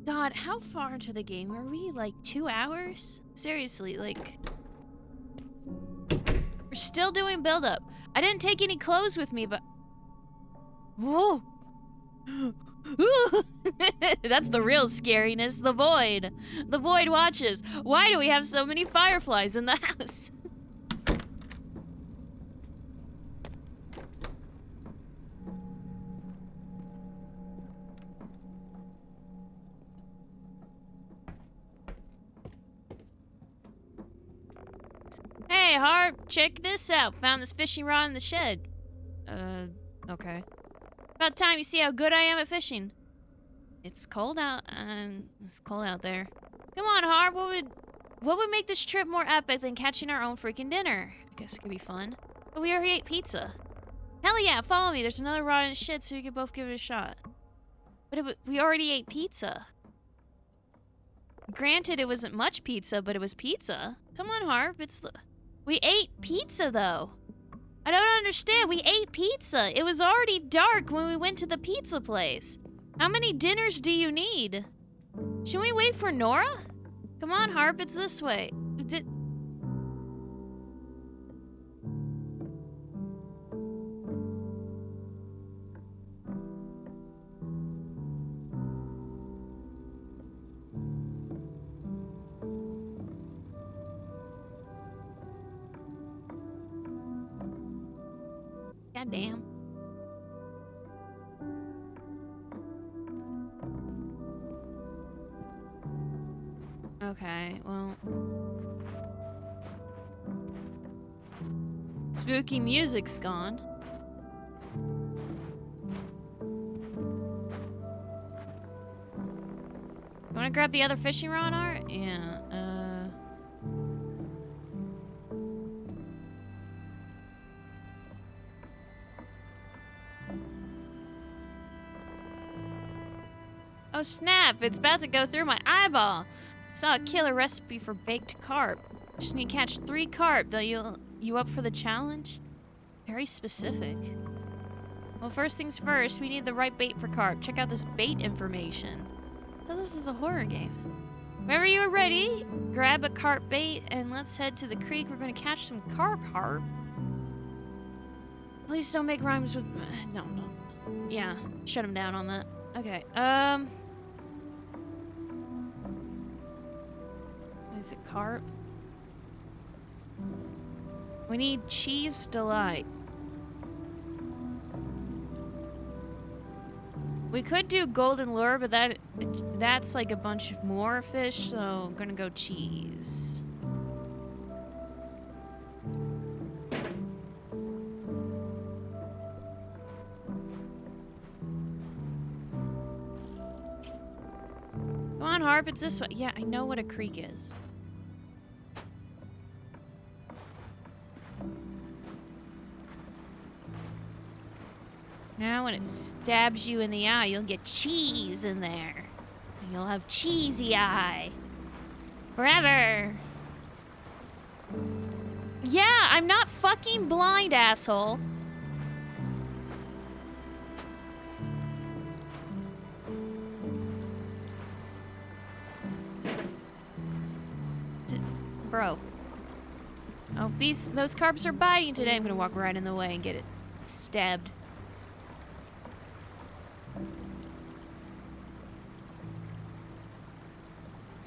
God, how far into the game are we? Like 2 hours? Seriously, like... We're still doing build-up. I didn't take any clothes with me, but... Whoa! That's the real scariness, the void. The void watches. Why do we have so many fireflies in the house? Hey, Harp, check this out. Found this fishing rod in the shed. Okay. About time you see how good I am at fishing. It's cold out, and it's cold out there. Come on, Harp, what would make this trip more epic than catching our own freaking dinner? I guess it could be fun. But we already ate pizza. Hell yeah, follow me. There's another rod in the shed, so we could both give it a shot. But we already ate pizza. Granted, it wasn't much pizza, but it was pizza. Come on, Harp, we ate pizza, though. I don't understand. We ate pizza. It was already dark when we went to the pizza place. How many dinners do you need? Should we wait for Nora? Come on, Harp, it's this way. God damn. Okay, well. Spooky music's gone. You wanna grab the other fishing rod, Art? Yeah, Oh snap, it's about to go through my eyeball. Saw a killer recipe for baked carp. Just need to catch 3 carp. You up for the challenge? Very specific. Well, first things first, we need the right bait for carp. Check out this bait information. I thought this was a horror game. Whenever you are ready, grab a carp bait and let's head to the creek. We're gonna catch some carp, Harp. Please don't make rhymes with... No. Yeah, shut him down on that. Okay, Is it carp? We need cheese delight. We could do golden lure, but that's like a bunch more fish, so I'm gonna go cheese. Come on, Harp, it's this way. Yeah, I know what a creek is. Now when it stabs you in the eye, you'll get cheese in there. And you'll have cheesy eye. Forever. Yeah, I'm not fucking blind, asshole. Bro. Oh, those carps are biting today. I'm gonna walk right in the way and get it stabbed.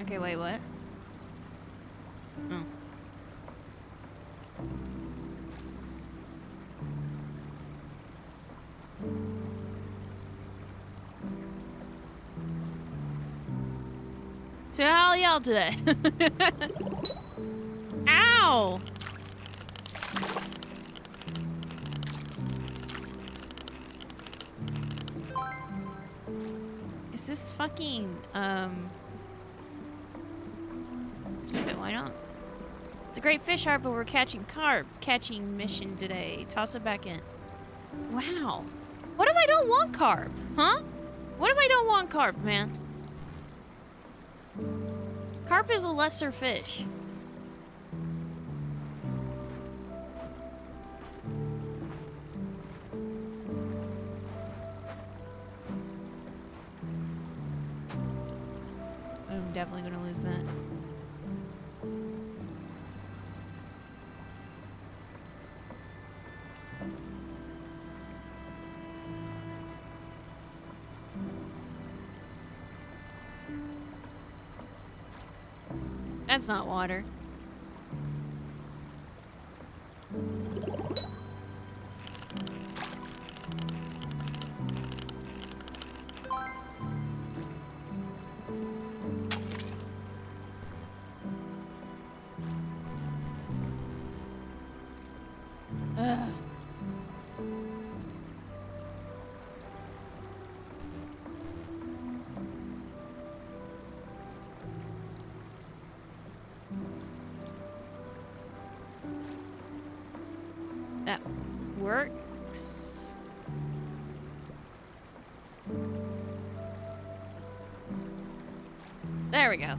Okay, wait, what? Oh. So how are y'all today? Ow! Is this fucking, keep it, why not? It's a great fish, Harp, but we're catching carp. Catching mission today. Toss it back in. Wow. What if I don't want carp? Huh? What if I don't want carp, man? Carp is a lesser fish. I'm definitely gonna lose that. That's not water. Ugh. That works. There we go.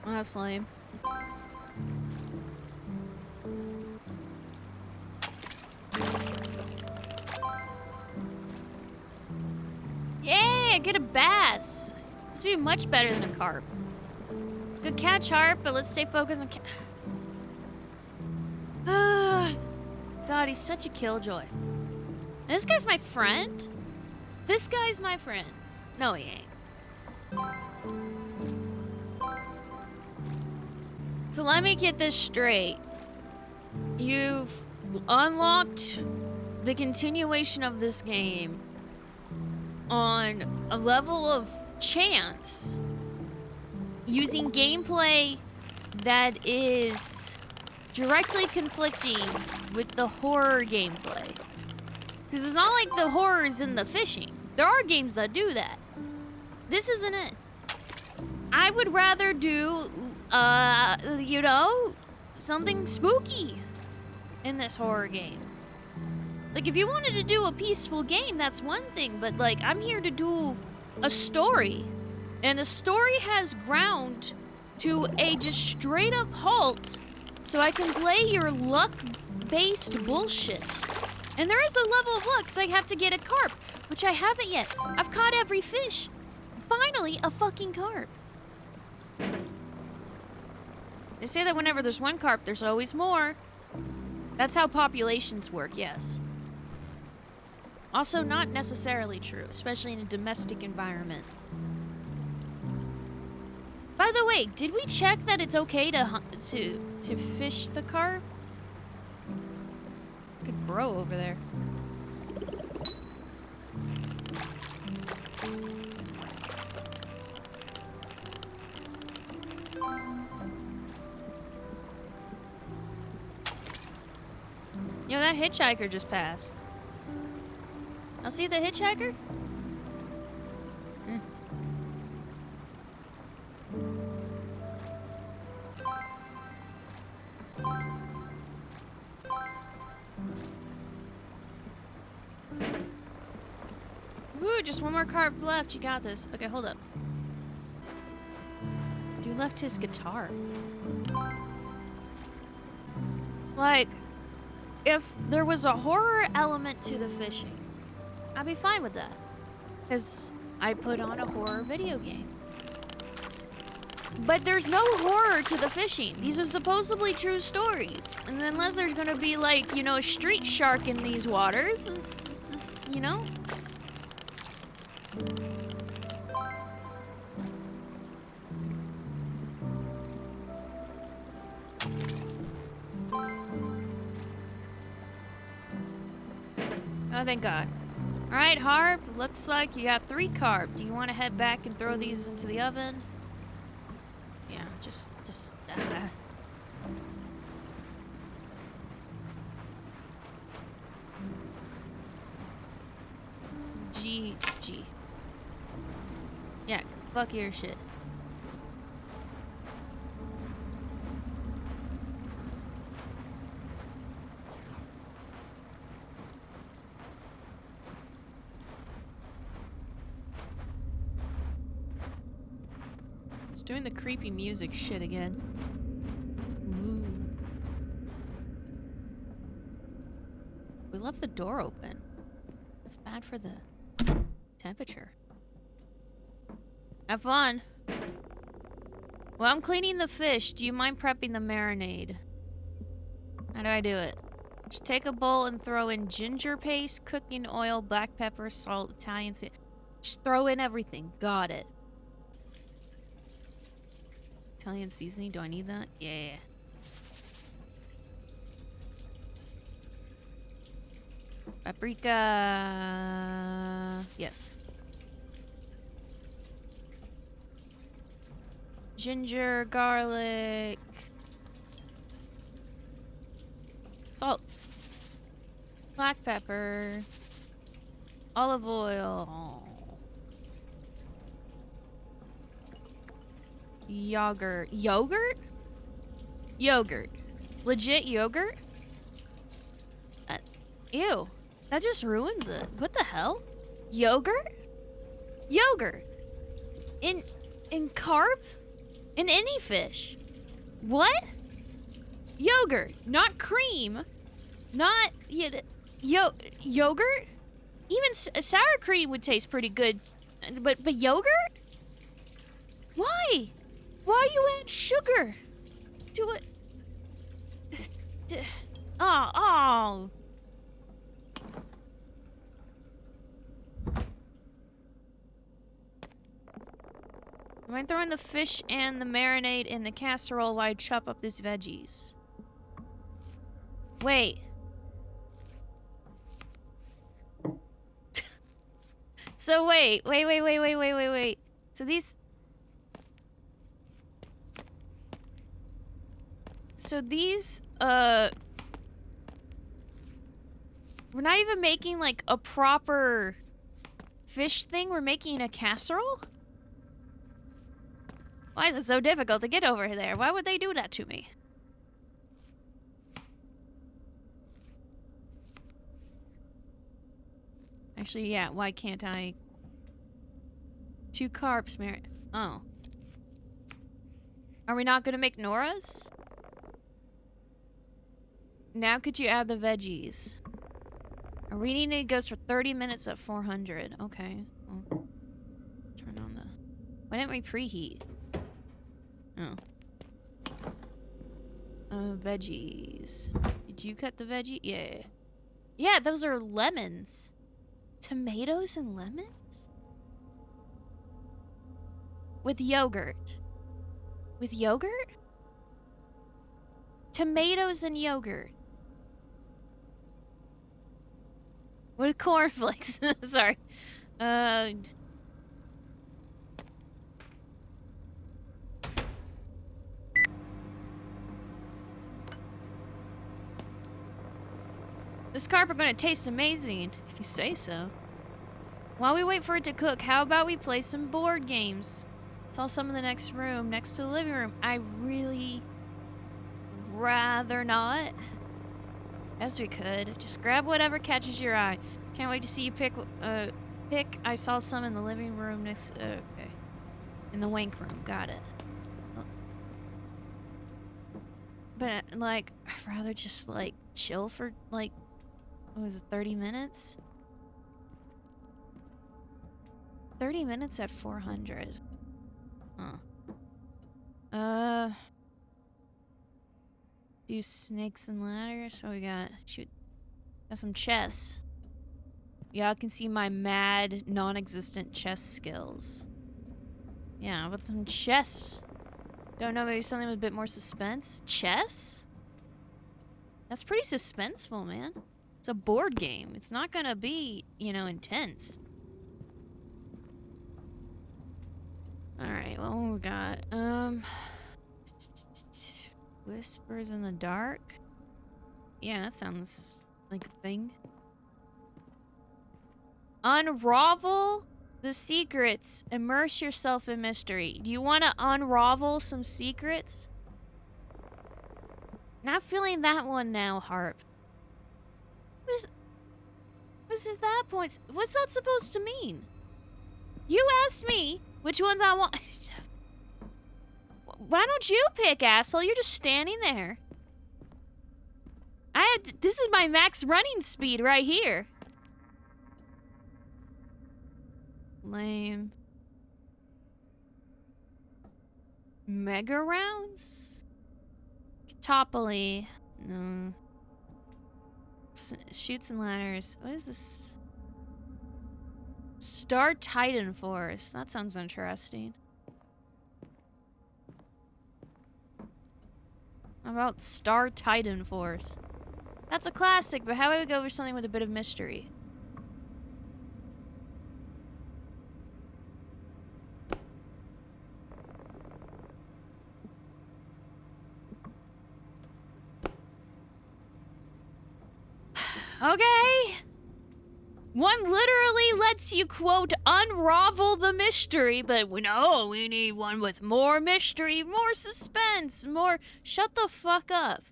Well, that's lame. Yeah, get a bass. This would be much better than a carp. It's a good catch, Harp, but let's stay focused on God, he's such a killjoy. And this guy's my friend? This guy's my friend. No, he ain't. So let me get this straight. You've unlocked the continuation of this game on a level of chance using gameplay that is directly conflicting with the horror gameplay. Because it's not like the horror is in the fishing. There are games that do that. This isn't it. I would rather do, you know, something spooky in this horror game. Like, if you wanted to do a peaceful game, that's one thing, but, like, I'm here to do a story. And a story has ground to a just straight-up halt so I can play your luck-based bullshit. And there is a level of luck, so I have to get a carp, which I haven't yet. I've caught every fish. Finally, a fucking carp. They say that whenever there's one carp, there's always more. That's how populations work, yes. Also, not necessarily true, especially in a domestic environment. By the way, did we check that it's okay to fish the carp? Good bro over there. Yo, that hitchhiker just passed. I'll see the hitchhiker? Ooh, just one more carp left. You got this. Okay, hold up. Dude left his guitar. Like, if there was a horror element to the fishing, I'd be fine with that. Because I put on a horror video game. But there's no horror to the fishing. These are supposedly true stories. And unless there's gonna be, like, you know, a street shark in these waters, it's just, you know? Oh, thank God. All right, Harp, looks like you got 3 carp. Do you want to head back and throw these into the oven? Yeah, just G. Yeah, fuck your shit. It's doing the creepy music shit again. Ooh. We left the door open. That's bad for the temperature. Have fun. Well, I'm cleaning the fish. Do you mind prepping the marinade? How do I do it? Just take a bowl and throw in ginger paste, cooking oil, black pepper, salt, Italian seasoning. Just throw in everything. Got it. Italian seasoning, do I need that? Yeah. Paprika. Yes. Ginger, garlic. Salt. Black pepper. Olive oil. Yogurt. Yogurt? Yogurt. Legit yogurt? Ew. That just ruins it. What the hell? Yogurt? Yogurt. In carp? In any fish. What? Yogurt. Not cream. Not... yogurt? Even sour cream would taste pretty good. But yogurt? Why? Why you add sugar? Do it... Oh. Am I throwing the fish and the marinade in the casserole while I chop up these veggies? Wait. So wait. So these... We're not even making, like, a proper fish thing. We're making a casserole? Why is it so difficult to get over there? Why would they do that to me? Actually, yeah, why can't I... 2 carps, Oh. Are we not gonna make Nora's? Now could you add the veggies? Our reading goes for 30 minutes at 400. Okay. Well, turn on the... Why didn't we preheat? Oh. Veggies. Did you cut the veggie? Yeah. Yeah, those are lemons. Tomatoes and lemons? With yogurt. With yogurt? Tomatoes and yogurt. With cornflakes. Sorry. This carp are gonna taste amazing, if you say so. While we wait for it to cook, how about we play some board games? Saw some in the next room, next to the living room. I really rather not. As we could. Just grab whatever catches your eye. Can't wait to see you pick. I saw some in the living room next. Okay. In the wank room. Got it. But, like, I'd rather just, like, chill for, like, what was it, 30 minutes? 30 minutes at 400. Huh. Do snakes and ladders. What we got? Shoot. Got some chess. Y'all can see my mad, non-existent chess skills. Yeah, but some chess. Don't know, maybe something with a bit more suspense? Chess? That's pretty suspenseful, man. It's a board game. It's not gonna be, you know, intense. Alright, what we got? Whispers in the dark? Yeah, that sounds like a thing. Unravel the secrets. Immerse yourself in mystery. Do you want to unravel some secrets? Not feeling that one now, Harp. What is that point? What's that supposed to mean? You asked me which ones I want. Why don't you pick, asshole? You're just standing there. This is my max running speed right here. Lame. Mega rounds? Topoly. No. Shoots and ladders. What is this? Star Titan Force. That sounds interesting. How about Star Titan Force? That's a classic, but how about we go over something with a bit of mystery? Okay. One literally lets you, quote, unravel the mystery, but we need one with more mystery, more suspense, more... Shut the fuck up.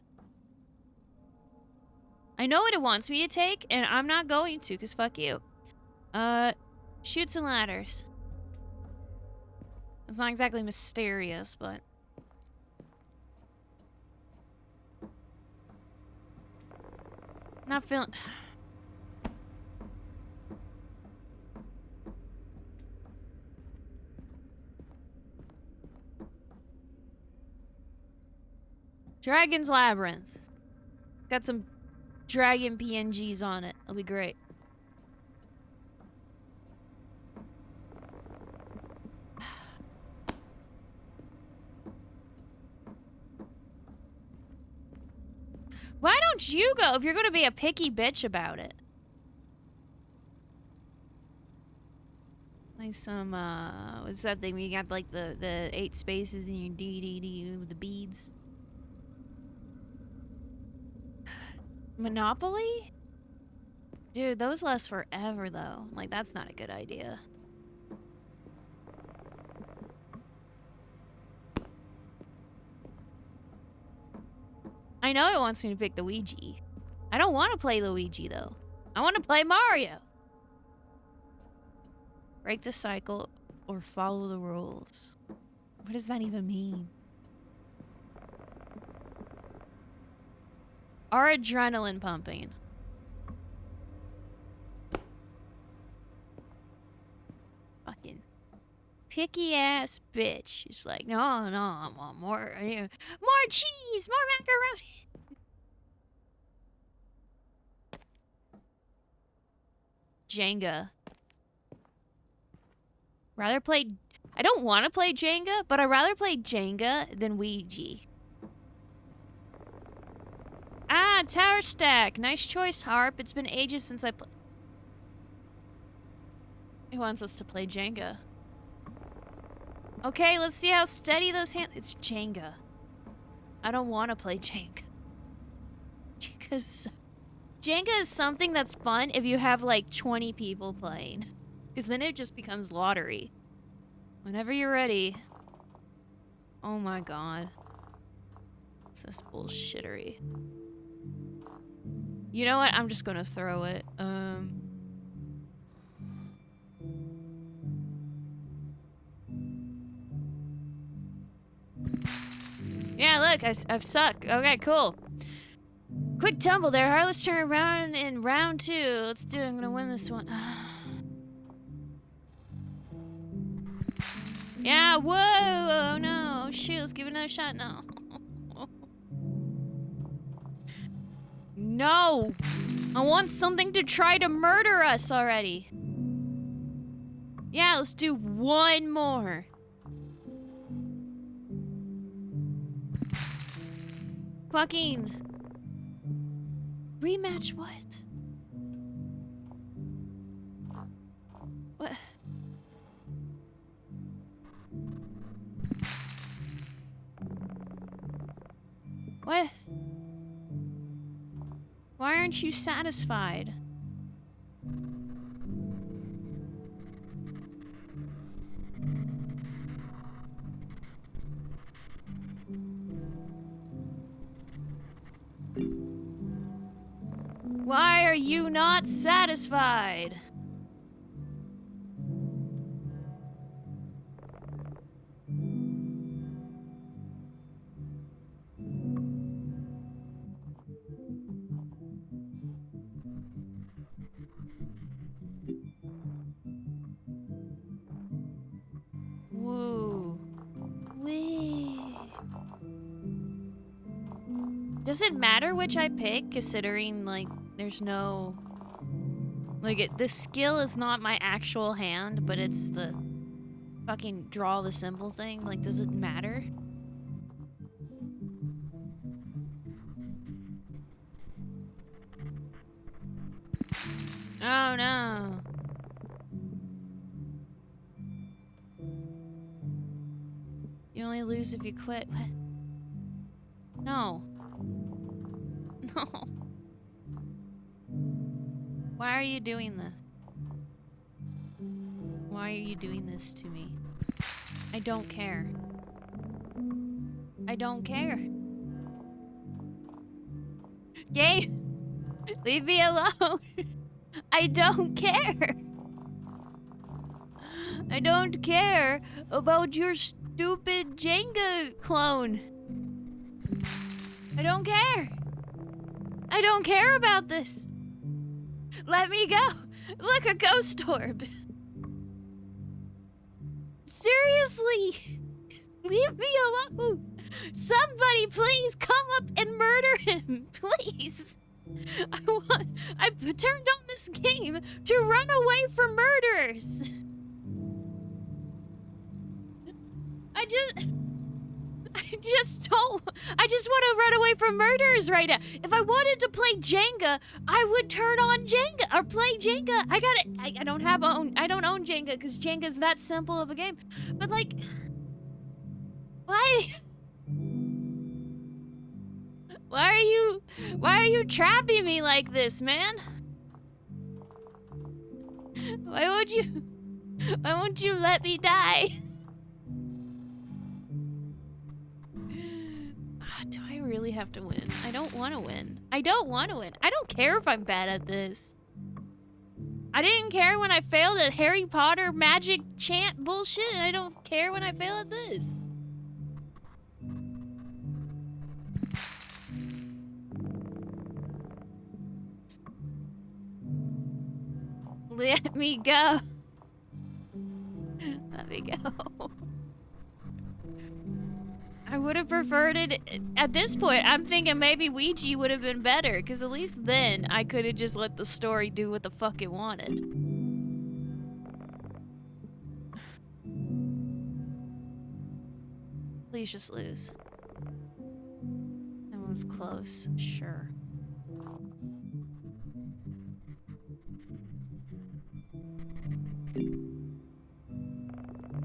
I know what it wants me to take, and I'm not going to, because fuck you. Chutes and ladders. It's not exactly mysterious, but... Not feeling... Dragon's Labyrinth. Got some dragon PNGs on it. It'll be great. Why don't you go if you're gonna be a picky bitch about it? Like some, what's that thing where you got like the 8 spaces in your D with the beads? Monopoly? Dude, those last forever though. Like, that's not a good idea. I know it wants me to pick the Ouija. I don't want to play Luigi, though. I want to play Mario. Break the cycle or follow the rules. What does that even mean? Our adrenaline pumping. Fucking picky ass bitch. She's like, no, I want more cheese, more macaroni. Jenga. I don't want to play Jenga, but I'd rather play Jenga than Ouija. Ah, Tower Stack. Nice choice, Harp. It's been ages since I played. He wants us to play Jenga. Okay, let's see how steady those hands... It's Jenga. I don't want to play Jenga. Jenga is something that's fun if you have like 20 people playing. Because then it just becomes lottery. Whenever you're ready. Oh my god. It's this bullshittery. You know what? I'm just gonna throw it. Yeah, look, I've sucked. Okay, cool. Quick tumble there. Alright, let's turn around in round 2. Let's do it. I'm gonna win this one. Yeah, whoa! Oh, no. Shoot, let's give it another shot. No. No! I want something to try to murder us already. Yeah, let's do one more. Fucking... Rematch what? What? What? Why aren't you satisfied? Why are you not satisfied? Woo. Wee. Does it matter which I pick, considering, like, there's no... Like, the skill is not my actual hand, but it's the fucking draw the symbol thing? Like, does it matter? Oh no. You only lose if you quit. What? No. No. Why are you doing this? Why are you doing this to me? I don't care. I don't care. Game, leave me alone. I don't care. I don't care about your stupid Jenga clone. I don't care. I don't care about this. Let me go. Look, a ghost orb. Seriously. Leave me alone. Somebody please come up and murder him. Please. I turned on this game to run away from murderers. I just want to run away from murderers right now. If I wanted to play Jenga, I would turn on Jenga or play Jenga. I don't own Jenga because Jenga's that simple of a game. But like, why are you trapping me like this, man? Why won't you let me die? Do I really have to win? I don't want to win. I don't want to win. I don't care if I'm bad at this. I didn't care when I failed at Harry Potter magic chant bullshit, and I don't care when I fail at this. Let me go. Let me go. I would have preferred it. At this point, I'm thinking maybe Ouija would have been better, because at least then I could have just let the story do what the fuck it wanted. Please just lose. That one's close, sure.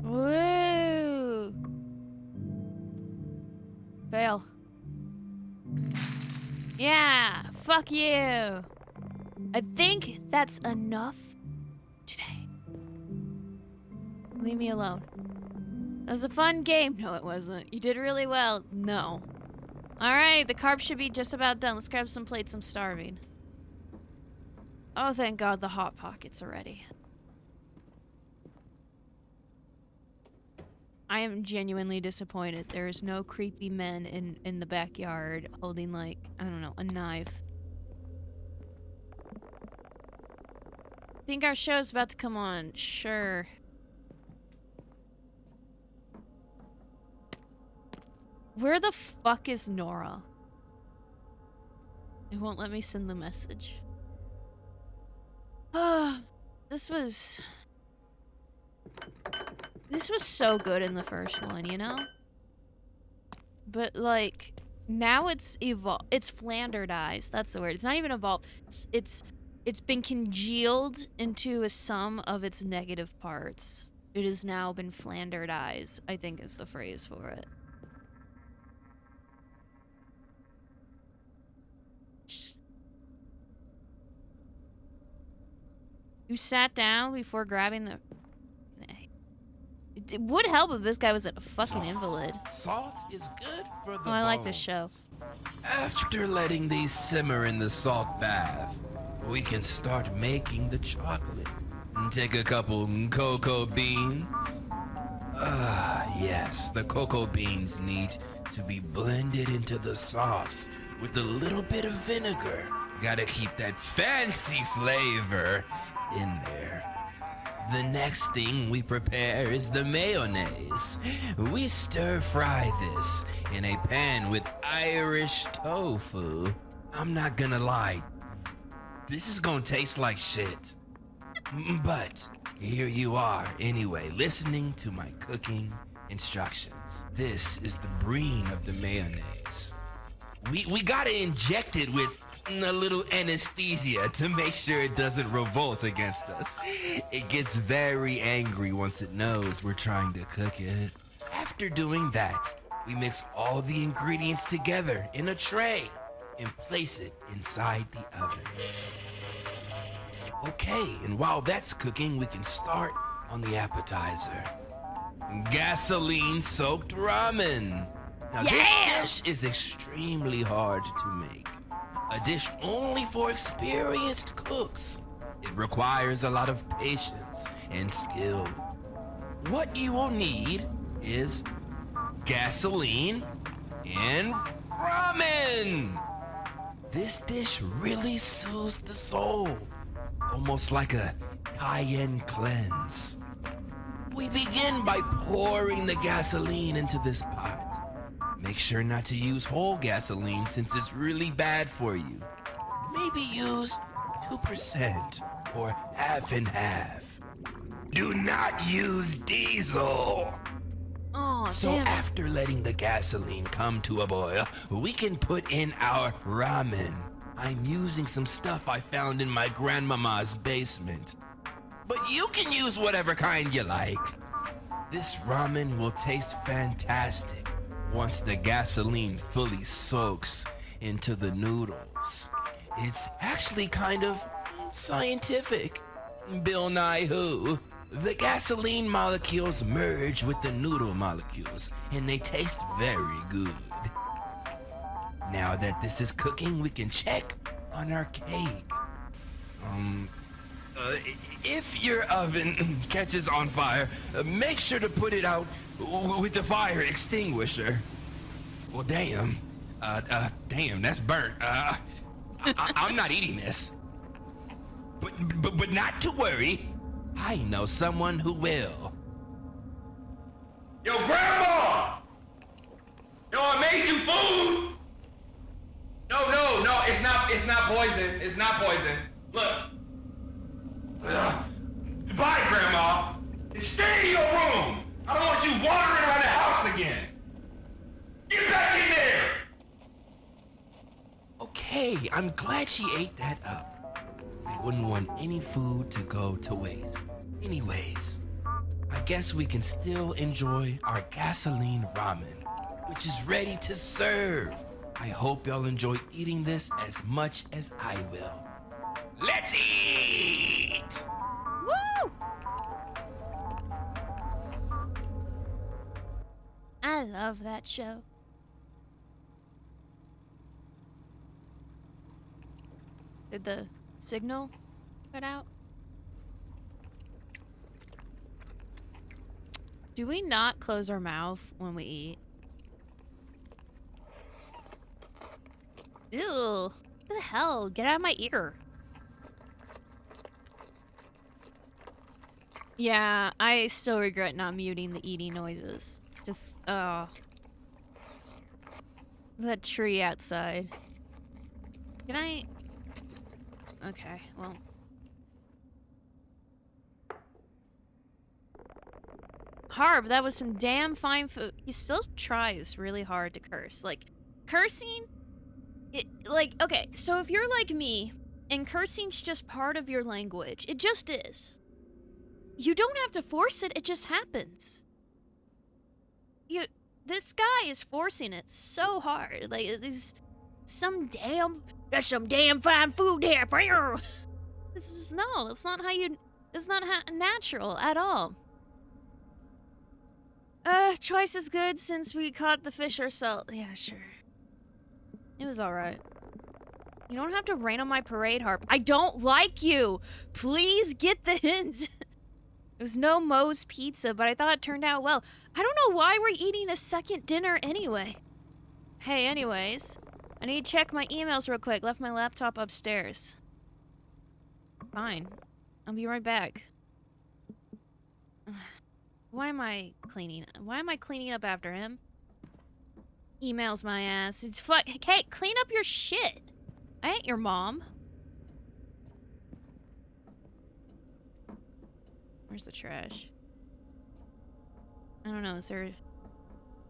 Woo! Fail. Yeah, fuck you. I think that's enough today. Leave me alone. It was a fun game. No, it wasn't. You did really well. No. Alright, the carb should be just about done. Let's grab some plates. I'm starving. Oh, thank God the Hot Pockets are ready. I am genuinely disappointed. There is no creepy men in the backyard holding, like, I don't know, a knife. Think our show's about to come on. Sure. Where the fuck is Nora? It won't let me send the message. This was so good in the first one, you know? But like now it's flanderized. That's the word. It's not even evolved. It's been congealed into a sum of its negative parts. It has now been flanderized, I think is the phrase for it. You sat down before grabbing the... It would help if this guy was a fucking invalid. Salt is good for the I like this show. After letting these simmer in the salt bath, we can start making the chocolate. Take a couple cocoa beans. Yes, the cocoa beans need to be blended into the sauce with a little bit of vinegar. Gotta keep that fancy flavor in there. The next thing we prepare is the mayonnaise. We stir fry this in a pan with Irish tofu. I'm not gonna lie, this is gonna taste like shit. But here you are anyway, listening to my cooking instructions. This is the brine of the mayonnaise. We gotta inject it with a little anesthesia to make sure it doesn't revolt against us. It gets very angry once it knows we're trying to cook it. After doing that, we mix all the ingredients together in a tray and place it inside the oven. Okay, and while that's cooking, we can start on the appetizer. Gasoline-soaked ramen. Now, this dish is extremely hard to make. A dish only for experienced cooks. It requires a lot of patience and skill. What you will need is gasoline and ramen. This dish really soothes the soul, almost like a cayenne cleanse. We begin by pouring the gasoline into this pot. Make sure not to use whole gasoline since it's really bad for you. Maybe use 2% or half and half. Do not use diesel. Oh, so damn. After letting the gasoline come to a boil, we can put in our ramen. I'm using some stuff I found in my grandmama's basement. But you can use whatever kind you like. This ramen will taste fantastic once the gasoline fully soaks into the noodles. It's actually kind of scientific. Bill Nye Who. The gasoline molecules merge with the noodle molecules, and they taste very good. Now that this is cooking, we can check on our cake. If your oven catches on fire, make sure to put it out with the fire extinguisher. Well, damn. Damn, that's burnt. I'm not eating this. But not to worry. I know someone who will. Yo, Grandma! Yo, I made you food! No, it's not poison. It's not poison. Look. Bye, Grandma. Stay in your room. I don't want you wandering around the house again. Get back in there! Okay, I'm glad she ate that up. I wouldn't want any food to go to waste. Anyways, I guess we can still enjoy our gasoline ramen, which is ready to serve. I hope y'all enjoy eating this as much as I will. Let's eat! Woo! I love that show. Did the signal cut out? Do we not close our mouth when we eat? Ew. What the hell? Get out of my ear. Yeah, I still regret not muting the eating noises. Just, that tree outside. Can I? Okay, well. Harp, that was some damn fine food. He still tries really hard to curse. Like, cursing? Okay, so if you're like me, and cursing's just part of your language, it just is. You don't have to force it, it just happens. This guy is forcing it so hard. Like, there's some damn fine food here. That's not natural at all. Twice as good since we caught the fish ourselves. Yeah, sure. It was alright. You don't have to rain on my parade, Harp. I don't like you! Please get the hint! It was no Moe's pizza, but I thought it turned out well. I don't know why we're eating a second dinner anyway. Hey, anyways, I need to check my emails real quick. Left my laptop upstairs. Fine. I'll be right back. Why am I cleaning up after him? Emails my ass. It's Kate, clean up your shit. I ain't your mom. Where's the trash? I don't know, is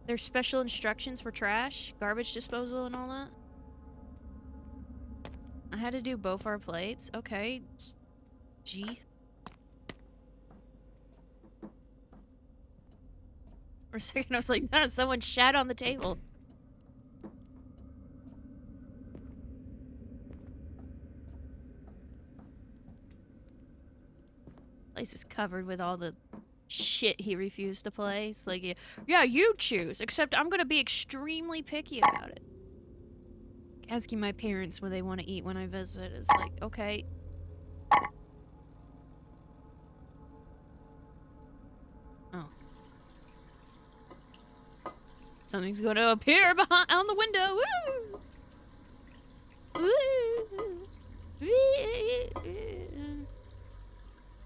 there's special instructions for trash? Garbage disposal and all that? I had to do both our plates. Okay. G. For a second, I was like, no, someone shat on the table. Place is covered with all the shit he refused to play. It's like, yeah, you choose. Except I'm gonna be extremely picky about it. Asking my parents what they want to eat when I visit is like, okay. Oh. Something's gonna appear behind on the window. Woo! Woo!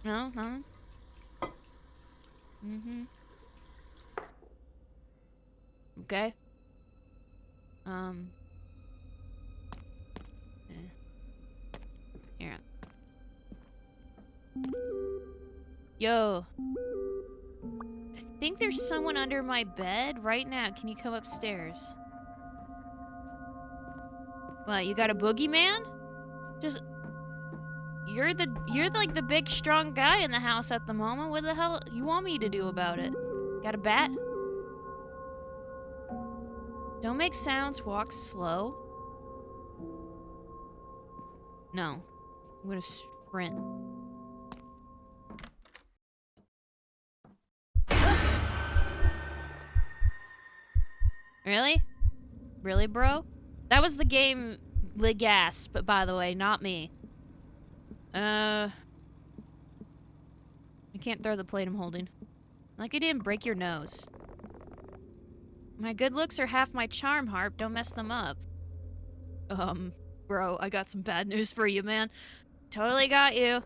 No, huh? Mm-hmm. Okay. Here. Yo. I think there's someone under my bed right now. Can you come upstairs? What, you got a boogeyman? Just... You're like the big strong guy in the house at the moment. What the hell you want me to do about it? Got a bat? Don't make sounds, walk slow. No. I'm gonna sprint. Really? Really, bro? That was the game Gasp, by the way, not me. I can't throw the plate I'm holding. Like I didn't break your nose. My good looks are half my charm, Harp. Don't mess them up. Bro, I got some bad news for you, man. Totally got you.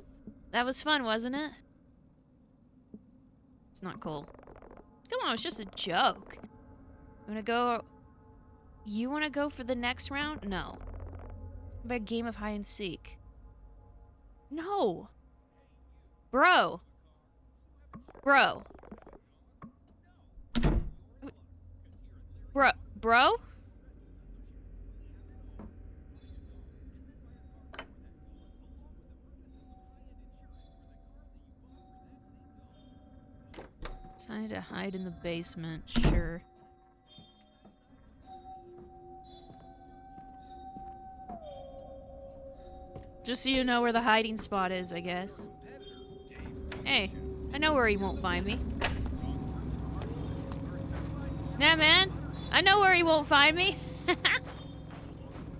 That was fun, wasn't it? It's not cool. Come on, it's just a joke. You wanna go for the next round? No. How about a game of hide and seek? No. Bro. Bro. Bro? Time to hide in the basement, sure. Just so you know where the hiding spot is, I guess. Hey, I know where he won't find me. Nah, man. I know where he won't find me.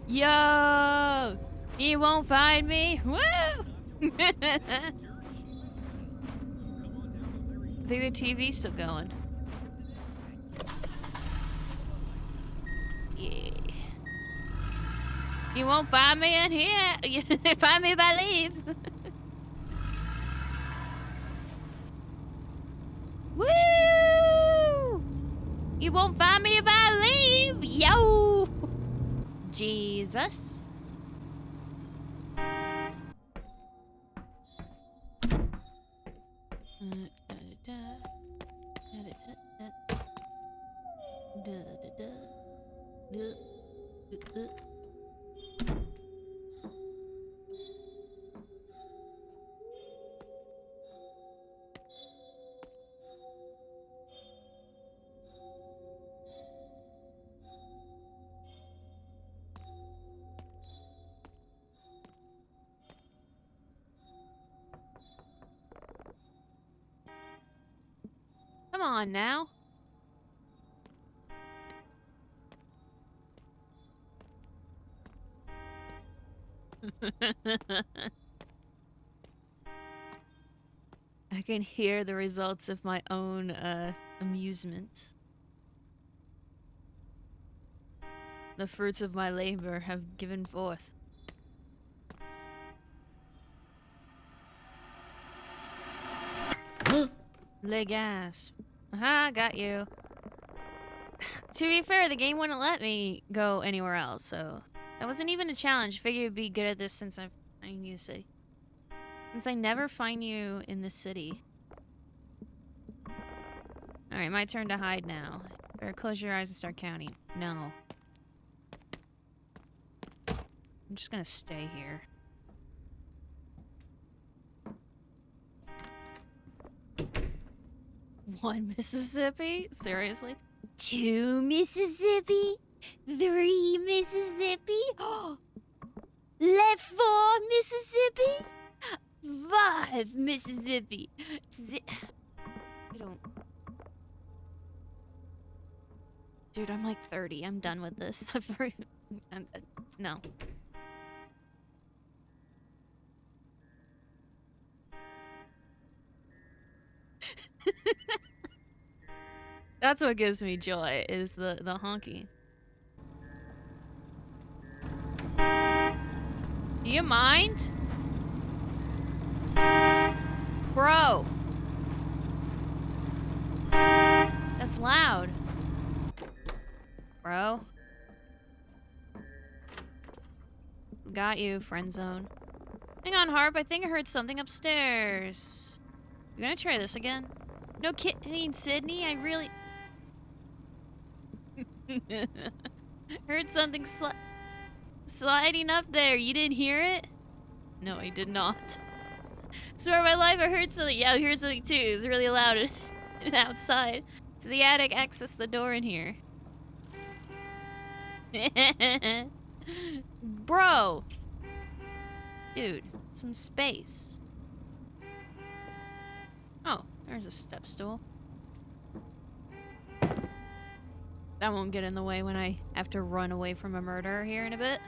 Yo! He won't find me. Woo! I think the TV's still going. Yeah. You won't find me in here. You find me if I leave. Woo! You won't find me if I leave. Yo! Jesus. Come on now. I can hear the results of my own amusement. The fruits of my labor have given forth. Le gasp. Aha, got you. To be fair, the game wouldn't let me go anywhere else, so that wasn't even a challenge. Figured you'd be good at this since I find you city. Since I never find you in the city. Alright, my turn to hide now. Better close your eyes and start counting. No. I'm just gonna stay here. One Mississippi? Seriously? 2 Mississippi? 3 Mississippi? Left 4 Mississippi? 5 Mississippi? I don't... Dude, I'm like 30. I'm done with this. No. That's what gives me joy, is the honky. Do you mind? Bro. That's loud. Bro. Got you, friend zone. Hang on, Harp. I think I heard something upstairs. You gonna try this again? No kidding, Sydney. I really... heard something sliding up there. You didn't hear it? No, I did not. Swear on my life, I heard something. Yeah, I heard something too. It's really loud and outside. To the attic, access the door in here. Bro! Dude, some space. Oh, there's a step stool. That won't get in the way when I have to run away from a murderer here in a bit.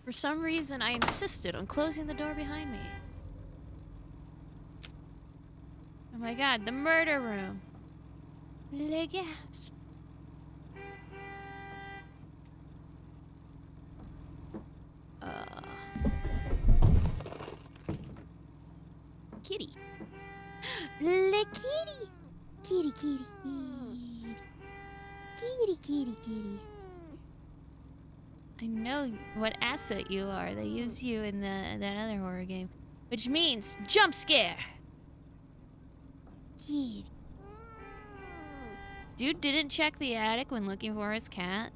For some reason, I insisted on closing the door behind me. Oh my god, the murder room. Le gasp. Kitty. Le kitty. Kitty, kitty, kitty. Kitty, kitty, kitty. I know what asset you are. They used you in that other horror game. Which means jump scare. Kitty. Dude didn't check the attic when looking for his cat.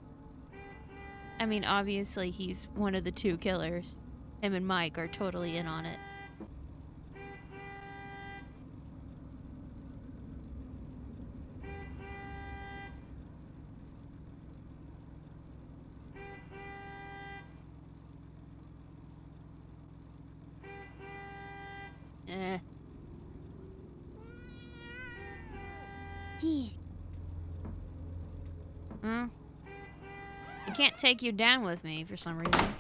I mean, obviously he's one of the 2 killers. Him and Mike are totally in on it. Yeah. I can't take you down with me for some reason.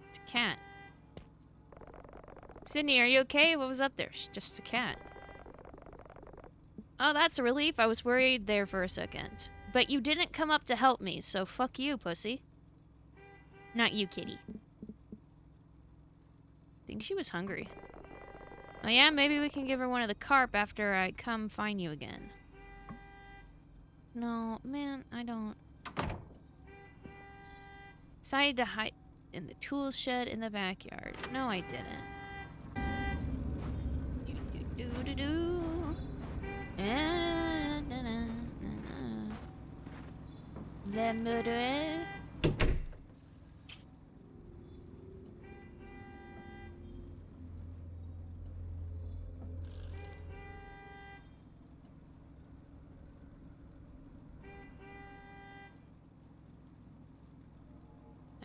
It's a cat. Sydney, are you okay? What was up there? It's just a cat. Oh, that's a relief. I was worried there for a second. But you didn't come up to help me, so fuck you, pussy. Not you, kitty. I think she was hungry. Oh yeah, maybe we can give her one of the carp after I come find you again. No, man, I don't. Decided to hide in the tool shed in the backyard. No, I didn't. The murderer.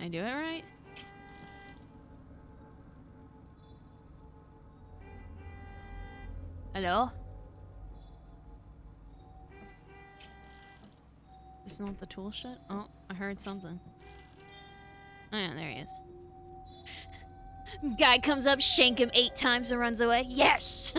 I do it right? Hello? This is not the tool shed? Oh, I heard something. Oh yeah, there he is. Guy comes up, shank him 8 times and runs away. Yes!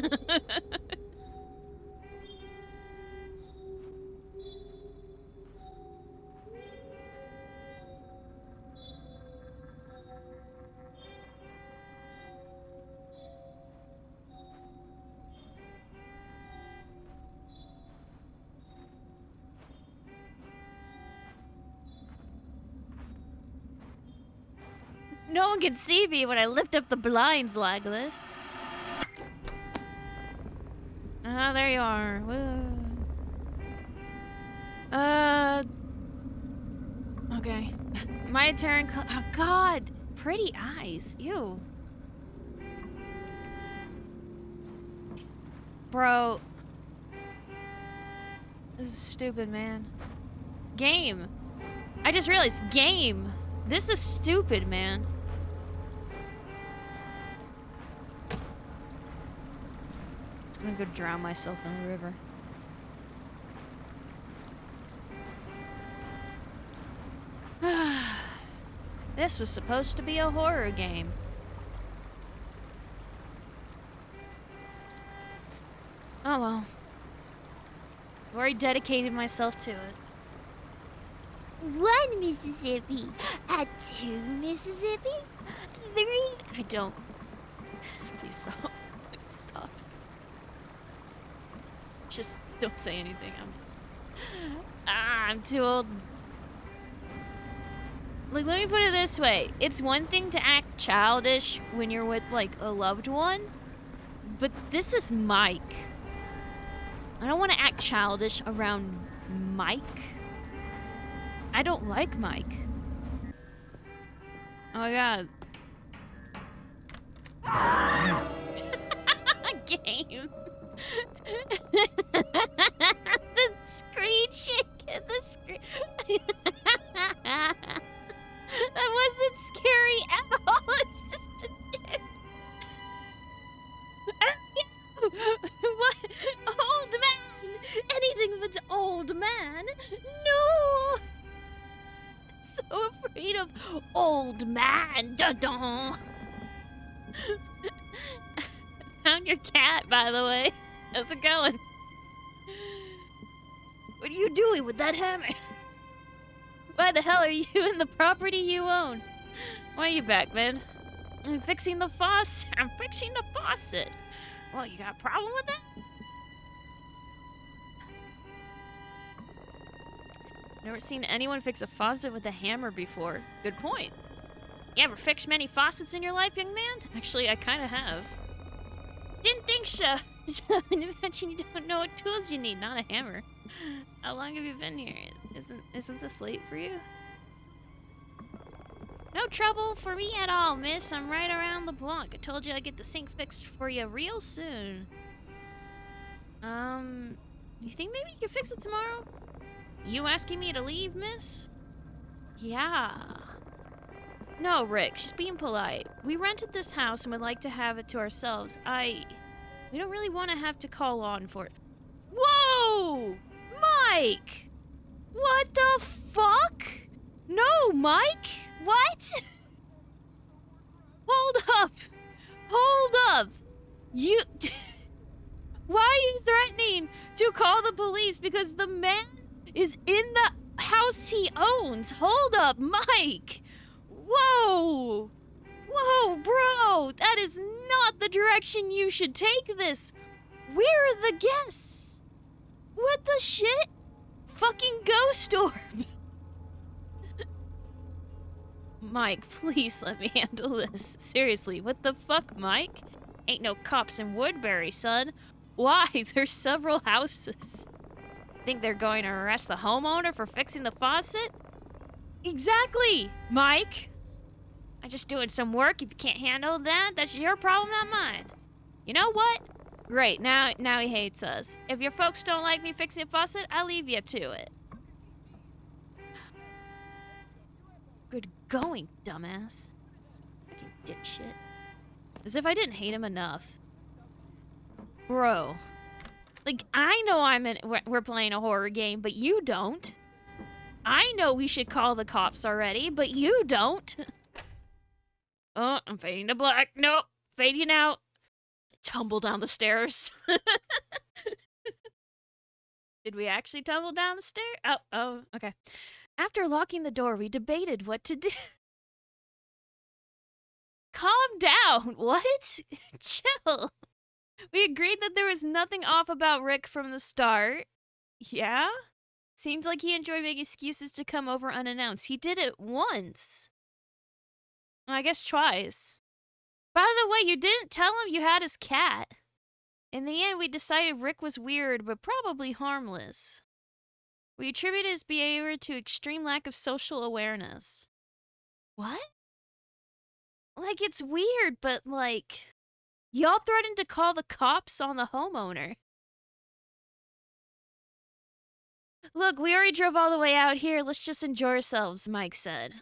No one can see me when I lift up the blinds like this. Ah, there you are. Woo. Okay. My turn. Oh, God. Pretty eyes. Ew. Bro. This is stupid, man. Game. I just realized, game. This is stupid, man. I'm gonna go drown myself in the river. This was supposed to be a horror game. Oh well. I've already dedicated myself to it. 1 Mississippi. 2 Mississippi. 3. I don't. Please stop. Please stop. Just don't say anything. I'm too old. Like, let me put it this way. It's one thing to act childish when you're with, like, a loved one. But this is Mike. I don't want to act childish around Mike. I don't like Mike. Oh my god. Game. The screen shaking. The screen. That wasn't scary at all. It's just a dude. What? Old man. Anything but old man. No. I'm so afraid of old man. Dun dun. Found your cat, by the way. How's it going? What are you doing with that hammer? Why the hell are you in the property you own? Why are you back, man? I'm fixing the faucet. I'm fixing the faucet. Well, you got a problem with that? Never seen anyone fix a faucet with a hammer before. Good point. You ever fixed many faucets in your life, young man? Actually, I kind of have. Didn't think so. So I imagine you don't know what tools you need, not a hammer. How long have you been here? Isn't this late for you? No trouble for me at all, miss. I'm right around the block. I told you I'd get the sink fixed for you real soon. You think maybe you could fix it tomorrow? You asking me to leave, miss? Yeah. No, Rick, she's being polite. We rented this house and would like to have it to ourselves. We don't really want to have to call on for it. Whoa! Mike! What the fuck? No, Mike! What? Hold up! Hold up! You... Why are you threatening to call the police because the man is in the house he owns? Hold up, Mike! Whoa! Whoa, bro! That is not the direction you should take this! Where are the guests? What the shit? Fucking ghost orb! Mike, please let me handle this. Seriously, what the fuck, Mike? Ain't no cops in Woodbury, son. Why? There's several houses. Think they're going to arrest the homeowner for fixing the faucet? Exactly, Mike! I'm just doing some work. If you can't handle that, that's your problem, not mine. You know what? Great, now he hates us. If your folks don't like me fixing a faucet, I'll leave you to it. Good going, dumbass. Fucking dipshit. As if I didn't hate him enough. Bro. Like, I know we're playing a horror game, but you don't. I know we should call the cops already, but you don't. Oh, I'm fading to black. Nope. Fading out. Tumble down the stairs. Did we actually tumble down the stairs? Oh, okay. After locking the door, we debated what to do. Calm down. What? Chill. We agreed that there was nothing off about Rick from the start. Yeah? Seems like he enjoyed making excuses to come over unannounced. He did it once. I guess twice. By the way, you didn't tell him you had his cat. In the end, we decided Rick was weird, but probably harmless. We attributed his behavior to extreme lack of social awareness. What? Like, it's weird, but like, y'all threatened to call the cops on the homeowner. Look, we already drove all the way out here. Let's just enjoy ourselves, Mike said.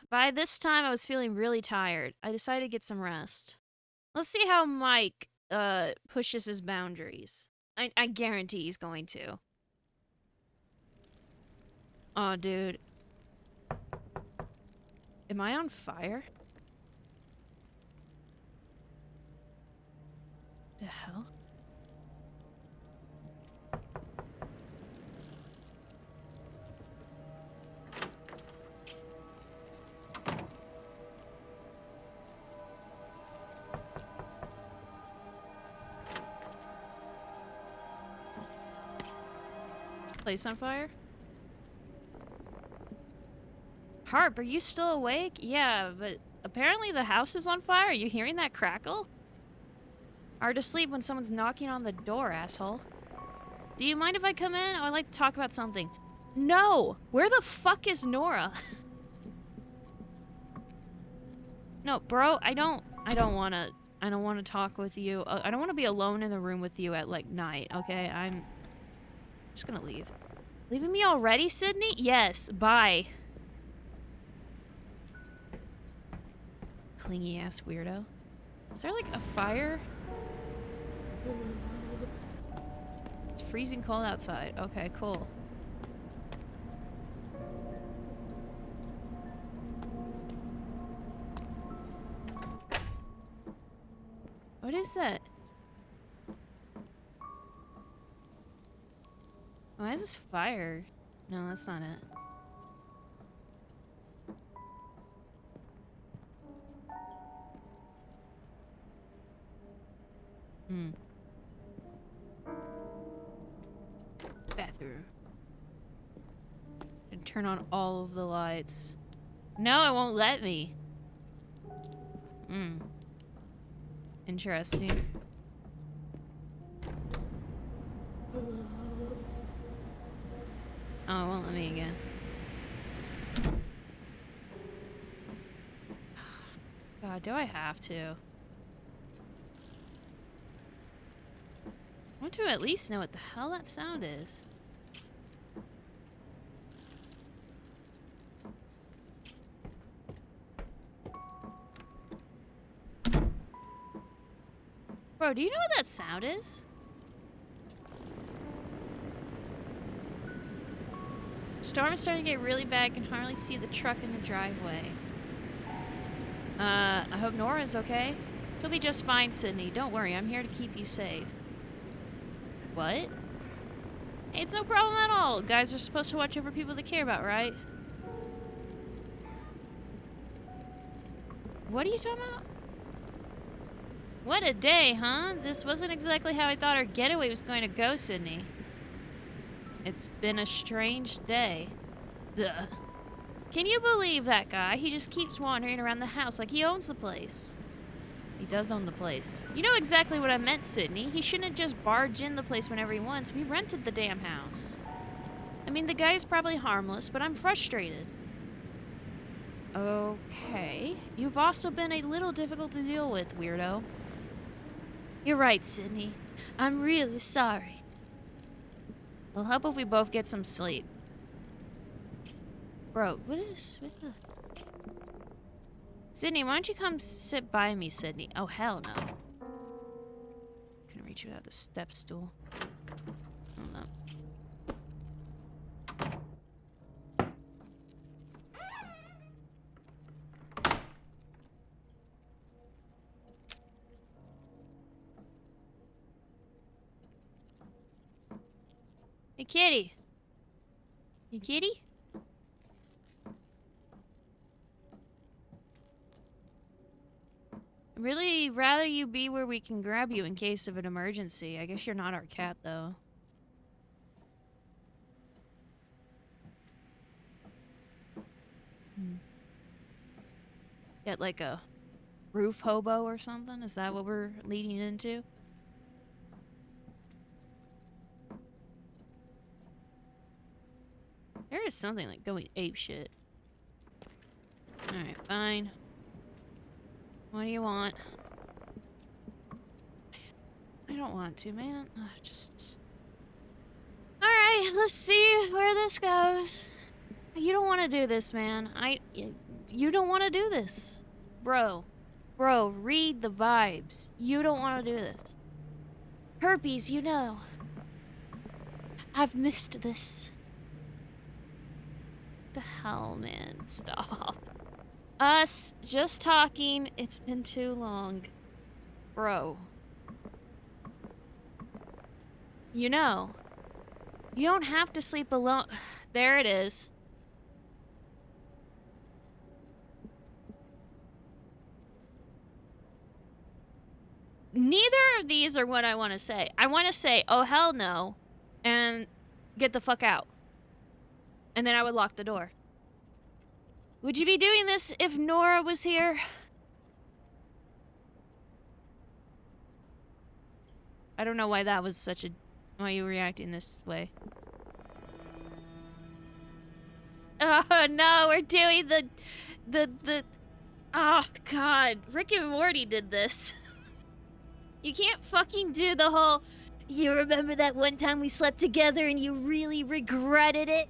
By this time, I was feeling really tired. I decided to get some rest. Let's see how Mike pushes his boundaries. I guarantee he's going to. Aw, dude. Am I on fire? The hell? Place on fire? Harp, are you still awake? Yeah, but apparently the house is on fire. Are you hearing that crackle? Hard to sleep when someone's knocking on the door, asshole. Do you mind if I come in? Oh, I'd like to talk about something. No! Where the fuck is Nora? No, bro, I don't wanna talk with you. I don't wanna be alone in the room with you at like night, okay? I'm just gonna leave. Leaving me already, Sydney? Yes, bye. Clingy ass weirdo. Is there like a fire? It's freezing cold outside. Okay, cool. What is that? Why is this fire? No, that's not it. Bathroom. And turn on all of the lights. No, it won't let me. Interesting. Oh, it won't let me again. God, do I have to? I want to at least know what the hell that sound is. Bro, do you know what that sound is? Storm is starting to get really bad. I can hardly see the truck in the driveway. I hope Nora's okay. She'll be just fine, Sydney. Don't worry, I'm here to keep you safe. What? Hey, it's no problem at all. Guys are supposed to watch over people they care about, right? What are you talking about? What a day, huh? This wasn't exactly how I thought our getaway was going to go, Sydney. It's been a strange day. Ugh. Can you believe that guy? He just keeps wandering around the house like he owns the place. He does own the place. You know exactly what I meant, Sydney. He shouldn't have just barged in the place whenever he wants. We rented the damn house. I mean, the guy's probably harmless, but I'm frustrated. Okay. You've also been a little difficult to deal with, weirdo. You're right, Sydney. I'm really sorry. It'll help if we both get some sleep. Bro, what the... Sydney, why don't you come sit by me, Sydney? Oh, hell no. Couldn't reach you without the step stool. Hold up. Hey, kitty. Hey, kitty? I'd really rather you be where we can grab you in case of an emergency. I guess you're not our cat, though. Get like a roof hobo or something? Is that what we're leading into? There is something like going ape shit. Alright, fine. What do you want? I don't want to, man. Just... Alright, let's see where this goes. You don't want to do this, man. You don't want to do this. Bro, read the vibes. You don't want to do this. Herpes, you know. I've missed this. The hell, man? Stop. Us just talking. It's been too long. Bro. You know. You don't have to sleep alone. There it is. Neither of these are what I want to say. I want to say, oh hell no, and get the fuck out. And then I would lock the door. Would you be doing this if Nora was here? I don't know why that was such a... Why you were reacting this way. Oh no, we're doing the... Oh god, Rick and Morty did this. You can't fucking do the whole... You remember that one time we slept together and you really regretted it?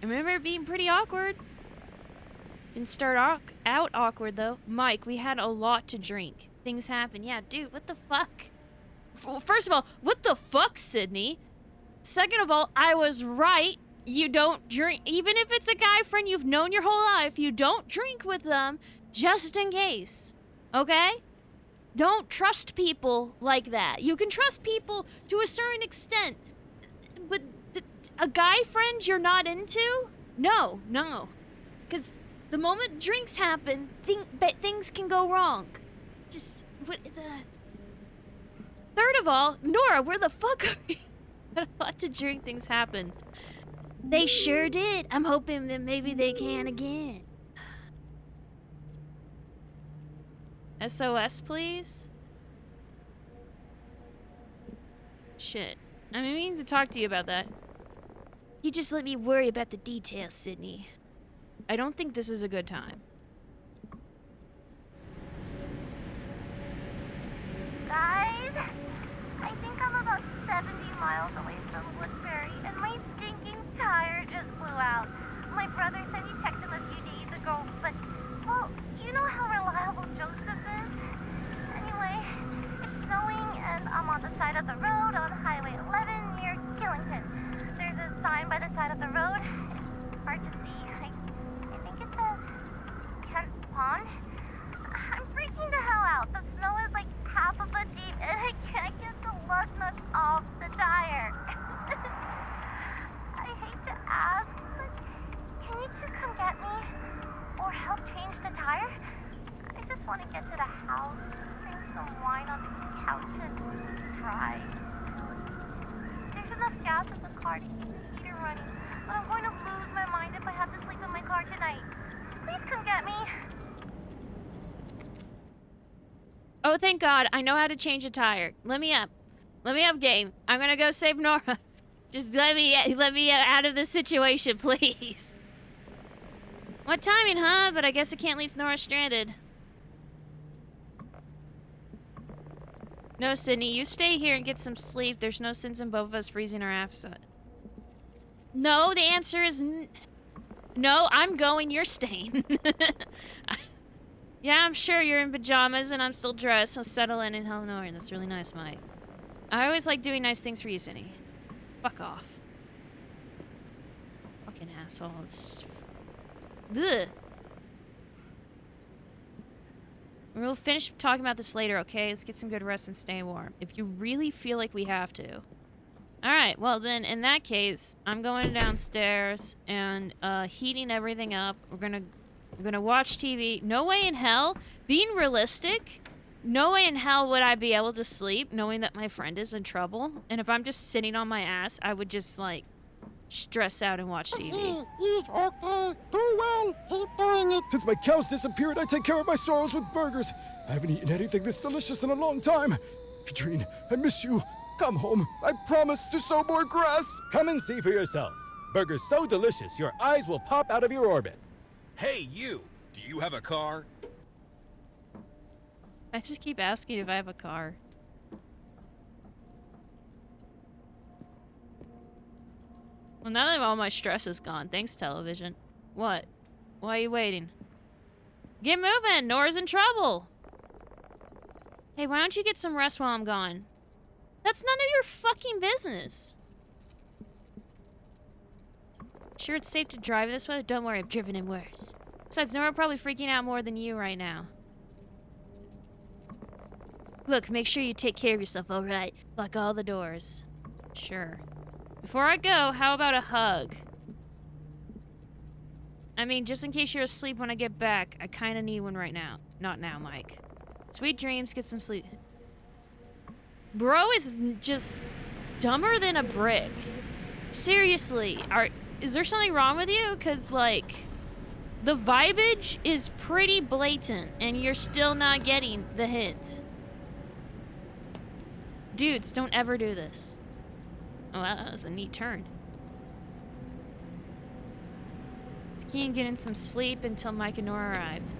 I remember it being pretty awkward. Didn't start out awkward, though. Mike, we had a lot to drink. Things happen. Yeah, dude, what the fuck? First of all, what the fuck, Sydney? Second of all, I was right. You don't drink. Even if it's a guy friend you've known your whole life, you don't drink with them just in case. Okay? Don't trust people like that. You can trust people to a certain extent. But a guy friend you're not into? No. Because the moment drinks happen, things can go wrong. Just, Third of all, Nora, where the fuck are you? Had a lot to drink, things happen. They sure did. I'm hoping that maybe they can again. SOS, please? Shit. I mean to talk to you about that. You just let me worry about the details, Sydney. I don't think this is a good time. Guys, I think I'm about 70 miles away from Woodbury, and my stinking tire just blew out. My brother said he checked him a few days ago, but, well, you know how reliable Joseph is? Anyway, it's snowing, and I'm on the side of the road on Highway 11 near Killington. There's a sign by the side of the road. It's hard to see. I think it says Kent Pond. I'm freaking the hell out. The snow is like half a foot deep, and I can't get the lug nuts off the tire. I hate to ask, but can you two come get me? Or help change the tire? I just want to get to the house, drink some wine on the couch, and drive. There's enough gas in the car to keep the heater running, but I'm going to lose my mind if I have to sleep in my car tonight. Please come get me. Oh, thank God. I know how to change a tire. Let me up. Let me up, game. I'm gonna go save Nora. Just let me out of this situation, please. What timing, huh? But I guess I can't leave Nora stranded. No, Sydney, you stay here and get some sleep. There's no sense in both of us freezing our ass out. No, the answer is no, I'm going, you're staying. Yeah, I'm sure you're in pajamas and I'm still dressed, so settle in and hell no. That's really nice, Mike. I always like doing nice things for you, Sydney. Fuck off. Fucking asshole. Ugh. We'll finish talking about this later, okay? Let's get some good rest and stay warm. If you really feel like we have to. Alright, well then, in that case, I'm going downstairs and heating everything up. We're gonna watch TV. No way in hell, being realistic, no way in hell would I be able to sleep knowing that my friend is in trouble. And if I'm just sitting on my ass, I would just, like, stress out and watch TV. Eat okay. Do well. Keep doing it. Since my cows disappeared, I take care of my sorrows with burgers. I haven't eaten anything this delicious in a long time. Katrine, I miss you. Come home. I promise to sow more grass. Come and see for yourself. Burgers so delicious, your eyes will pop out of your orbit. Hey, you! Do you have a car? I just keep asking if I have a car. Well, now that all my stress is gone, thanks, television. What? Why are you waiting? Get moving! Nora's in trouble! Hey, why don't you get some rest while I'm gone? That's none of your fucking business. Sure it's safe to drive this way? Don't worry, I've driven in worse. Besides, Nora probably freaking out more than you right now. Look, make sure you take care of yourself, alright? Lock all the doors. Sure. Before I go, how about a hug? I mean, just in case you're asleep when I get back, I kinda need one right now. Not now, Mike. Sweet dreams, get some sleep. Bro is just dumber than a brick. Seriously, is there something wrong with you? Cause like, the vibage is pretty blatant and you're still not getting the hint. Dudes, don't ever do this. Oh, that was a neat turn. Can't get in some sleep until Mike and Nora arrived.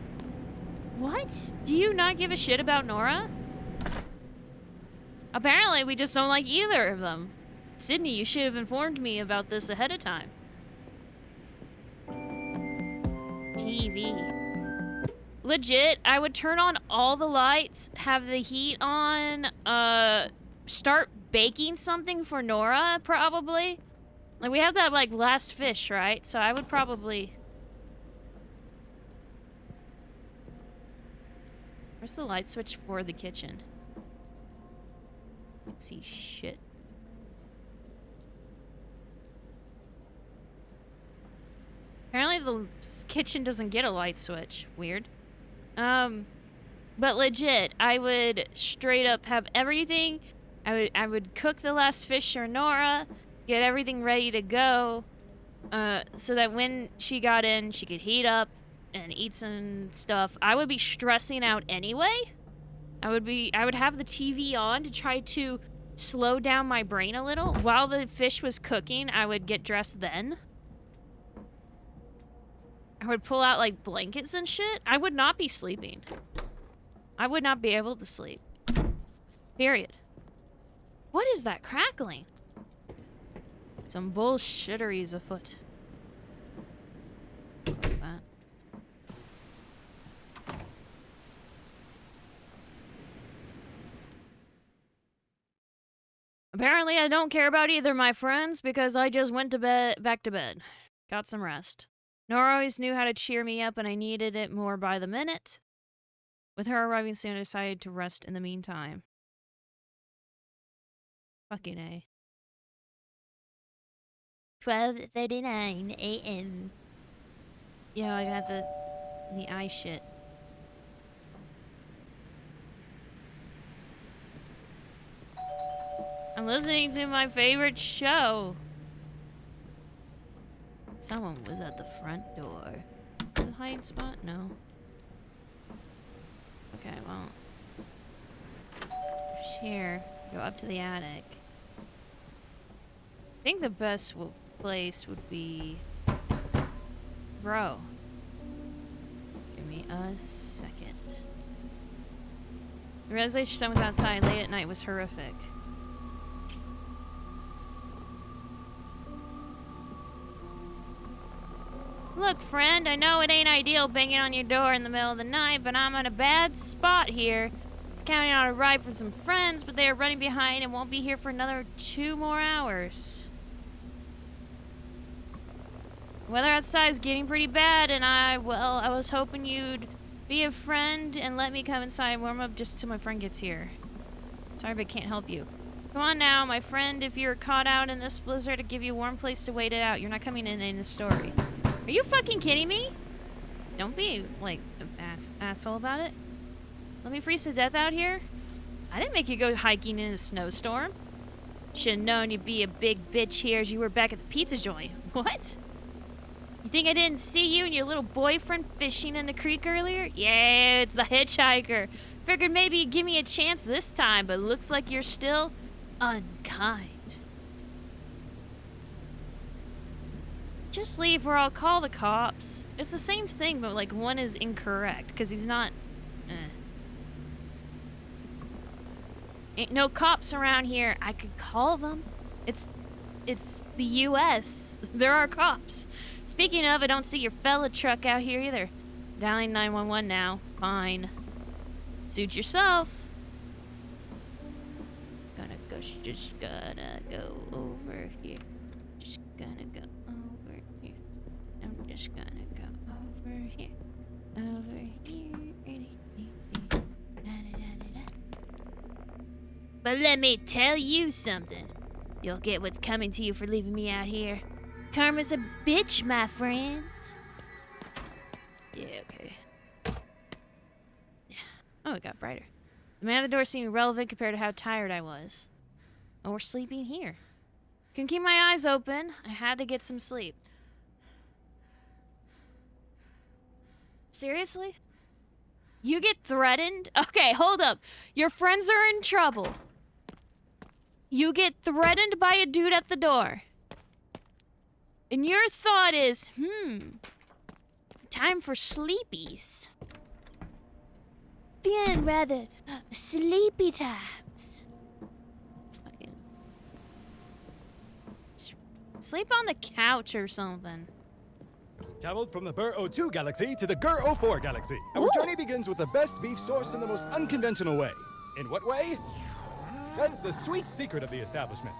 What? Do you not give a shit about Nora? Apparently, we just don't like either of them. Sydney, you should have informed me about this ahead of time. TV. Legit, I would turn on all the lights, have the heat on, start baking something for Nora, probably. Like, we have that, like, last fish, right? So I would probably... Where's the light switch for the kitchen? Let's see, shit. Apparently the kitchen doesn't get a light switch. Weird. But legit, I would straight up have everything. I would cook the last fish for Nora, get everything ready to go, so that when she got in, she could heat up and eat some stuff. I would be stressing out anyway. I would have the TV on to try to slow down my brain a little. While the fish was cooking, I would get dressed then. I would pull out like blankets and shit. I would not be sleeping. I would not be able to sleep. Period. What is that crackling? Some bullshittery's afoot. What's that? Apparently I don't care about either my friends because I just went to bed, back to bed. Got some rest. Nora always knew how to cheer me up and I needed it more by the minute. With her arriving soon, I decided to rest in the meantime. Fucking A. 12:39 a.m. Yeah, I got the eye shit. I'm listening to my favorite show. Someone was at the front door. The hiding spot? No. Okay, well. Here. Go up to the attic. I think the best place would be... Bro. Give me a second. The realization someone was outside late at night was horrific. Look, friend, I know it ain't ideal banging on your door in the middle of the night, but I'm in a bad spot here. I was counting on a ride from some friends, but they are running behind and won't be here for another 2 more hours. Weather outside is getting pretty bad, and I was hoping you'd be a friend and let me come inside and warm up just till my friend gets here. Sorry, but can't help you. Come on now, my friend, if you're caught out in this blizzard, I'll give you a warm place to wait it out. You're not coming in the story. Are you fucking kidding me? Don't be, like, an asshole about it. Let me freeze to death out here? I didn't make you go hiking in a snowstorm. Should've known you'd be a big bitch here as you were back at the pizza joint. What? You think I didn't see you and your little boyfriend fishing in the creek earlier? Yeah, it's the hitchhiker. Figured maybe you'd give me a chance this time, but looks like you're still unkind. Just leave or I'll call the cops. It's the same thing, but like one is incorrect because he's not. Ain't no cops around here. I could call them. It's the U.S. There are cops. Speaking of, I don't see your fella truck out here either. Dialing 911 now. Fine. Suit yourself. Just gonna go over here. Just gonna go over here. I'm just gonna go over here. Over here. But let me tell you something. You'll get what's coming to you for leaving me out here. Karma's a bitch, my friend. Yeah, okay. Oh, it got brighter. The man at the door seemed irrelevant compared to how tired I was. Oh, we're sleeping here. Couldn't keep my eyes open. I had to get some sleep. Seriously? You get threatened? Okay, hold up. Your friends are in trouble. You get threatened by a dude at the door. And your thought is, time for sleepies. Feeling rather sleepy times. Fucking. Sleep on the couch or something. Traveled from the Burr 02 galaxy to the Gur 04 galaxy. Our journey begins with the best beef sourced in the most unconventional way. In what way? That's the sweet secret of the establishment.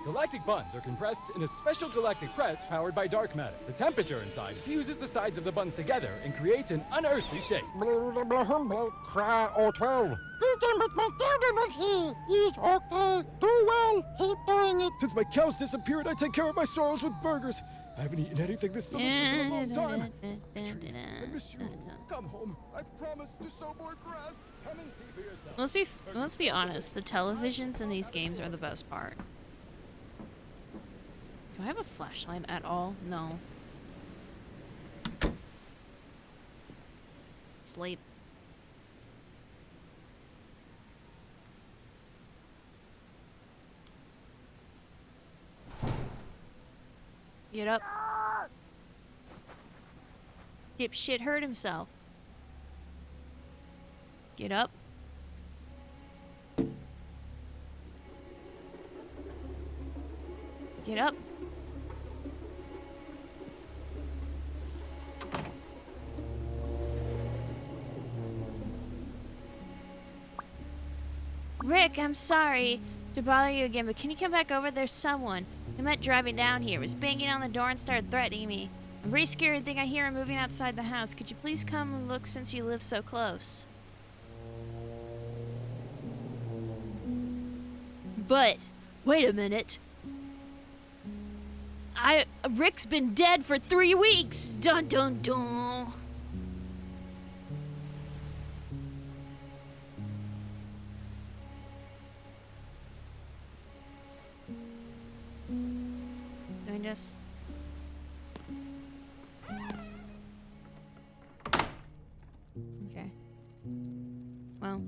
Galactic buns are compressed in a special galactic press powered by dark matter. The temperature inside fuses the sides of the buns together and creates an unearthly shape. Cry or 12. But my children not here. It's okay. Do well. Keep doing it. Since my cows disappeared, I take care of my sorrows with burgers. I haven't eaten anything this delicious in a long time. Patrice, I miss you. Come home. I promise to sow more grass. Come and see for yourself. Let's be honest. The televisions in these games are the best part. Do I have a flashlight at all? No. Sleep. Get up. Dipshit hurt himself. Get up. Get up. Rick, I'm sorry to bother you again, but can you come back over? There's someone who met driving down here, was banging on the door and started threatening me. I'm very scared and think I hear him moving outside the house. Could you please come and look since you live so close? But, wait a minute. Rick's been dead for 3 weeks. Dun dun dun. Just okay. Well,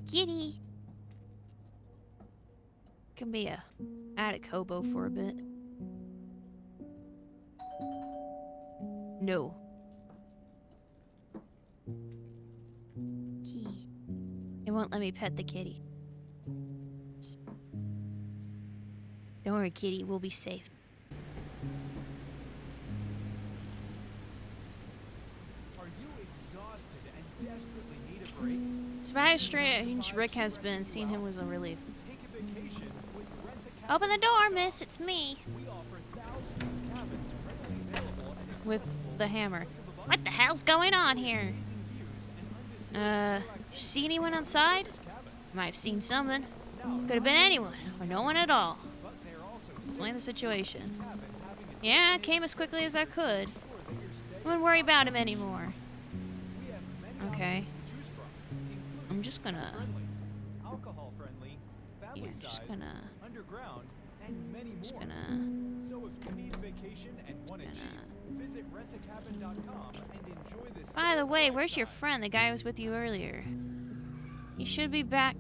kitty can be a attic hobo for a bit. No. It won't let me pet the kitty. Don't worry, kitty. We'll be safe. Are you exhausted and desperately need a break? Despite how strange Rick has been, seeing him was a relief. Open the door, miss. It's me. With the hammer. What the hell's going on here? Did you see anyone outside? Might have seen someone. Could have been anyone, or no one at all. Explain the situation. Yeah, I came as quickly as I could. I wouldn't worry about him anymore. Okay. I'm just gonna... Yeah, I'm just gonna... Just gonna... So if you need a vacation and want to cheap, visit rentacabin.com and enjoy this. By the way, where's your friend, the guy who was with you earlier? He should be back.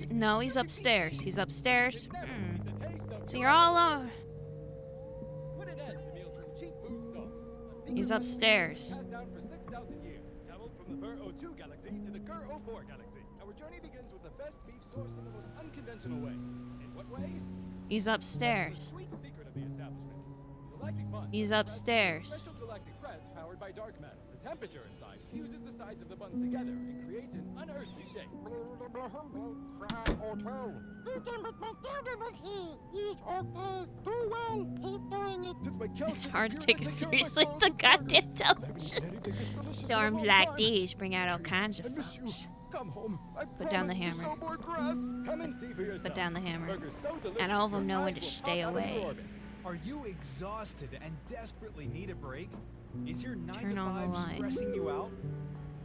No, he's upstairs. He's upstairs. So you're all alone. He's upstairs. Passed down for 6,000 years. Traveled from the Burr 02 galaxy to the Gur 04 galaxy. Our journey begins with the best beef sourced in the most unconventional way. In what way? He's upstairs. Sweet secret of the establishment. Galactic buns. He's upstairs. Special galactic press powered by dark matter. The temperature inside fuses the sides of the buns together and creates an unearthly shape. Cry or 12. Eating with my children here. Eat okay. Do well. Keep doing it. Since my It's hard to take it seriously, the goddamn television. Storms like these bring out all kinds of fun. Come home. I Put down the hammer. sow more grass. Come and see for yourself. Put down the hammer. Burgers so delicious, And all of them your know when eyes to will stay pop out of your away. orbit. Are you exhausted and desperately need a break? Is your 9 Turn to on the 5 light. stressing you out?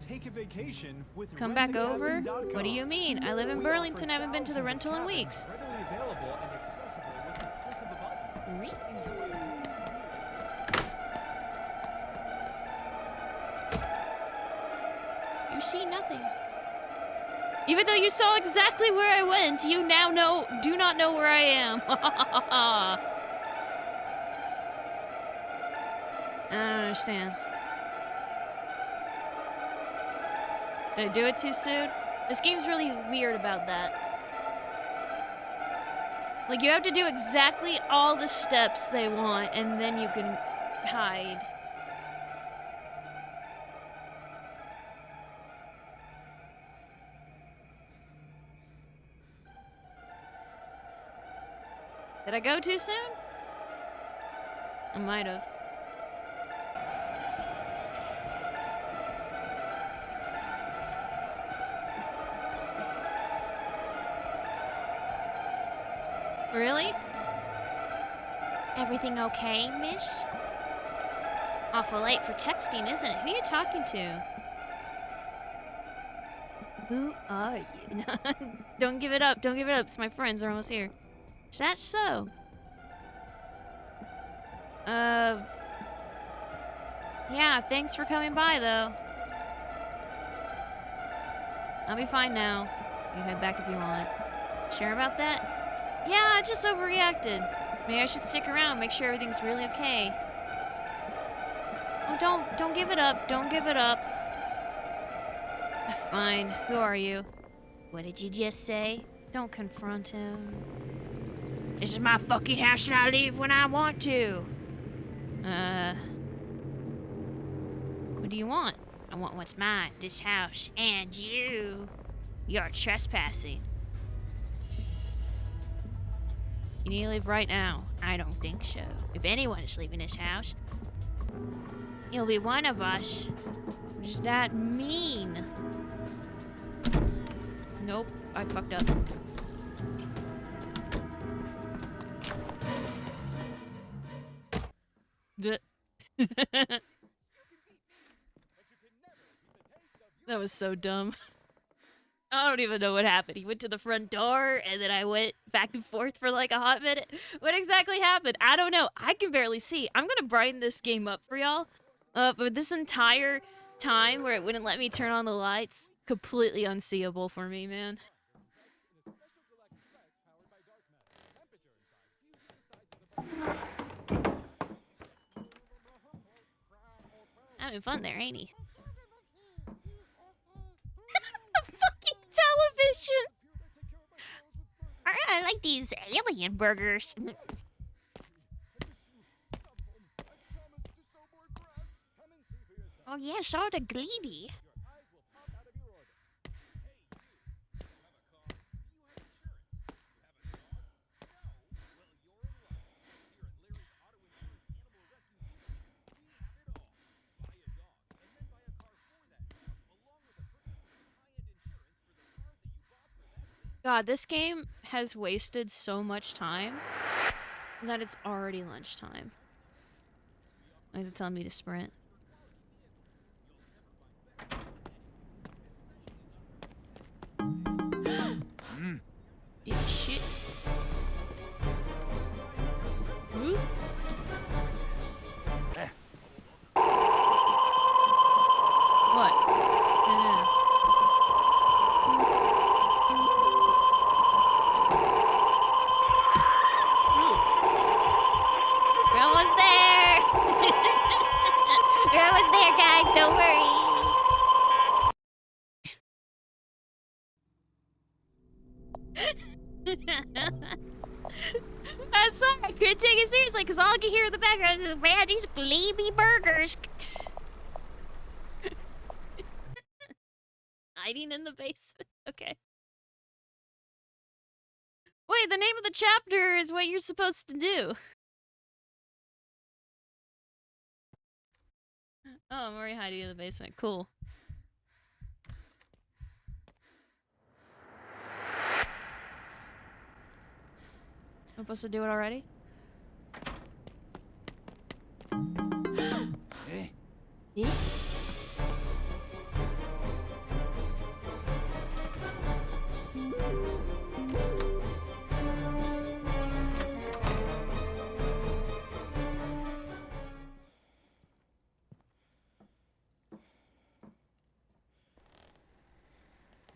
Take a vacation with Come back over? rentacabin.com. What do you mean? I live in We Burlington. I offer haven't been to the thousands of rental in cabins weeks. Readily available and accessible with the click of a button. Re- Enjoy the easy You see nothing. Even though you saw exactly where I went, you now do not know where I am. I don't understand. Did I do it too soon? This game's really weird about that. Like, you have to do exactly all the steps they want, and then you can hide. Did I go too soon? I might have. Really? Everything okay, miss? Awful late for texting, isn't it? Who are you talking to? Who are you? Don't give it up. Don't give it up. It's my friends. They're almost here. Is that so? Yeah, thanks for coming by, though. I'll be fine now. You can head back if you want. Sure about that? Yeah, I just overreacted. Maybe I should stick around, make sure everything's really okay. Oh, don't give it up. Don't give it up. Fine. Who are you? What did you just say? Don't confront him. This is my fucking house and I leave when I want to. What do you want? I want what's mine, this house, and you. You're trespassing. You need to leave right now. I don't think so. If anyone is leaving this house, it'll be one of us. What does that mean? Nope, I fucked up. That was so dumb. I don't even know what happened. He went to the front door, and then I went back and forth for like a hot minute. What exactly happened? I don't know. I can barely see. I'm gonna brighten this game up for y'all. But this entire time where it wouldn't let me turn on the lights, completely unseeable for me, man. Having fun there, ain't he? Fucking television! I like these alien burgers. Oh yeah, so the greedy. God, this game has wasted so much time that it's already lunchtime. Why is it telling me to sprint? Did shit. Whoop. What? No. I'm sorry, I couldn't take it seriously because all I could hear in the background is, man, these gleamy burgers. Hiding in the basement. Okay. Wait, the name of the chapter is what you're supposed to do. Oh, I'm already hiding in the basement. Cool. I'm supposed to do it already? Hey. Yeah?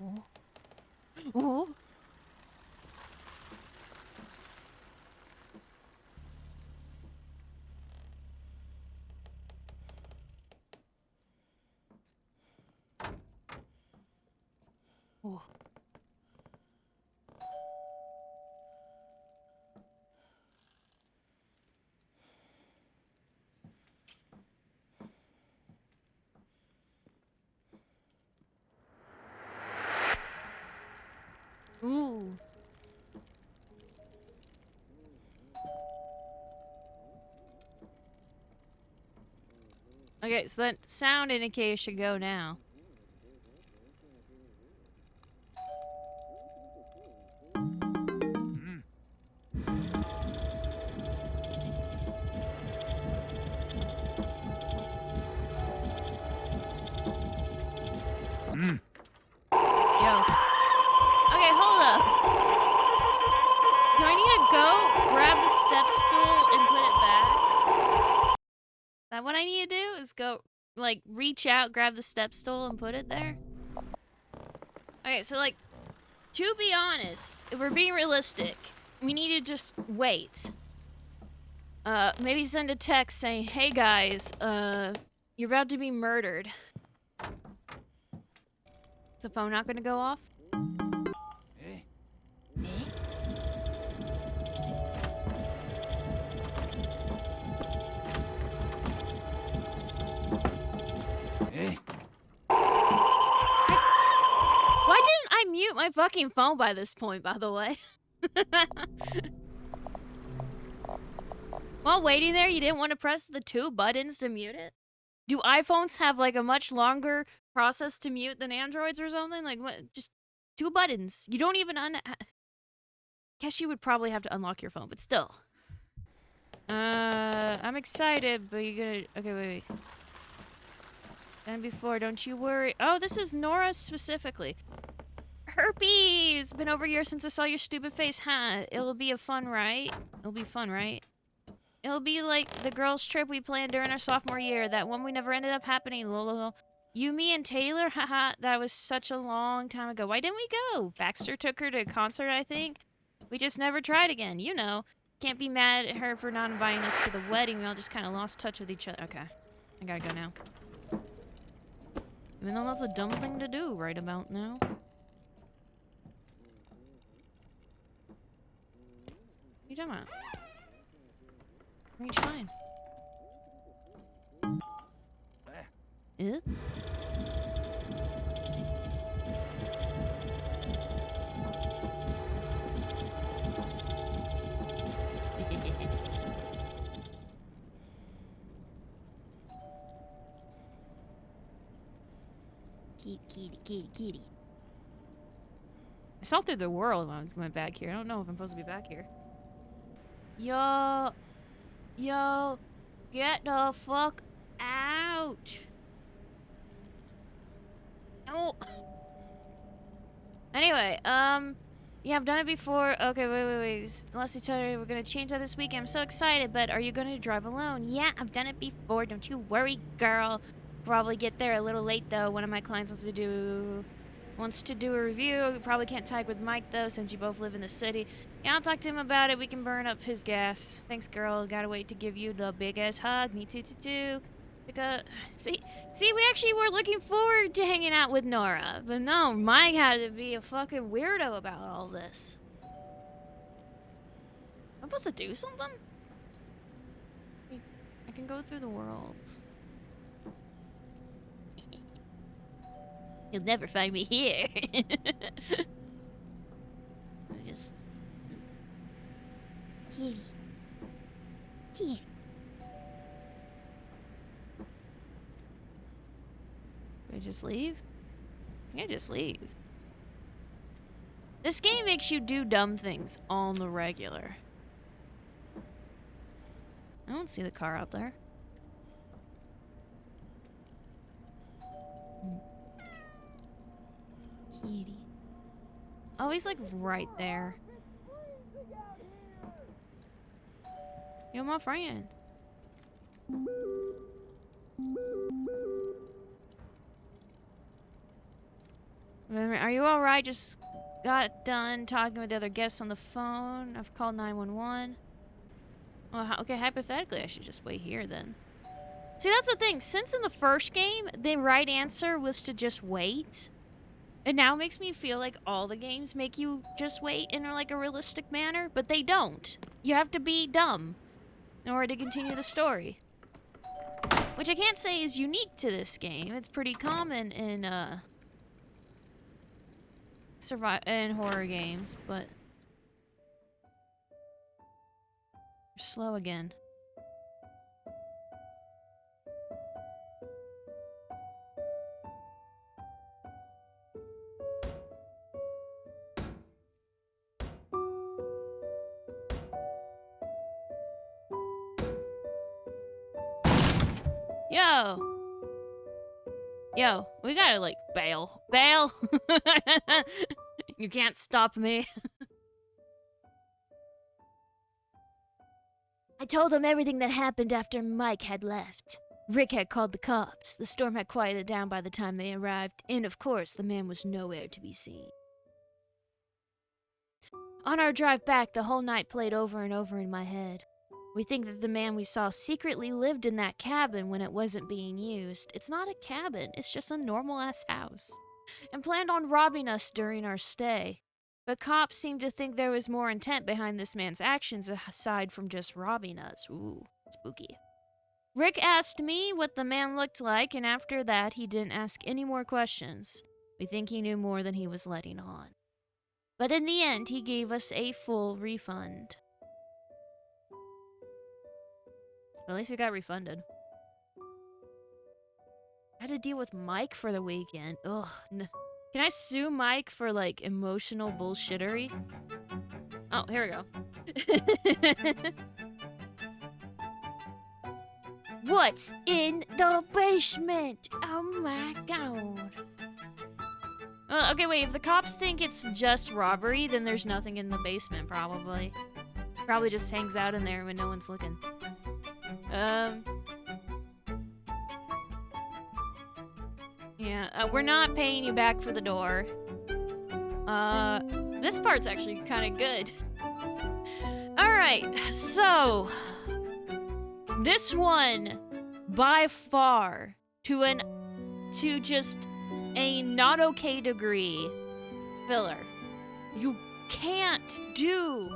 Oh. Oh. Ooh. Okay, so that sound indicator should go now. Yo. Okay, hold up. Do I need to go grab the step stool and put it back? Is that what I need to do? Is go, like, reach out, grab the step stool and put it there? Okay, so, like, to be honest, if we're being realistic, we need to just wait. Maybe send a text saying, hey guys, you're about to be murdered. Is the phone not gonna go off? Hey. Hey. Why didn't I mute my fucking phone by this point, by the way? While waiting there, you didn't want to press the 2 buttons to mute it? Do iPhones have, like, a much longer process to mute than Androids or something? Like, what? Just 2 buttons. You don't even guess you would probably have to unlock your phone, but still. I'm excited, but you're gonna... Okay, wait. And before, don't you worry. Oh, this is Nora specifically. Herpes! Been over a year since I saw your stupid face, huh? It'll be a fun, right? It'll be fun, right? It'll be like the girls' trip we planned during our sophomore year. That one we never ended up happening. Lol. You, me, and Taylor? Haha, that was such a long time ago. Why didn't we go? Baxter took her to a concert, I think. We just never tried again, you know. Can't be mad at her for not inviting us to the wedding. We all just kind of lost touch with each other. Okay, I gotta go now. Even though that's a dumb thing to do right about now. What are you talking about? Reach fine. Eh? Kitty. I saw through the world when I was going back here. I don't know if I'm supposed to be back here. Yo, get the fuck out. No. Anyway, yeah, I've done it before. Okay, wait. Leslie told me we're gonna change that this weekend. I'm so excited, but are you gonna drive alone? Yeah, I've done it before. Don't you worry, girl. Probably get there a little late though. One of my clients wants to do a review. Probably can't tag with Mike though, since you both live in the city. Yeah, I'll talk to him about it. We can burn up his gas. Thanks, girl. Gotta wait to give you the big ass hug. Me too. Because see, we actually were looking forward to hanging out with Nora, but no, Mike had to be a fucking weirdo about all this. I'm supposed to do something? I can go through the world. You'll never find me here. I just... Kitty. Kitty. Do I just leave? I can just leave. This game makes you do dumb things on the regular. I don't see the car out there. Kitty. Oh, he's like right there. You're my friend. Are you alright? Just got done talking with the other guests on the phone. I've called 911. Well, okay, hypothetically, I should just wait here then. See, that's the thing. Since in the first game, the right answer was to just wait. It now makes me feel like all the games make you just wait in like a realistic manner, but they don't. You have to be dumb in order to continue the story. Which I can't say is unique to this game. It's pretty common in horror games, but you're slow again. Yo, we gotta, like, bail. Bail! You can't stop me. I told him everything that happened after Mike had left. Rick had called the cops. The storm had quieted down by the time they arrived, and of course, the man was nowhere to be seen. On our drive back, the whole night played over and over in my head. We think that the man we saw secretly lived in that cabin when it wasn't being used. It's not a cabin, it's just a normal-ass house. And planned on robbing us during our stay. But cops seemed to think there was more intent behind this man's actions aside from just robbing us. Ooh, spooky. Rick asked me what the man looked like, and after that, he didn't ask any more questions. We think he knew more than he was letting on. But in the end, he gave us a full refund. At least we got refunded. I had to deal with Mike for the weekend. Ugh. Can I sue Mike for, like, emotional bullshittery? Oh, here we go. What's in the basement? Oh my god. Okay, wait. If the cops think it's just robbery, then there's nothing in the basement, probably. Probably just hangs out in there when no one's looking. Yeah, we're not paying you back for the door. This part's actually kind of good. Alright, so... this one, by far, to just a not okay degree, filler. You can't do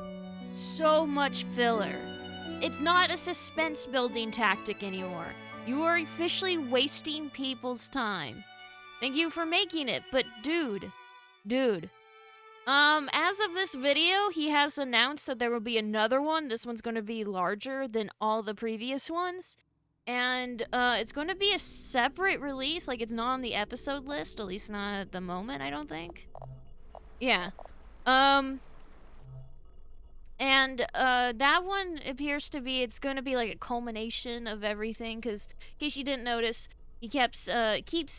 so much filler. It's not a suspense building tactic anymore. You are officially wasting people's time. Thank you for making it, but dude. As of this video, he has announced that there will be another one. This one's going to be larger than all the previous ones. And, it's going to be a separate release. Like, it's not on the episode list, at least not at the moment, I don't think. Yeah. And, that one appears to be, it's going to be like a culmination of everything, because, in case you didn't notice, he keeps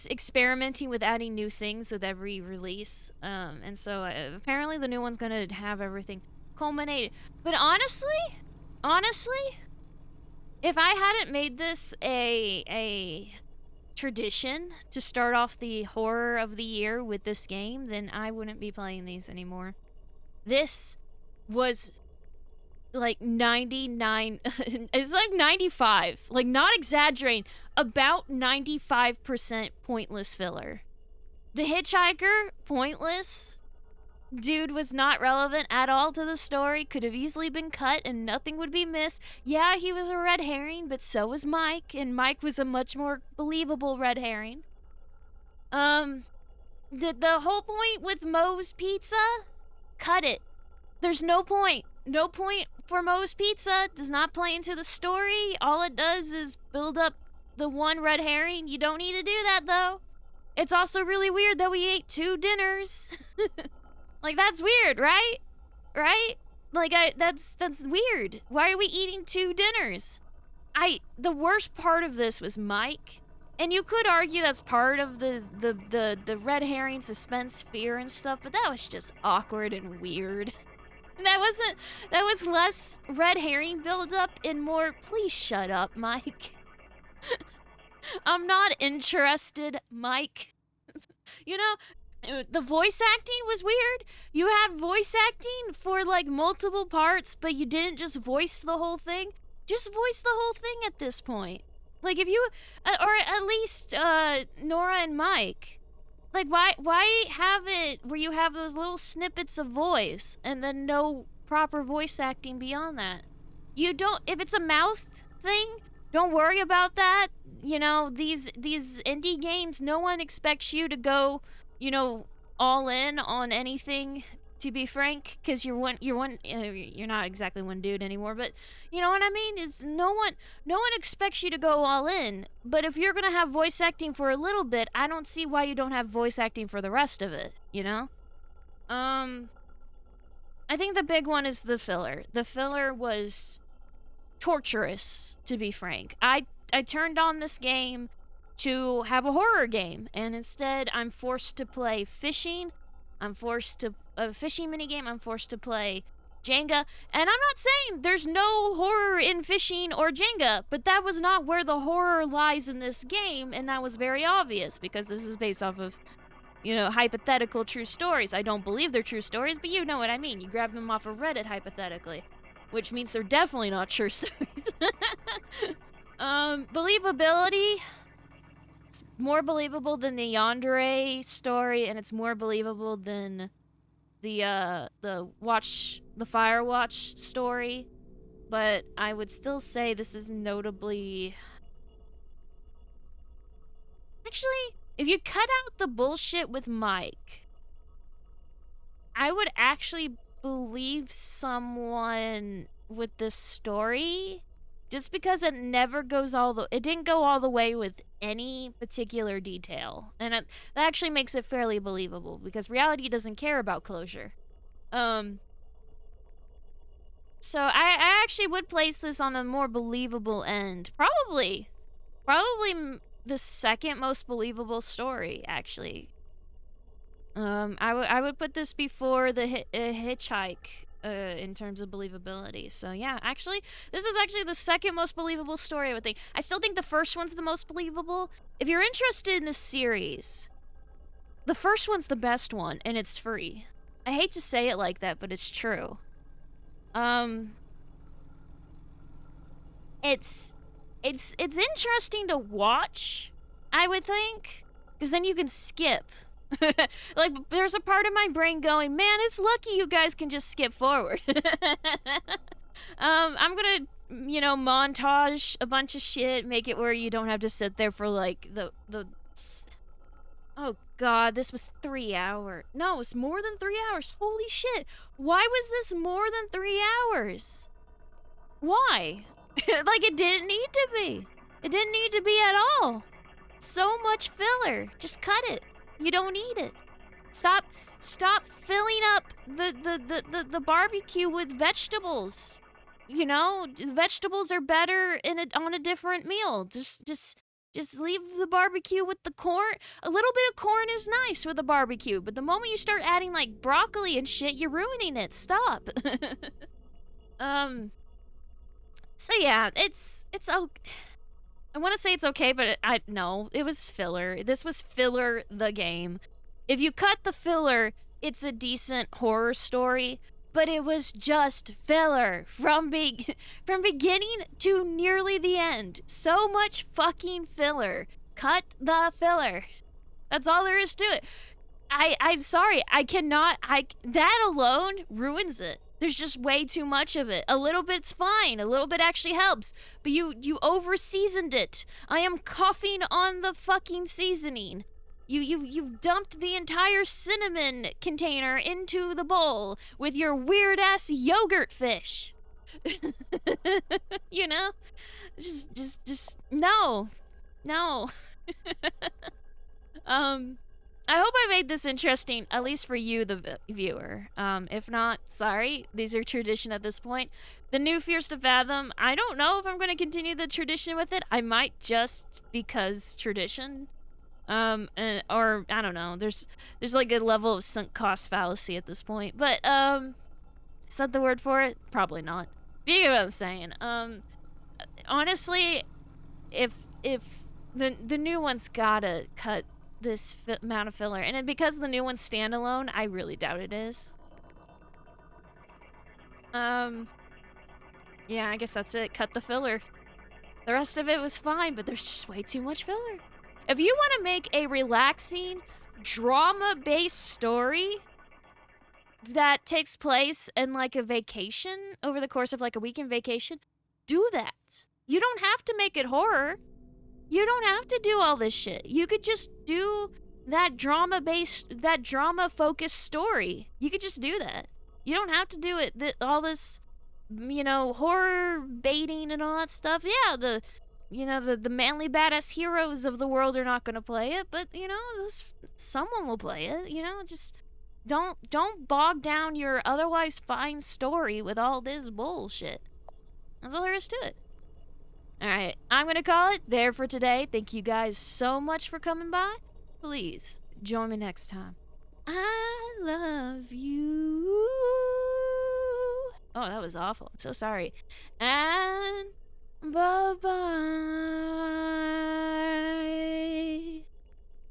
experimenting with adding new things with every release, and so apparently the new one's going to have everything culminated. But honestly, if I hadn't made this a tradition to start off the horror of the year with this game, then I wouldn't be playing these anymore. This was like 99, it's like 95, like not exaggerating, about 95% pointless filler. The Hitchhiker, pointless. dude was not relevant at all to the story, could have easily been cut and nothing would be missed. Yeah, he was a red herring, but so was Mike, and Mike was a much more believable red herring. The whole point with Moe's Pizza, cut it. There's no point. No point for Moe's Pizza. Does not play into the story. All it does is build up the one red herring. You don't need to do that, though. It's also really weird that we ate 2 dinners. Like, that's weird, right? Right? Like, that's weird. Why are we eating 2 dinners? The worst part of this was Mike. And you could argue that's part of the red herring suspense, fear and stuff, but that was just awkward and weird. That was less red herring build up and more, please shut up, Mike. I'm not interested, Mike. You know, the voice acting was weird. You had voice acting for like multiple parts, but you didn't just voice the whole thing. Just voice the whole thing at this point. Like if you, or at least Nora and Mike. Like why have it where you have those little snippets of voice and then no proper voice acting beyond that? You don't, if it's a mouth thing, don't worry about that. You know, these indie games, no one expects you to go, you know, all in on anything, to be frank, because you're not exactly one dude anymore, but you know what I mean? Is no one expects you to go all in, but if you're gonna have voice acting for a little bit, I don't see why you don't have voice acting for the rest of it, you know? I think the big one is the filler. The filler was torturous, to be frank. I turned on this game to have a horror game, and instead I'm forced to play fishing. I'm forced to a fishing minigame. I'm forced to play Jenga, and I'm not saying there's no horror in fishing or Jenga, but that was not where the horror lies in this game, and that was very obvious because this is based off of, you know, hypothetical true stories. I don't believe they're true stories, but you know what I mean. You grab them off of Reddit hypothetically, which means they're definitely not true stories. Believability. It's more believable than the Yandere story, and it's more believable than the Firewatch story. But I would still say this is notably... Actually, if you cut out the bullshit with Mike, I would actually believe someone with this story. Just because it never goes it didn't go all the way with any particular detail. And that actually makes it fairly believable, because reality doesn't care about closure. So I actually would place this on a more believable end. Probably the second most believable story, actually. I would put this before the Hitchhike. In terms of believability. So yeah, actually, this is actually the second most believable story, I would think. I still think the first one's the most believable. If you're interested in this series, the first one's the best one, and it's free. I hate to say it like that, but it's true. It's interesting to watch, I would think, because then you can skip. Like, there's a part of my brain going, man, it's lucky you guys can just skip forward. I'm gonna, you know, montage a bunch of shit, make it where you don't have to sit there for, like, oh god, this was 3 hours. No, it was more than 3 hours. Holy shit. Why was this more than 3 hours? Why? Like, it didn't need to be. It didn't need to be at all. So much filler. Just cut it. You don't need it. Stop filling up the barbecue with vegetables. You know, vegetables are better on a different meal. Just leave the barbecue with the corn. A little bit of corn is nice with a barbecue, but the moment you start adding like broccoli and shit, you're ruining it. Stop. So yeah, it's okay. I want to say it's okay, but no, it was filler. This was filler the game. If you cut the filler, it's a decent horror story, but it was just filler from beginning to nearly the end. So much fucking filler. Cut the filler. That's all there is to it. I'm sorry. I cannot. That alone ruins it. There's just way too much of it. A little bit's fine. A little bit actually helps. But you over seasoned it. I am coughing on the fucking seasoning. You've dumped the entire cinnamon container into the bowl with your weird ass yogurt fish. You know? Just no. I hope I made this interesting, at least for you, the viewer. If not, sorry. These are tradition at this point. The new Fierce to Fathom, I don't know if I'm going to continue the tradition with it. I might just because tradition. Or, I don't know. There's like a level of sunk cost fallacy at this point. But, is that the word for it? Probably not. But you get what I'm saying. Honestly, if the new one's gotta cut this amount of filler, and because the new one's standalone, I really doubt it is. Yeah, I guess that's it. Cut the filler. The rest of it was fine, but there's just way too much filler. If you want to make a relaxing, drama-based story that takes place in like a vacation, over the course of like a weekend vacation, do that. You don't have to make it horror. You don't have to do all this shit. You could just do that drama-focused story. You could just do that. You don't have to do it, all this, you know, horror baiting and all that stuff. Yeah, the manly badass heroes of the world are not going to play it, but, you know, someone will play it, you know? Just don't bog down your otherwise fine story with all this bullshit. That's all there is to it. Alright, I'm gonna call it there for today. Thank you guys so much for coming by. Please, join me next time. I love you. Oh, that was awful. I'm so sorry. And bye-bye.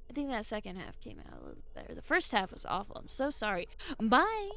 I think that second half came out a little better. The first half was awful. I'm so sorry. Bye.